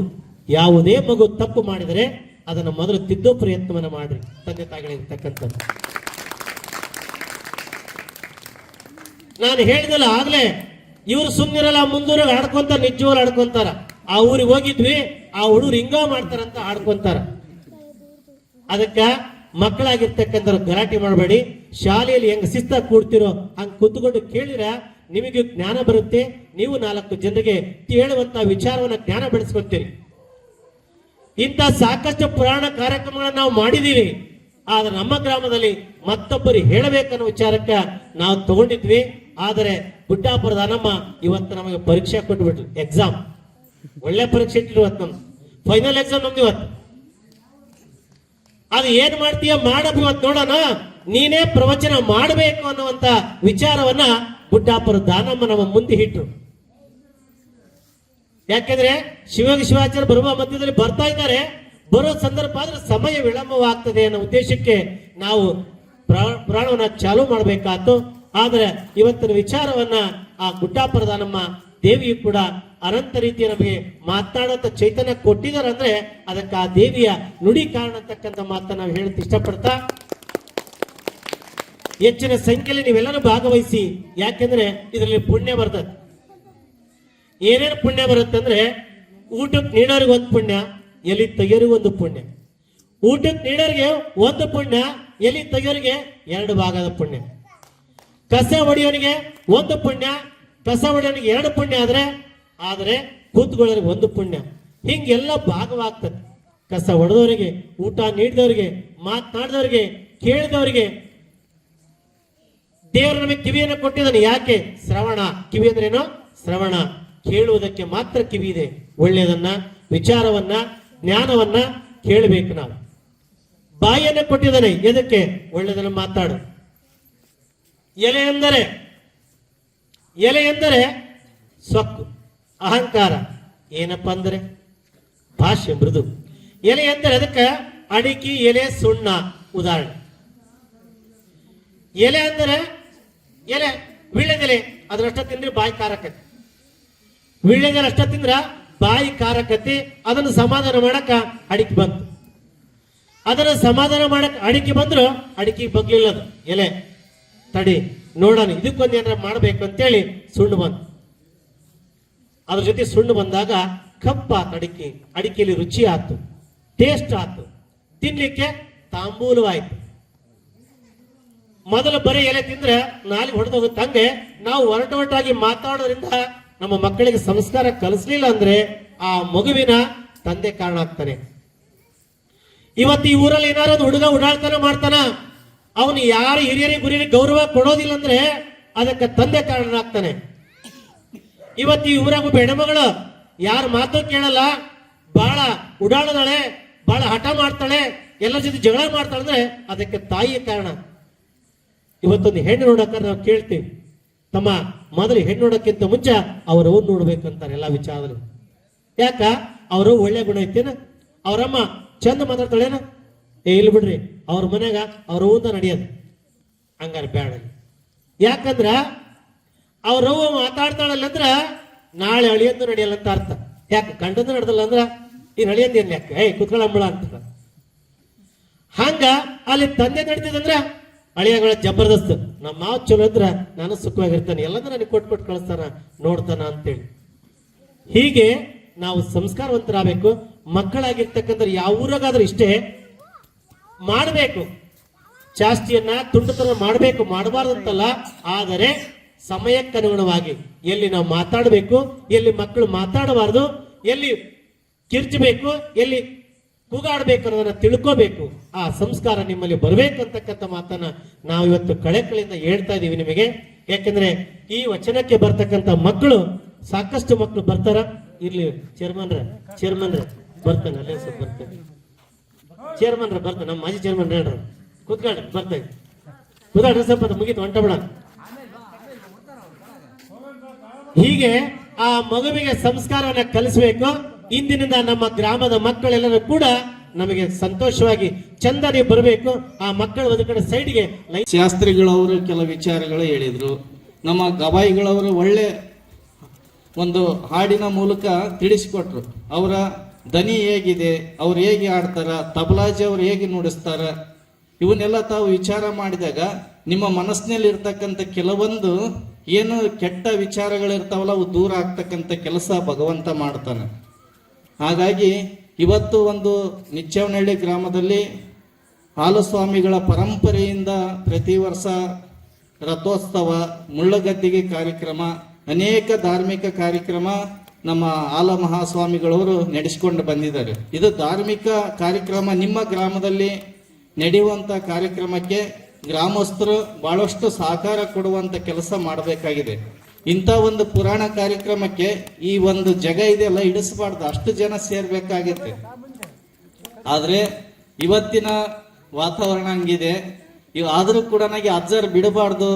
Speaker 4: ಯಾವುದೇ ಮಗು ತಪ್ಪು ಮಾಡಿದರೆ ಅದನ್ನು ಮೊದಲು ತಿದ್ದೋ ಪ್ರಯತ್ನವನ್ನ ಮಾಡ್ರಿ, ತಂದೆ ತಾಯಿಗಳಿರ್ತಕ್ಕಂಥದ್ದು. ನಾನು ಹೇಳಿದಲ್ಲ ಆಗ್ಲೇ, ಇವರು ಸುಮ್ಮನಿರಲ್ಲ, ಮುಂದೂರಾಗ ಆಡ್ಕೊಂತಾರ, ನಿಜವಾಗ್ಲು ಆಡ್ಕೊಂತಾರ. ಆ ಊರಿಗೆ ಹೋಗಿದ್ವಿ, ಆ ಹುಡುಗರು ಹಿಂಗ ಮಾಡ್ತಾರಂತ ಆಡ್ಕೊಂತಾರ. ಅದಕ್ಕ ಮಕ್ಕಳಾಗಿರ್ತಕ್ಕಂಥ ಗಲಾಟೆ ಮಾಡಬೇಡಿ. ಶಾಲೆಯಲ್ಲಿ ಹೆಂಗ ಶಿಸ್ತಾಗಿ ಕೂಡ್ತಿರೋ ಹಂಗ ಕುತ್ಕೊಂಡು ಕೇಳಿರ ನಿಮಗೆ ಜ್ಞಾನ ಬರುತ್ತೆ. ನೀವು 4 ಜನರಿಗೆ ಹೇಳುವಂತ ವಿಚಾರವನ್ನ ಜ್ಞಾನ ಬೆಳೆಸ್ಕೊತೀರಿ. ಇಂಥ ಸಾಕಷ್ಟು ಪುರಾಣ ಕಾರ್ಯಕ್ರಮಗಳನ್ನ ನಾವು ಮಾಡಿದೀವಿ. ಆದ್ರೆ ನಮ್ಮ ಗ್ರಾಮದಲ್ಲಿ ಮತ್ತೊಬ್ಬರು ಹೇಳಬೇಕನ್ನೋ ವಿಚಾರಕ್ಕ ನಾವು ತಗೊಂಡಿದ್ವಿ. ಆದರೆ ಗುಡ್ಡಾಪುರದ ಅನಮ್ಮ ಇವತ್ತು ನಮಗೆ ಪರೀಕ್ಷೆ ಕೊಟ್ಬಿಟ್ರು, ಎಕ್ಸಾಮ್. ಒಳ್ಳೆ ಪರೀಕ್ಷೆ ಇಟ್ಟಿರು ಇವತ್ತು, ನಮ್ದು ಫೈನಲ್ ಎಕ್ಸಾಮ್ ನಮ್ದು ಇವತ್ತು. ಅದು ಏನ್ ಮಾಡ್ತೀಯ ಮಾಡಪ್ಪ ಇವತ್ತು ನೋಡೋಣ. ನೀನೇ ಪ್ರವಚನ ಮಾಡಬೇಕು ಅನ್ನುವಂತ ವಿಚಾರವನ್ನ ಗುಡ್ಡಾಪುರ ದಾನಮ್ಮ ನಮ್ಮ ಮುಂದೆ ಇಟ್ರು. ಯಾಕೆಂದ್ರೆ ಶಿವಾಚಾರ್ಯ ಬರುವ ಮಧ್ಯದಲ್ಲಿ ಬರ್ತಾ ಇದ್ದಾರೆ, ಬರೋ ಸಂದರ್ಭ ಆದ್ರೆ ಸಮಯ ವಿಳಂಬವಾಗ್ತದೆ ಅನ್ನೋ ಉದ್ದೇಶಕ್ಕೆ ನಾವು ಪುರಾಣವನ್ನ ಚಾಲೂ ಮಾಡಬೇಕಾಯ್ತು. ಆದ್ರೆ ಇವತ್ತಿನ ವಿಚಾರವನ್ನ ಆ ಗುಡ್ಡಾಪುರದ ನಮ್ಮ ದೇವಿಯು ಕೂಡ ಅನಂತ ರೀತಿಯ ನಮಗೆ ಮಾತನಾಡುವಂತ ಚೈತನ್ಯ ಕೊಟ್ಟಿದ್ದಾರೆ. ಅಂದ್ರೆ ಅದಕ್ಕೆ ಆ ದೇವಿಯ ನುಡಿ ಕಾರಣ ಅಂತಕ್ಕಂಥ ಮಾತನ್ನ ನಾವು ಹೇಳಕ್ ಇಷ್ಟಪಡ್ತಾ, ಹೆಚ್ಚಿನ ಸಂಖ್ಯೆಯಲ್ಲಿ ನೀವೆಲ್ಲರೂ ಭಾಗವಹಿಸಿ. ಯಾಕೆಂದ್ರೆ ಇದರಲ್ಲಿ ಪುಣ್ಯ ಬರ್ತದೆ. ಏನೇನು ಪುಣ್ಯ ಬರುತ್ತೆ ಅಂದ್ರೆ, ಊಟಕ್ಕೆ ನೀಡೋರಿಗೆ 1 ಪುಣ್ಯ, ಎಲಿ ತೆಗಿಯೋರಿಗೆ 1 ಪುಣ್ಯ. ಊಟಕ್ಕೆ ನೀಡೋರಿಗೆ 1 ಪುಣ್ಯ, ಎಲಿ ತೆಗಿಯೋರಿಗೆ 2 ಭಾಗದ ಪುಣ್ಯ. ಕಸ ಹೊಡೆಯೋನಿಗೆ 1 ಪುಣ್ಯ, ಕಸ ಹೊಡೆಯೋನಿಗೆ 2 ಪುಣ್ಯ ಆದರೆ ಕೂತ್ಕೊಳ್ಳೋರಿಗೆ 1 ಪುಣ್ಯ. ಹಿಂಗೆಲ್ಲ ಭಾಗವಾಗ್ತದೆ. ಕಸ ಹೊಡೆದವರಿಗೆ, ಊಟ ನೀಡಿದವರಿಗೆ, ಮಾತನಾಡಿದವರಿಗೆ, ಕೇಳಿದವರಿಗೆ. ದೇವರು ನಮಗೆ ಕಿವಿಯನ್ನು ಕೊಟ್ಟಿದ್ದಾನೆ. ಯಾಕೆ? ಶ್ರವಣ. ಕಿವಿ ಅಂದ್ರೇನು? ಶ್ರವಣ. ಕೇಳುವುದಕ್ಕೆ ಮಾತ್ರ ಕಿವಿ ಇದೆ. ಒಳ್ಳೆಯದನ್ನ, ವಿಚಾರವನ್ನ, ಜ್ಞಾನವನ್ನ ಕೇಳಬೇಕು ನಾವು. ಬಾಯಿಯನ್ನು ಕೊಟ್ಟಿದ್ದಾನೆ. ಎದಕ್ಕೆ? ಒಳ್ಳೆಯದನ್ನ ಮಾತಾಡು. ಎಲೆ ಎಂದರೆ ಸೊಕ್ಕು, ಅಹಂಕಾರ. ಏನಪ್ಪ ಅಂದರೆ ಭಾಷೆ ಮೃದು. ಎಲೆ ಎಂದರೆ ಅದಕ್ಕೆ ಅಡಿಕೆ, ಎಲೆ, ಸುಣ್ಣ ಉದಾಹರಣೆ. ಎಲೆ ಅಂದರೆ ಎಲೆ ವೀಳ್ಯದೆಲೆ, ಅದರಷ್ಟ ತಿಂದ್ರೆ ಬಾಯಿ ಕಾರಕತಿ. ವೀಳ್ಯದೆಲೆ ಅಷ್ಟ ತಿಂದ್ರ ಬಾಯಿ ಕಾರಕತಿ. ಅದನ್ನು ಸಮಾಧಾನ ಮಾಡಕ ಅಡಿಕೆ ಬಂತು. ಅದನ್ನು ಸಮಾಧಾನ ಮಾಡಕ್ ಅಡಿಕೆ ಬಂದ್ರು ಅಡಿಕೆ ಬಗ್ಲಿಲ್ಲ. ಅದು ಎಲೆ ತಡಿ ನೋಡೋಣ, ಇದಕ್ಕೊಂದು ಏನಾರ ಮಾಡ್ಬೇಕು ಅಂತೇಳಿ ಸುಣ್ಣು ಬಂತು. ಅದ್ರ ಜೊತೆ ಸುಣ್ಣು ಬಂದಾಗ ಕಪ್ಪಾತು ಅಡಿಕೆ. ಅಡಿಕೆಯಲ್ಲಿ ರುಚಿ ಆತು, ಟೇಸ್ಟ್ ಆತು, ತಿನ್ಲಿಕ್ಕೆ ತಾಂಬೂಲವಾಯ್ತು. ಮೊದಲು ಬರೀ ಎಲೆ ತಿಂದ್ರೆ ನಾಲಿಗೆ ಹೊಡೆದೋಗುತ್ತೆ. ಹಂಗೆ ನಾವು ಒರಟೊರಟಾಗಿ ಮಾತಾಡೋದ್ರಿಂದ ನಮ್ಮ ಮಕ್ಕಳಿಗೆ ಸಂಸ್ಕಾರ ಕಲಿಸ್ಲಿಲ್ಲ ಅಂದ್ರೆ ಆ ಮಗುವಿನ ತಂದೆ ಕಾರಣ ಆಗ್ತಾನೆ. ಇವತ್ತು ಈ ಊರಲ್ಲಿ ಏನಾರು ಒಂದು ಹುಡುಗ ಉಡಾಳ್ತನ ಮಾಡ್ತಾನ, ಅವನು ಯಾರು ಹಿರಿಯರಿಗೆ ಗುರಿಯರಿಗೆ ಗೌರವ ಕೊಡೋದಿಲ್ಲ ಅಂದ್ರೆ ಅದಕ್ಕೆ ತಂದೆ ಕಾರಣ ಆಗ್ತಾನೆ. ಇವತ್ತು ಈ ಊರಾಗ ಒಬ್ಬ ಹೆಣ್ಮಗಳು ಯಾರ ಮಾತು ಕೇಳಲ್ಲ, ಬಹಳ ಉಡಾಳದಾಳೆ, ಬಹಳ ಹಠ ಮಾಡ್ತಾಳೆ, ಎಲ್ಲರ ಜೊತೆ ಜಗಳ ಮಾಡ್ತಾಳೆ ಅಂದ್ರೆ ಅದಕ್ಕೆ ತಾಯಿಯ ಕಾರಣ. ಇವತ್ತೊಂದು ಹೆಣ್ಣು ನೋಡಕ್ಕ ನಾವು ಕೇಳ್ತೀವಿ, ತಮ್ಮ ಮೊದಲು ಹೆಣ್ಣು ನೋಡಕ್ಕಿಂತ ಮುಂಚೆ ಅವ್ರ ಅವ್ನು ನೋಡ್ಬೇಕಂತಾರೆ ಎಲ್ಲ ವಿಚಾರದಲ್ಲಿ. ಯಾಕ ಅವರು ಒಳ್ಳೆ ಗುಣ ಐತೇನ, ಅವ್ರಮ್ಮ ಚಂದ ಮಾತಾಡ್ತಾಳೇನ, ಇಲ್ಲ ಬಿಡ್ರಿ ಅವ್ರ ಮನ್ಯಾಗ ಅವ್ರ ಊಂದ ನಡೆಯೋದು ಹಂಗಾರೆ ಬೇಡ. ಯಾಕಂದ್ರ ಅವ್ರವ್ವ ಮಾತಾಡ್ತಾಳಲ್ಲ ಅಂದ್ರ ನಾಳೆ ಅಳಿಯಂದು ನಡೆಯಲ್ಲ ಅಂತ ಅರ್ಥ. ಯಾಕೆ ಗಂಡಂದು ನಡೆದಲ್ಲ ಅಂದ್ರ ಈ ಅಳಿಯಂದು ಏನ್ ಯಾಕೆ ಕುತ್ಕೊಳ್ಳಂಬಳ ಅಂತ. ಹಂಗ ಅಲ್ಲಿ ತಂದೆ ನಡೀತಿದಂದ್ರ ಅಳಿಯಗಳ ಜಬರ್ದಸ್ತ್, ನಮ್ಮ ಮಾವು ಚಲೋ ಇದ್ರ ನಾನು ಸುಖವಾಗಿರ್ತಾನೆ, ಎಲ್ಲದೂ ನನಗೆ ಕೊಟ್ಟು ಕಳಿಸ್ತಾನ ನೋಡ್ತಾನ ಅಂತೇಳಿ. ಹೀಗೆ ನಾವು ಸಂಸ್ಕಾರವಂತರಾಗಬೇಕು. ಮಕ್ಕಳಾಗಿರ್ತಕ್ಕಂಥ ಯಾವ ಊರಾಗಾದ್ರೂ ಇಷ್ಟೇ ಮಾಡಬೇಕು, ಜಾಸ್ತಿಯನ್ನ ತುಂಡುತನ ಮಾಡಬೇಕು, ಮಾಡಬಾರ್ದು ಅಂತಲ್ಲ. ಆದರೆ ಸಮಯಕ್ಕನುಗುಣವಾಗಿ ಎಲ್ಲಿ ನಾವು ಮಾತಾಡಬೇಕು, ಎಲ್ಲಿ ಮಕ್ಕಳು ಮಾತಾಡಬಾರ್ದು, ಎಲ್ಲಿ ಕಿರ್ಚಬೇಕು, ಎಲ್ಲಿ ಕೂಗಾಡಬೇಕು ಅನ್ನೋದನ್ನ ತಿಳ್ಕೋಬೇಕು. ಆ ಸಂಸ್ಕಾರ ನಿಮ್ಮಲ್ಲಿ ಬರಬೇಕಂತಕ್ಕಂಥ ಮಾತನ್ನ ನಾವು ಇವತ್ತು ಕಳೆಕಳಿಂದ ಹೇಳ್ತಾ ಇದೀವಿ ನಿಮಗೆ. ಯಾಕೆಂದ್ರೆ ಈ ವಚನಕ್ಕೆ ಬರ್ತಕ್ಕಂಥ ಮಕ್ಕಳು ಸಾಕಷ್ಟು ಮಕ್ಕಳು ಬರ್ತಾರ. ಇರ್ಲಿ ಚೇರ್ಮನ್ರ ಬರ್ತಾನೆ, ಅಲ್ಲೇ ಸ್ವಲ್ಪ ಬರ್ತಾನೆ, ಚೇರ್ಮನ್ರ ಬರ್ತಾನೆ, ನಮ್ಮ ಮಾಜಿ ಚೇರ್ಮನ್ ಹೇಳ್ರ ಕೂತ್ಕೊಳ್ರಿ, ಬರ್ತಾನೆ ಕೂತ್ಕೊಳ್ರಿ, ಸ್ವಲ್ಪ ಮುಗೀತು ಹೊಂಟ ಬಿಡ. ಹೀಗೆ ಆ ಮಗುವಿಗೆ ಸಂಸ್ಕಾರವನ್ನ ಕಲಿಸಬೇಕು. ಇಂದಿನಿಂದ ನಮ್ಮ ಗ್ರಾಮದ ಮಕ್ಕಳೆಲ್ಲರೂ ಕೂಡ ನಮಗೆ ಸಂತೋಷವಾಗಿ ಚಂದನೆ ಬರಬೇಕು. ಆ ಮಕ್ಕಳು ಒಂದು ಕಡೆ ಸೈಡ್ಗೆ
Speaker 5: ಶಾಸ್ತ್ರಿಗಳವರು ಕೆಲ ವಿಚಾರಗಳು ಹೇಳಿದ್ರು, ನಮ್ಮ ಗವಾಯಿಗಳವರು ಒಳ್ಳೆ ಒಂದು ಹಾಡಿನ ಮೂಲಕ ತಿಳಿಸಿಕೊಟ್ರು. ಅವರ ದನಿ ಹೇಗಿದೆ, ಅವ್ರು ಹೇಗೆ ಆಡ್ತಾರ, ತಬಲಾಜಿ ಅವ್ರು ಹೇಗೆ ನುಡಿಸ್ತಾರ, ಇವನ್ನೆಲ್ಲ ತಾವು ವಿಚಾರ ಮಾಡಿದಾಗ ನಿಮ್ಮ ಮನಸ್ಸಿನಲ್ಲಿ ಇರ್ತಕ್ಕಂಥ ಕೆಲವೊಂದು ಏನು ಕೆಟ್ಟ ವಿಚಾರಗಳಿರ್ತಾವಲ್ಲ ಅವು ದೂರ ಆಗ್ತಕ್ಕಂಥ ಕೆಲಸ ಭಗವಂತ ಮಾಡ್ತಾನೆ. ಹಾಗಾಗಿ ಇವತ್ತು ಒಂದು ನಿಚ್ಚವನಹಳ್ಳಿ ಗ್ರಾಮದಲ್ಲಿ ಹಾಲಸ್ವಾಮಿಗಳ ಪರಂಪರೆಯಿಂದ ಪ್ರತಿ ವರ್ಷ ರಥೋತ್ಸವ, ಮುಳ್ಳಗದ್ದಿಗೆ ಕಾರ್ಯಕ್ರಮ, ಅನೇಕ ಧಾರ್ಮಿಕ ಕಾರ್ಯಕ್ರಮ ನಮ್ಮ ಹಾಲ ಮಹಾಸ್ವಾಮಿಗಳವರು ನಡೆಸಿಕೊಂಡು ಬಂದಿದ್ದಾರೆ. ಇದು ಧಾರ್ಮಿಕ ಕಾರ್ಯಕ್ರಮ. ನಿಮ್ಮ ಗ್ರಾಮದಲ್ಲಿ ನಡೆಯುವಂಥ ಕಾರ್ಯಕ್ರಮಕ್ಕೆ ಗ್ರಾಮಸ್ಥರು ಬಹಳಷ್ಟು ಸಹಕಾರ ಕೊಡುವಂಥ ಕೆಲಸ ಮಾಡಬೇಕಾಗಿದೆ. ಇಂಥ ಒಂದು ಪುರಾಣ ಕಾರ್ಯಕ್ರಮಕ್ಕೆ ಈ ಒಂದು ಜಾಗ ಇದೆಯಲ್ಲ ಇಡಿಸಬಾರ್ದು, ಅಷ್ಟು ಜನ ಸೇರ್ಬೇಕಾಗುತ್ತೆ. ಆದ್ರೆ ಇವತ್ತಿನ ವಾತಾವರಣ ಹಂಗಿದೆ. ಆದರೂ ಕೂಡ ನನಗೆ ಅಜ್ಜರ್ ಬಿಡಬಾರ್ದು.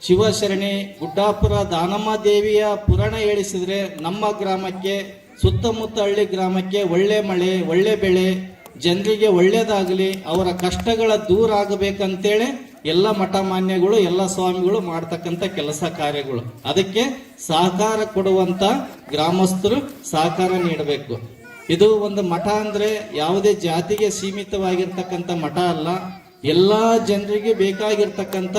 Speaker 5: ಶಿವಶರಣಿ ಗುಡ್ಡಾಪುರ ದಾನಮ್ಮ ದೇವಿಯ ಪುರಾಣ ಹೇಳಿಸಿದ್ರೆ ನಮ್ಮ ಗ್ರಾಮಕ್ಕೆ, ಸುತ್ತಮುತ್ತ ಹಳ್ಳಿ ಗ್ರಾಮಕ್ಕೆ ಒಳ್ಳೆ ಮಳೆ, ಒಳ್ಳೆ ಬೆಳೆ, ಜನರಿಗೆ ಒಳ್ಳೇದಾಗಲಿ, ಅವರ ಕಷ್ಟಗಳ ದೂರ ಆಗಬೇಕಂತೇಳಿ ಎಲ್ಲ ಮಠ ಮಾನ್ಯಗಳು, ಎಲ್ಲ ಸ್ವಾಮಿಗಳು ಮಾಡ್ತಕ್ಕಂಥ ಕೆಲಸ ಕಾರ್ಯಗಳು. ಅದಕ್ಕೆ ಸಹಕಾರ ಕೊಡುವಂತ ಗ್ರಾಮಸ್ಥರು ಸಹಕಾರ ನೀಡಬೇಕು. ಇದು ಒಂದು ಮಠ ಅಂದ್ರೆ ಯಾವುದೇ ಜಾತಿಗೆ ಸೀಮಿತವಾಗಿರ್ತಕ್ಕಂಥ ಮಠ ಅಲ್ಲ, ಎಲ್ಲಾ ಜನರಿಗೆ ಬೇಕಾಗಿರ್ತಕ್ಕಂಥ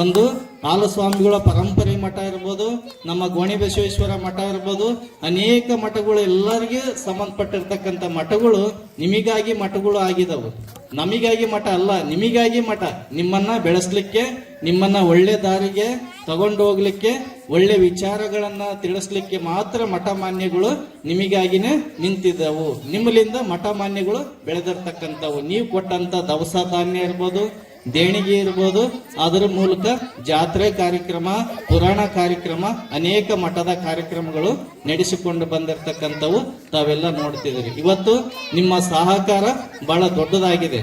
Speaker 5: ಒಂದು ಹಾಲಸ್ವಾಮಿಗಳ ಪರಂಪರೆ ಮಠ ಇರ್ಬೋದು, ನಮ್ಮ ಗೋಣಿ ಬಸವೇಶ್ವರ ಮಠ ಇರ್ಬೋದು, ಅನೇಕ ಮಠಗಳು ಎಲ್ಲರಿಗೆ ಸಂಬಂಧಪಟ್ಟಿರ್ತಕ್ಕಂಥ ಮಠಗಳು ನಿಮಗಾಗಿ ಮಠಗಳು ಆಗಿದವು. ನಮಿಗಾಗಿ ಮಠ ಅಲ್ಲ, ನಿಮಗಾಗಿ ಮಠ. ನಿಮ್ಮನ್ನ ಬೆಳೆಸ್ಲಿಕ್ಕೆ, ನಿಮ್ಮನ್ನ ಒಳ್ಳೆ ದಾರಿಗೆ ತಗೊಂಡು ಹೋಗ್ಲಿಕ್ಕೆ, ಒಳ್ಳೆ ವಿಚಾರಗಳನ್ನ ತಿಳಿಸ್ಲಿಕ್ಕೆ ಮಾತ್ರ ಮಠ ಮಾನ್ಯಗಳು ನಿಮಗಾಗಿನೇ ನಿಂತಿದ್ದವು. ನಿಮ್ಮಲಿಂದ ಮಠ ಮಾನ್ಯಗಳು ಬೆಳೆದಿರ್ತಕ್ಕಂಥವು. ನೀವು ಕೊಟ್ಟಂತ ದವಸ ಧಾನ್ಯ ಇರ್ಬೋದು, ದೇಣಿಗೆ ಇರ್ಬೋದು, ಅದರ ಮೂಲಕ ಜಾತ್ರೆ ಕಾರ್ಯಕ್ರಮ, ಪುರಾಣ ಕಾರ್ಯಕ್ರಮ, ಅನೇಕ ಮಠದ ಕಾರ್ಯಕ್ರಮಗಳು ನಡೆಸಿಕೊಂಡು ಬಂದಿರತಕ್ಕಂಥವು ತಾವೆಲ್ಲ ನೋಡ್ತಿದ್ದೀರಿ. ಇವತ್ತು ನಿಮ್ಮ ಸಹಕಾರ ಬಹಳ ದೊಡ್ಡದಾಗಿದೆ.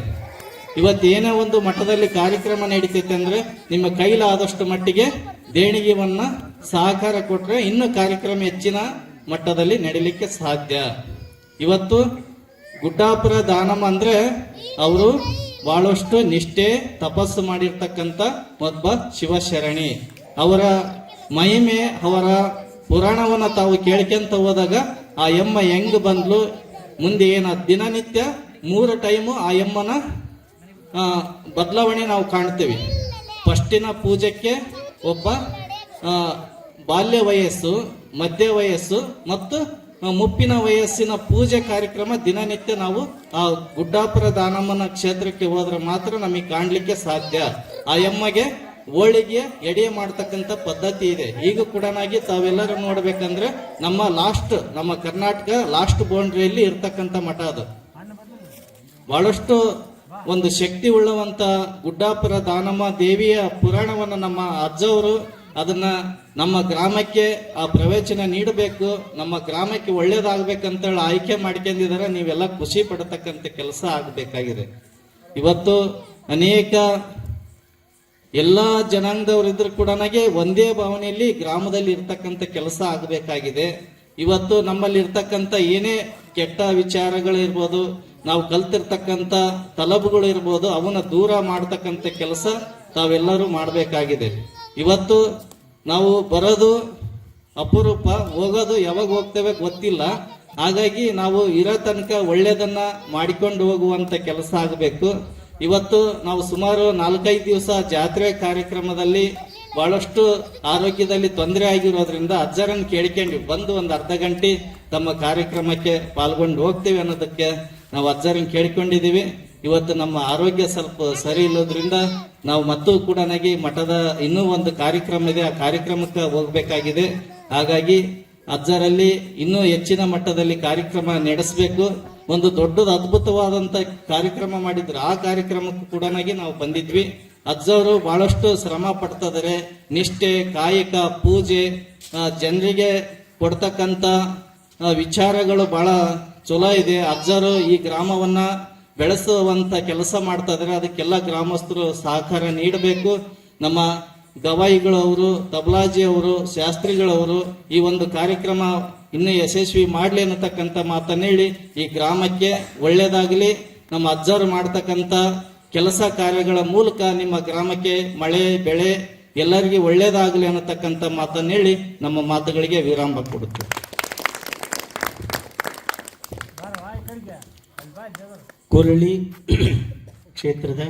Speaker 5: ಇವತ್ತು ಏನೇ ಒಂದು ಮಠದಲ್ಲಿ ಕಾರ್ಯಕ್ರಮ ನಡೀತೈತೆ ಅಂದ್ರೆ ನಿಮ್ಮ ಕೈಲಾದಷ್ಟು ಮಟ್ಟಿಗೆ ದೇಣಿಗೆವನ್ನ ಸಹಕಾರ ಕೊಟ್ರೆ ಇನ್ನು ಕಾರ್ಯಕ್ರಮ ಹೆಚ್ಚಿನ ಮಟ್ಟದಲ್ಲಿ ನಡೀಲಿಕ್ಕೆ ಸಾಧ್ಯ. ಇವತ್ತು ಗುಡ್ಡಾಪುರ ದಾನಮ್ಮ ಅಂದ್ರೆ ಅವರು ಬಹಳಷ್ಟು ನಿಷ್ಠೆ ತಪಸ್ಸು ಮಾಡಿರ್ತಕ್ಕಂಥ ಒಬ್ಬ ಶಿವಶರಣಿ. ಅವರ ಮಹಿಮೆ, ಅವರ ಪುರಾಣವನ್ನ ತಾವು ಕೇಳ್ಕೊಂತ ಹೋದಾಗ ಆ ಎಮ್ಮ ಹೆಂಗ್ ಬಂದ್ಲು, ಮುಂದೆ ಏನ ದಿನನಿತ್ಯ 3 ಟೈಮು ಆ ಎಮ್ಮನ ಬದಲಾವಣೆ ನಾವು ಕಾಣ್ತೇವೆ. ಫಸ್ಟಿನ ಪೂಜೆಗೆ ಒಬ್ಬ ಬಾಲ್ಯ ವಯಸ್ಸು, ಮಧ್ಯ ವಯಸ್ಸು ಮತ್ತು ಮುಪ್ಪಿನ ವಯಸ್ಸಿನ ಪೂಜೆ ಕಾರ್ಯಕ್ರಮ ದಿನನಿತ್ಯ ನಾವು ಆ ಗುಡ್ಡಾಪುರ ದಾನಮ್ಮನ ಕ್ಷೇತ್ರಕ್ಕೆ ಹೋದ್ರೆ ಮಾತ್ರ ನಮಗೆ ಕಾಣ್ಲಿಕ್ಕೆ ಸಾಧ್ಯ. ಆ ಎಮ್ಮಗೆ ಹೋಳಿಗೆ ಎಡೆ ಮಾಡ್ತಕ್ಕಂಥ ಪದ್ಧತಿ ಇದೆ. ಈಗ ಕೂಡ ತಾವೆಲ್ಲರೂ ನೋಡ್ಬೇಕಂದ್ರೆ ನಮ್ಮ ಕರ್ನಾಟಕ ಲಾಸ್ಟ್ ಬೌಂಡ್ರಿಯಲ್ಲಿ ಇರ್ತಕ್ಕಂಥ ಮಠ ಅದು. ಬಹಳಷ್ಟು ಒಂದು ಶಕ್ತಿ ಉಳ್ಳವಂತ ಗುಡ್ಡಾಪುರ ದಾನಮ್ಮ ದೇವಿಯ ಪುರಾಣವನ್ನು ನಮ್ಮ ಅಜ್ಜವರು ಅದನ್ನ ನಮ್ಮ ಗ್ರಾಮಕ್ಕೆ ಆ ಪ್ರವಚನ ನೀಡಬೇಕು, ನಮ್ಮ ಗ್ರಾಮಕ್ಕೆ ಒಳ್ಳೇದಾಗ್ಬೇಕಂತೇಳಿ ಆಯ್ಕೆ ಮಾಡ್ಕೊಂಡಿದ್ದಾರೆ. ನೀವೆಲ್ಲ ಖುಷಿ ಪಡತಕ್ಕಂಥ ಕೆಲಸ ಆಗಬೇಕಾಗಿದೆ. ಇವತ್ತು ಅನೇಕ ಎಲ್ಲಾ ಜನಾಂಗದವರಿದ್ರು ಕೂಡ ಒಂದೇ ಭಾವನೆಯಲ್ಲಿ ಗ್ರಾಮದಲ್ಲಿ ಇರ್ತಕ್ಕಂಥ ಕೆಲಸ ಆಗಬೇಕಾಗಿದೆ. ಇವತ್ತು ನಮ್ಮಲ್ಲಿ ಇರ್ತಕ್ಕಂಥ ಏನೇ ಕೆಟ್ಟ ವಿಚಾರಗಳಿರ್ಬೋದು, ನಾವು ಕಲ್ತಿರ್ತಕ್ಕಂಥ ತಲಬುಗಳು ಇರ್ಬೋದು, ಅವನ್ನ ದೂರ ಮಾಡ್ತಕ್ಕಂಥ ಕೆಲಸ ತಾವೆಲ್ಲರೂ ಮಾಡಬೇಕಾಗಿದೆ. ಇವತ್ತು ನಾವು ಬರೋದು ಅಪರೂಪ, ಹೋಗೋದು ಯಾವಾಗ ಹೋಗ್ತೇವೆ ಗೊತ್ತಿಲ್ಲ. ಹಾಗಾಗಿ ನಾವು ಇರೋ ತನಕ ಒಳ್ಳೇದನ್ನ ಮಾಡಿಕೊಂಡು ಹೋಗುವಂತ ಕೆಲಸ ಆಗಬೇಕು. ಇವತ್ತು ನಾವು ಸುಮಾರು 4-5 ದಿವಸ ಜಾತ್ರೆ ಕಾರ್ಯಕ್ರಮದಲ್ಲಿ ಬಹಳಷ್ಟು ಆರೋಗ್ಯದಲ್ಲಿ ತೊಂದರೆ ಆಗಿರೋದ್ರಿಂದ ಅಜ್ಜರನ್ನು ಕೇಳ್ಕೊಂಡು ಬಂದು ಒಂದು ಅರ್ಧ ಗಂಟೆ ತಮ್ಮ ಕಾರ್ಯಕ್ರಮಕ್ಕೆ ಪಾಲ್ಗೊಂಡು ಹೋಗ್ತೇವೆ ಅನ್ನೋದಕ್ಕೆ ನಾವು ಅಜ್ಜರನ್ನು ಕೇಳ್ಕೊಂಡಿದ್ದೀವಿ. ಇವತ್ತು ನಮ್ಮ ಆರೋಗ್ಯ ಸ್ವಲ್ಪ ಸರಿ ಇಲ್ಲೋದ್ರಿಂದ ನಾವು ಮತ್ತೂ ಕೂಡ ಮಠದ ಇನ್ನೂ ಒಂದು ಕಾರ್ಯಕ್ರಮ ಇದೆ, ಆ ಕಾರ್ಯಕ್ರಮಕ್ಕೆ ಹೋಗ್ಬೇಕಾಗಿದೆ. ಹಾಗಾಗಿ ಅಜ್ಜರಲ್ಲಿ ಇನ್ನೂ ಹೆಚ್ಚಿನ ಮಟ್ಟದಲ್ಲಿ ಕಾರ್ಯಕ್ರಮ ನಡೆಸಬೇಕು. ಒಂದು ದೊಡ್ಡದು ಅದ್ಭುತವಾದಂತ ಕಾರ್ಯಕ್ರಮ ಮಾಡಿದ್ರು, ಆ ಕಾರ್ಯಕ್ರಮಕ್ಕೂ ಕೂಡ ನಾವು ಬಂದಿದ್ವಿ. ಅಜ್ಜವರು ಬಹಳಷ್ಟು ಶ್ರಮ ಪಡ್ತಿದ್ದಾರೆ. ನಿಷ್ಠೆ, ಕಾಯಕ, ಪೂಜೆ, ಜನರಿಗೆ ಕೊಡ್ತಕ್ಕಂತ ವಿಚಾರಗಳು ಬಹಳ ಚಲೋ ಇದೆ. ಅಜ್ಜರು ಈ ಗ್ರಾಮವನ್ನ ಬೆಳೆಸುವಂತ ಕೆಲಸ ಮಾಡ್ತಾ ಇದ್ದಾರೆ. ಅದಕ್ಕೆಲ್ಲ ಗ್ರಾಮಸ್ಥರು ಸಹಕಾರ ನೀಡಬೇಕು. ನಮ್ಮ ಗವಾಯಿಗಳವರು, ತಬಲಾಜಿ ಅವರು, ಶಾಸ್ತ್ರಿಗಳವರು ಈ ಒಂದು ಕಾರ್ಯಕ್ರಮ ಇನ್ನೂ ಯಶಸ್ವಿ ಮಾಡ್ಲಿ ಅನ್ನತಕ್ಕಂಥ ಮಾತನ್ನ ಹೇಳಿ ಈ ಗ್ರಾಮಕ್ಕೆ ಒಳ್ಳೇದಾಗಲಿ. ನಮ್ಮ ಅಜ್ಜರು ಮಾಡ್ತಕ್ಕಂಥ ಕೆಲಸ ಕಾರ್ಯಗಳ ಮೂಲಕ ನಿಮ್ಮ ಗ್ರಾಮಕ್ಕೆ ಮಳೆ ಬೆಳೆ ಎಲ್ಲರಿಗೂ ಒಳ್ಳೇದಾಗಲಿ ಅನ್ನತಕ್ಕಂಥ ಮಾತನ್ನ ಹೇಳಿ ನಮ್ಮ ಮಾತುಗಳಿಗೆ ವಿರಾಮ ಕೊಡುತ್ತೆ.
Speaker 4: ಕೊರಳಿ ಕ್ಷೇತ್ರದ